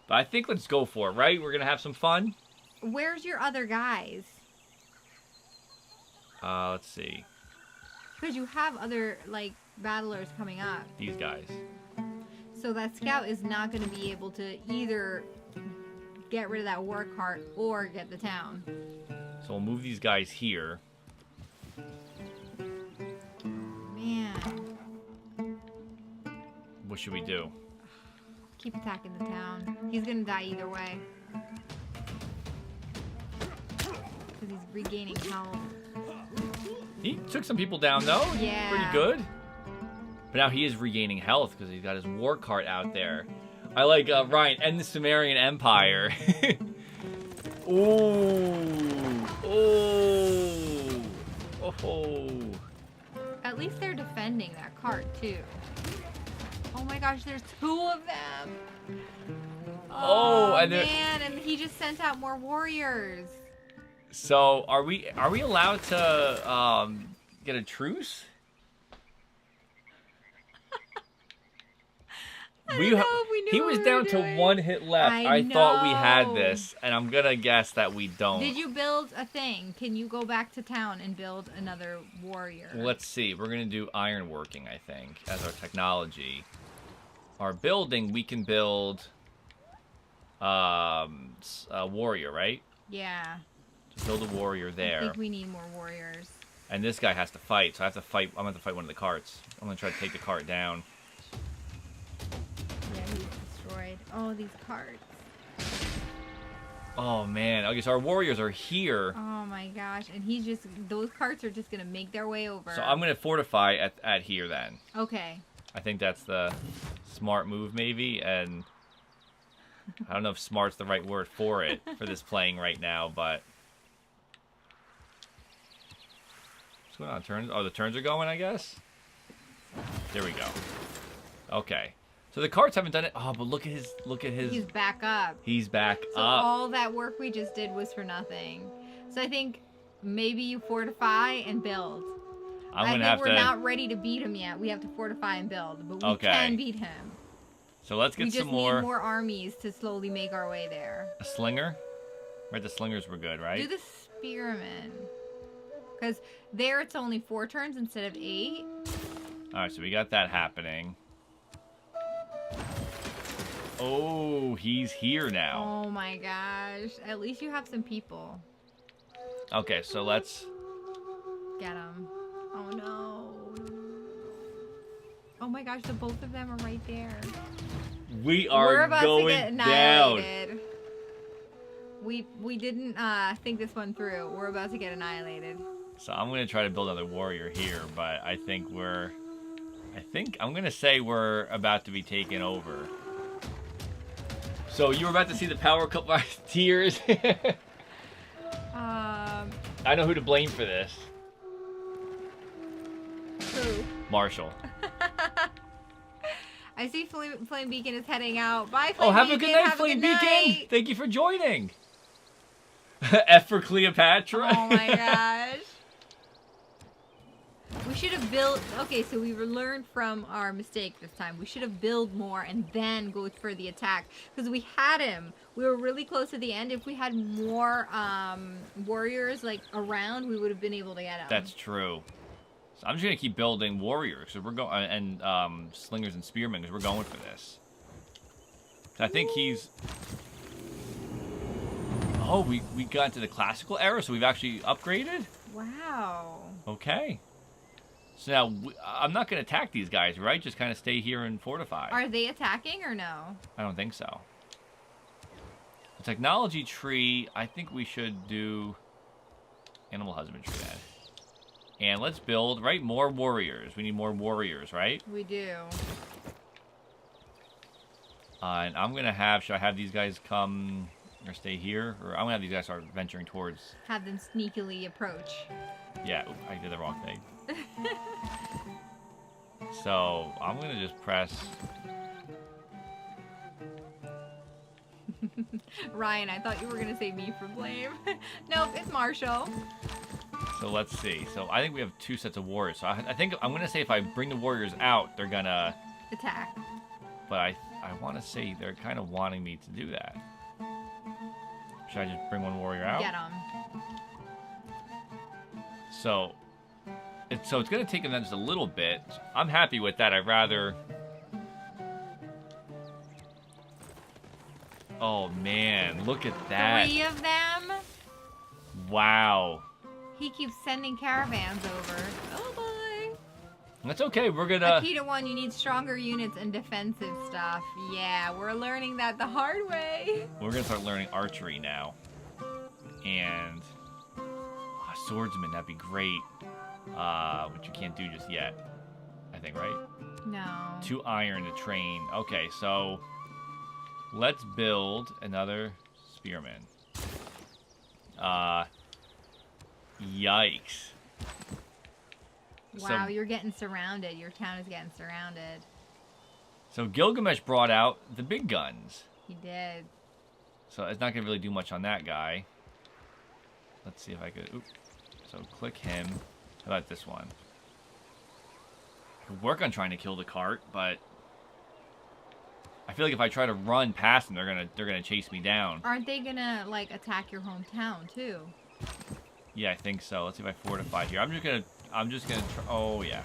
But I think let's go for it, right? We're gonna have some fun. Where's your other guys? Let's see. Because you have other like battlers coming up. These guys. So that scout is not gonna be able to either get rid of that war cart or get the town. So we'll move these guys here. Man. What should we do? Keep attacking the town. He's gonna die either way. Because he's regaining health. He took some people down though. Yeah. Pretty good. But now he is regaining health because he's got his war cart out there. I like Ryan, end the Sumerian Empire. Ooh. Oh. Oh. At least they're defending that cart too. Oh my gosh, there's 2 of them. Oh, and man, and he just sent out more warriors. So are we allowed to get a truce? I don't know if we knew he what was we down were to doing. 1 hit left. I thought we had this, and I'm gonna guess that we don't. Did you build a thing? Can you go back to town and build another warrior? Well, let's see. We're gonna do ironworking, I think, as our technology. Our building, we can build a warrior, right? Yeah. So build a warrior there. I think we need more warriors. And this guy has to fight, so I have to fight. I'm gonna have to fight one of the carts. I'm gonna try to take the cart down. Yeah, he's destroyed. Oh, these carts. Oh man. Okay, so our warriors are here. Oh my gosh, and he's just, those carts are just gonna make their way over. So I'm gonna fortify at here then. Okay. I think that's the smart move maybe, and I don't know if smart's the right word for it for this playing right now, but what's going on? Turns? Oh, the turns are going, I guess. There we go. Okay. So the carts haven't done it. Oh, but look at his. He's back up. He's back So up. all that work we just did was for nothing. So I think maybe you fortify and build. I'm gonna have to. We're not ready to beat him yet. We have to fortify and build, but we can beat him. So let's get some more. We just need more armies to slowly make our way there. A slinger? Right, the slingers were good, right? Do the spearmen. Because there it's only 4 turns instead of 8. Alright, so we got that happening. Oh, he's here now. Oh my gosh. At least you have some people. Okay, so let's... Get him. Oh no. Oh my gosh, the both of them are right there. We are going to get annihilated. We didn't think this one through. We're about to get annihilated. So I'm going to try to build another warrior here, but I think I'm going to say we're about to be taken over. So you were about to see the power couple of tears. I know who to blame for this. Who? Marshall. I see Flame Beacon is heading out. Bye, Flame Beacon. Oh, have a good night, Flame Beacon. Thank you for joining. F for Cleopatra. Oh my gosh. We should have built... Okay, so we learned from our mistake this time. We should have built more and then go for the attack. Because we had him. We were really close to the end. If we had more warriors like around, we would have been able to get him. That's true. So I'm just going to keep building warriors. So we're going and slingers and spearmen because we're going for this. So I think he's... Oh, we got into the classical era, so we've actually upgraded? Wow. Okay. So now, I'm not going to attack these guys, right? Just kind of stay here and fortify. Are they attacking or no? I don't think so. The technology tree, I think we should do animal husbandry then. And let's build, right, more warriors. We need more warriors, right? We do. And I'm going to have, should I have these guys come or stay here? Or I'm going to have these guys start venturing towards... Have them sneakily approach. Yeah, I did the wrong thing. So, I'm going to just press... Ryan, I thought you were going to say me for blame. Nope, it's Marshall. So, let's see. So, I think we have 2 sets of warriors. So, I think I'm going to say if I bring the warriors out, they're going to... Attack. But I want to say they're kind of wanting me to do that. Should I just bring one warrior out? Get him. So it's going to take them just a little bit. I'm happy with that. I'd rather... Oh, man. Look at that. 3 of them? Wow. He keeps sending caravans over. Oh, boy. That's okay. We're going to... Akita 1, you need stronger units and defensive stuff. Yeah, we're learning that the hard way. We're going to start learning archery now. And... swordsman, that'd be great. Which you can't do just yet. I think, right? No. 2 iron to train. Okay, so... Let's build another spearman. Yikes. Wow, you're getting surrounded. Your town is getting surrounded. So Gilgamesh brought out the big guns. He did. So it's not going to really do much on that guy. Let's see if I could... Oops. So click him. How about this one? I could work on trying to kill the cart, but... I feel like if I try to run past them, they're gonna chase me down. Aren't they gonna like attack your hometown too? Yeah, I think so. Let's see if I fortify here. I'm just gonna try. Oh yeah.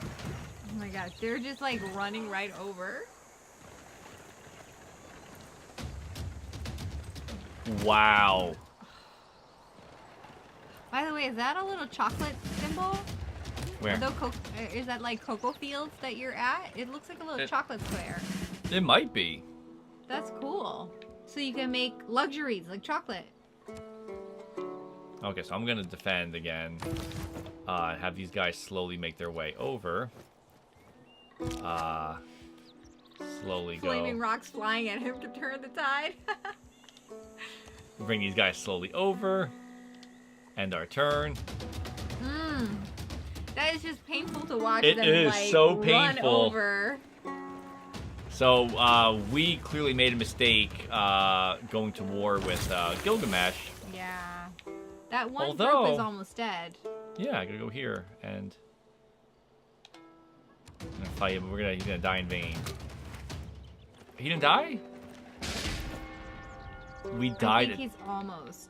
Oh my gosh, they're just like running right over. Wow. By the way, is that a little chocolate symbol? Where? Is that like cocoa fields that you're at? It looks like a little chocolate square. It might be. That's cool. So you can make luxuries like chocolate. Okay, so I'm gonna defend again. Have these guys slowly make their way over. Slowly go. Flaming rocks flying at him to turn the tide. Bring these guys slowly over. End our turn. That is just painful to watch it them is like so run painful. over. So we clearly made a mistake going to war with Gilgamesh. Yeah. That one group is almost dead. Yeah, I gotta go here and... I'm gonna fight him, but he's gonna die in vain. He didn't die? We died. I think he's almost.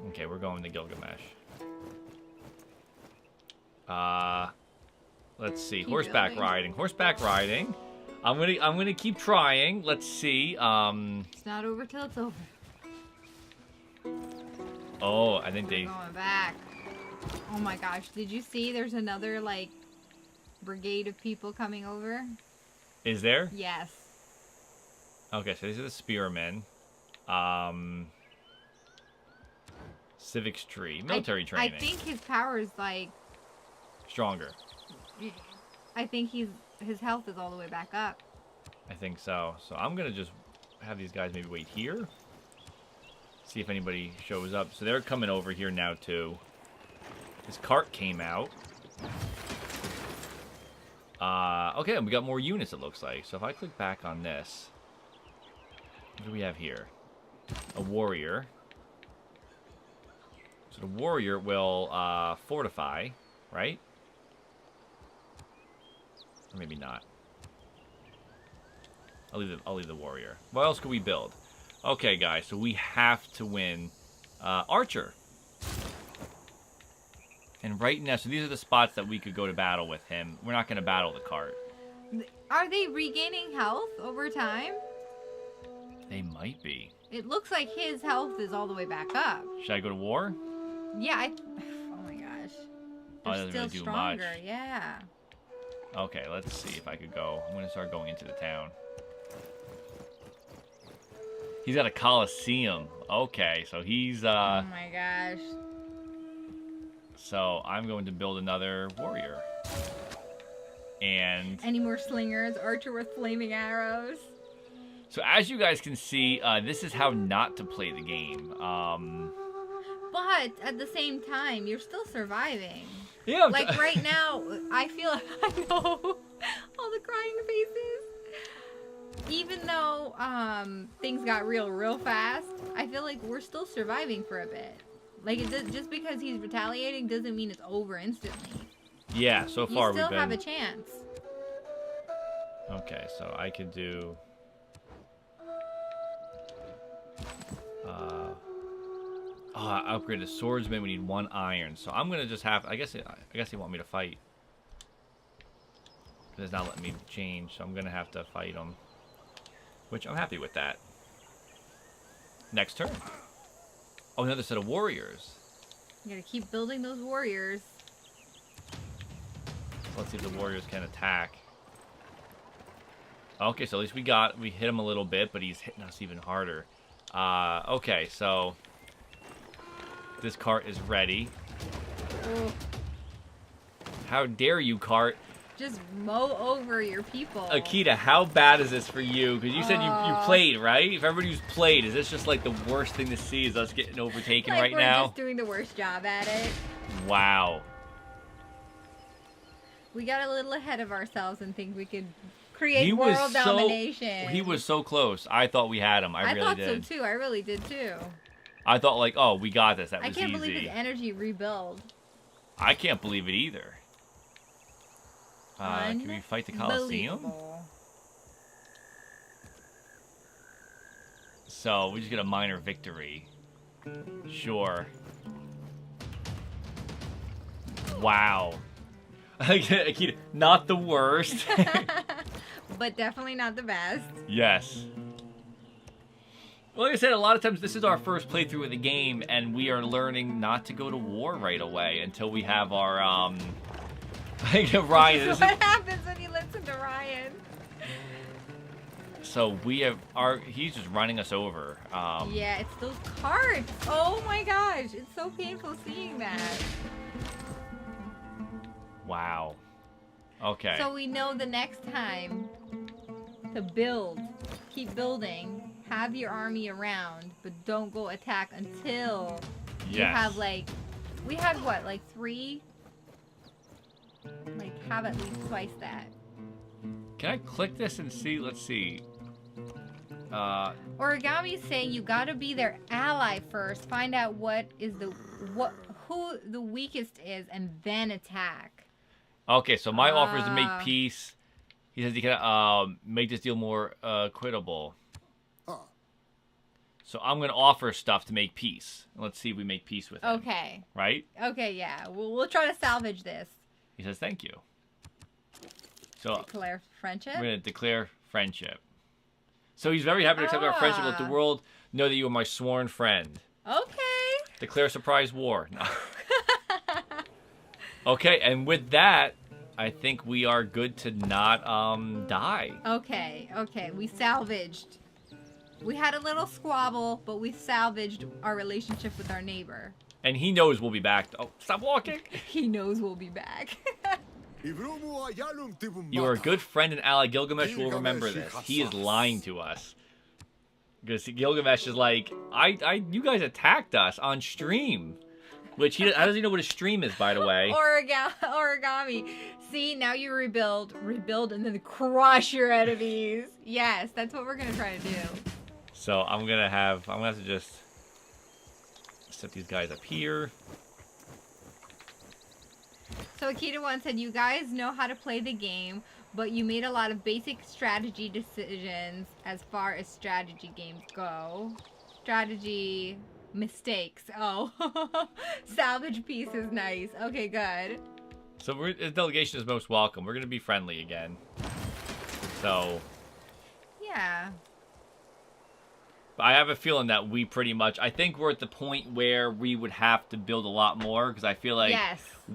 Okay, we're going to Gilgamesh. Let's see. Horseback riding. Horseback riding. I'm gonna keep trying. Let's see. It's not over till it's over. Oh, I think We're going back. Oh my gosh! Did you see? There's another like brigade of people coming over. Is there? Yes. Okay, so these are the spearmen. Civics tree. Military training. I think his power is like stronger. I think his health is all the way back up. I think so. So I'm gonna just have these guys maybe wait here. See if anybody shows up. So they're coming over here now too. This cart came out. Okay, and we got more units it looks like. So if I click back on this, what do we have here? A warrior. So the warrior will fortify, right? Or maybe not. I'll leave the warrior. What else could we build? Okay, guys, so we have to win Archer. And right now, so these are the spots that we could go to battle with him. We're not going to battle the cart. Are they regaining health over time? They might be. It looks like his health is all the way back up. Should I go to war? Yeah, oh my gosh. Oh, They're that doesn't still really do stronger, much. yeah. Okay, let's see if I could go. I'm going to start going into the town. He's at a coliseum. Okay, so he's oh my gosh. So I'm going to build another warrior. And any more slingers? Archer with flaming arrows. So as you guys can see, this is how not to play the game. But at the same time, you're still surviving. Yeah. Like right now, I feel I know all the crying faces. Even though things got real fast, I feel like we're still surviving for a bit. Like just because he's retaliating doesn't mean it's over instantly. Yeah, so far you still have a chance. Okay, so I could do. I upgraded a swordsman. We need 1 iron, so I'm gonna just have. I guess they want me to fight. It's not letting me change, so I'm gonna have to fight them. Which I'm happy with that. Next turn. Oh, another set of warriors. You gotta keep building those warriors. Let's see if the warriors can attack. Okay, so at least we hit him a little bit, but he's hitting us even harder. Okay, so this cart is ready. Ooh. How dare you, cart? Just mow over your people. Akita, how bad is this for you? Because you said you played, right? If everybody who's played, is this just like the worst thing to see? Is us getting overtaken like right we're now? Just doing the worst job at it. Wow. We got a little ahead of ourselves and think we could create world domination. He was so close. I thought we had him. I really thought did. so too. I really did too. I thought like, oh, we got this. That was easy. I can't believe his energy rebuild. I can't believe it either. Can we fight the Coliseum? So we just get a minor victory. Sure. Wow. Akita, not the worst. But definitely not the best. Yes. Well, like I said, a lot of times this is our first playthrough of the game, and we are learning not to go to war right away until we have our, Ryan. This is what happens when you listen to Ryan. So we have he's just running us over. Yeah, it's those carts. Oh my gosh, it's so painful seeing that. Wow. Okay. So we know the next time to build, keep building, have your army around, but don't go attack until you have like, we had what, like 3? Like have at least twice that. Can I click this and see? Let's see. Origami's saying you gotta be their ally first, find out who the weakest is, and then attack. Okay, so my offer is to make peace. He says he can make this deal more quittable. So I'm going to offer stuff to make peace. Let's see if we make peace with him. Okay. Right? Okay, yeah. We'll try to salvage this. He says thank you. So Declare friendship? we're going to declare friendship. So he's very happy to accept our friendship. Let the world know that you are my sworn friend. Okay. Declare surprise war. No. Okay, and with that, I think we are good to not die. Okay. We salvaged. We had a little squabble, but we salvaged our relationship with our neighbor. And he knows we'll be back. Oh, stop walking. He knows we'll be back. You are a good friend and ally. Gilgamesh will remember this. He is lying to us. Because Gilgamesh is like, you guys attacked us on stream. Which how does he know what a stream is, by the way? Origami. See, now you rebuild, and then crush your enemies. Yes, that's what we're gonna try to do. So I'm gonna have to just set these guys up here. So Akita once said, you guys know how to play the game, but you made a lot of basic strategy decisions as far as strategy games go. Strategy mistakes. Oh. Salvage piece is nice. Okay, good. So the delegation is most welcome. We're going to be friendly again. So. Yeah. I have a feeling that we pretty much, I think we're at the point where we would have to build a lot more, because I feel like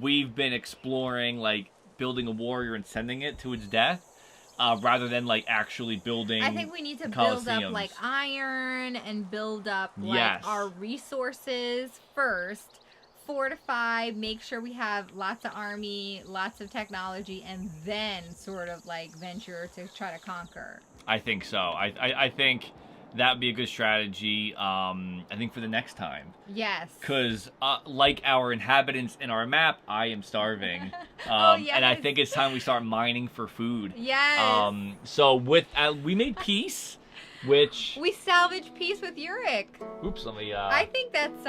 we've been exploring, like, building a warrior and sending it to its death, rather than, like, actually building I think we need to build up, like, iron and build up, like, our resources first. Fortify, make sure we have lots of army, lots of technology, and then sort of, like, venture to try to conquer. I think so. I think that would be a good strategy, I think, for the next time. Yes. Because, like our inhabitants in our map, I am starving. Oh, yes. And I think it's time we start mining for food. Yes. So, we made peace, which... We salvaged peace with Uric. Oops, let me... I think that's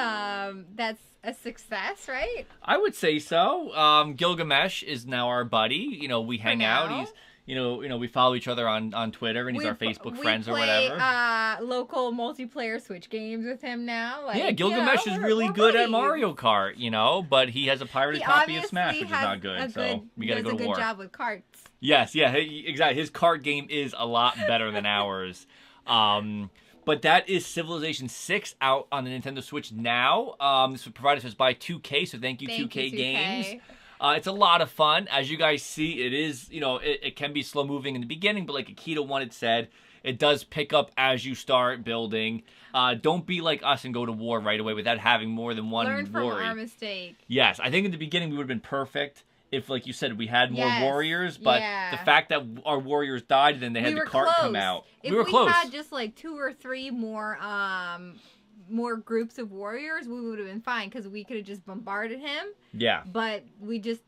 a success, right? I would say so. Gilgamesh is now our buddy. You know, we hang out. He's... You know, we follow each other on Twitter, and he's our Facebook friends or whatever. We play local multiplayer Switch games with him now. Like, yeah, Gilgamesh is really good at Mario Kart, you know, but he has a pirated copy of Smash, which is not good. So we got to go to war. He does a good job with carts. Yes, yeah, exactly. His cart game is a lot better than ours. But that is Civilization 6 out on the Nintendo Switch now. This would provide us by 2K, so thank you 2K Games. It's a lot of fun. As you guys see, it is, you know, it can be slow moving in the beginning, but like Akita wanted said, it does pick up as you start building. Don't be like us and go to war right away without having more than one Learn from our mistake. Yes, I think in the beginning we would have been perfect if, like you said, we had more warriors, but the fact that our warriors died, then they had the cart come out. We were close. If we had just like 2 or 3 more groups of warriors, we would have been fine because we could have just bombarded him. Yeah. But we just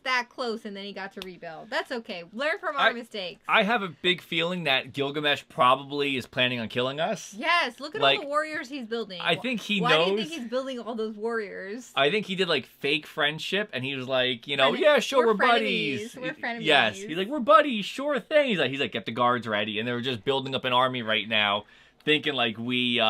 that close, and then he got to rebuild. That's okay. Learn from our mistakes. I have a big feeling that Gilgamesh probably is planning on killing us. Yes. Look at all the warriors he's building. I think he knows. Why do you think he's building all those warriors? I think he did like fake friendship, and he was like, you know, yeah, sure, we're buddies. We're frenemies. Yes. He's like, we're buddies, sure thing. He's like, get the guards ready, and they were just building up an army right now, thinking like we.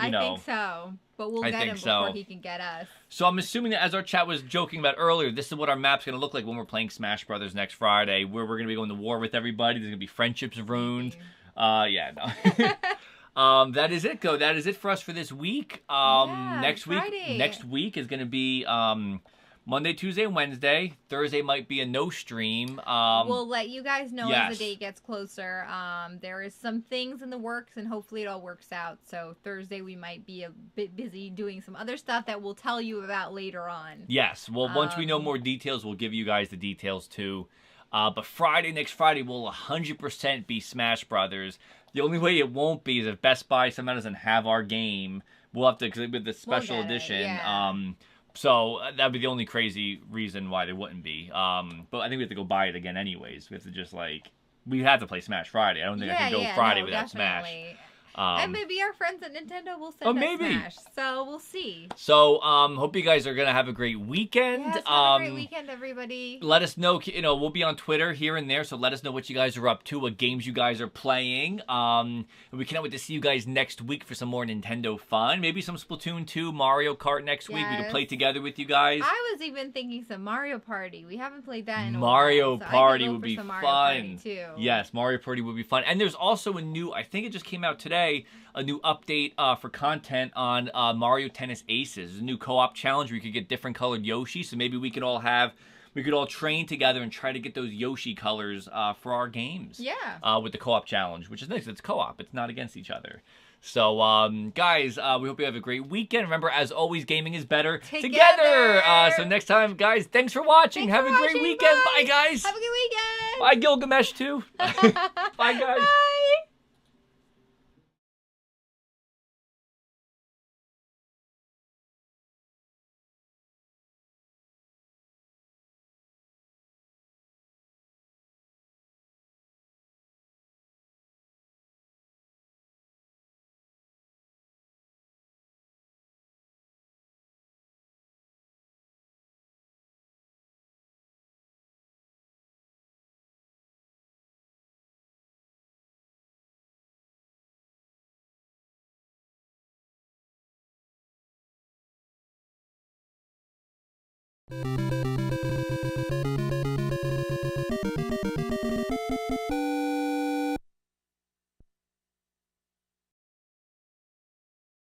I think so, but we'll get him before he can get us. So I'm assuming that, as our chat was joking about earlier, this is what our map's going to look like when we're playing Smash Brothers next Friday, where we're going to be going to war with everybody. There's going to be friendships ruined. Yeah, no. That is it, though. That is it for us for this week. Next week is going to be Monday, Tuesday, and Wednesday. Thursday might be a no stream. We'll let you guys know as the date gets closer. There is some things in the works, and hopefully it all works out. So Thursday we might be a bit busy doing some other stuff that we'll tell you about later on. Yes. Well, once we know more details, we'll give you guys the details too. But next Friday, will 100% be Smash Brothers. The only way it won't be is if Best Buy somehow doesn't have our game. We'll have to, with the special edition. So that'd be the only crazy reason why they wouldn't be. But I think we have to go buy it again anyways. We have to just we have to play Smash Friday. I don't think I can go Friday without definitely. And maybe our friends at Nintendo will send us Smash. So we'll see. So hope you guys are gonna have a great weekend. Yes, have a great weekend, everybody. Let us know. We'll be on Twitter here and there, so let us know what you guys are up to, what games you guys are playing. We cannot wait to see you guys next week for some more Nintendo fun. Maybe some Splatoon 2, Mario Kart next week. We can play together with you guys. I was even thinking some Mario Party. We haven't played that in a Mario while. Party would be Mario fun. Party too. Yes, Mario Party would be fun. And there's also a new, I think it just came out today, a new update for content on Mario Tennis Aces. A new co-op challenge where you could get different colored Yoshi. So maybe we could all train together and try to get those Yoshi colors for our games. Yeah. With the co-op challenge, which is nice. It's co-op. It's not against each other. So, guys, we hope you have a great weekend. Remember, as always, gaming is better together. So next time, guys, thanks for watching. Have a great weekend. Bye, guys. Have a good weekend. Bye, Gilgamesh, too. Bye, guys. Bye.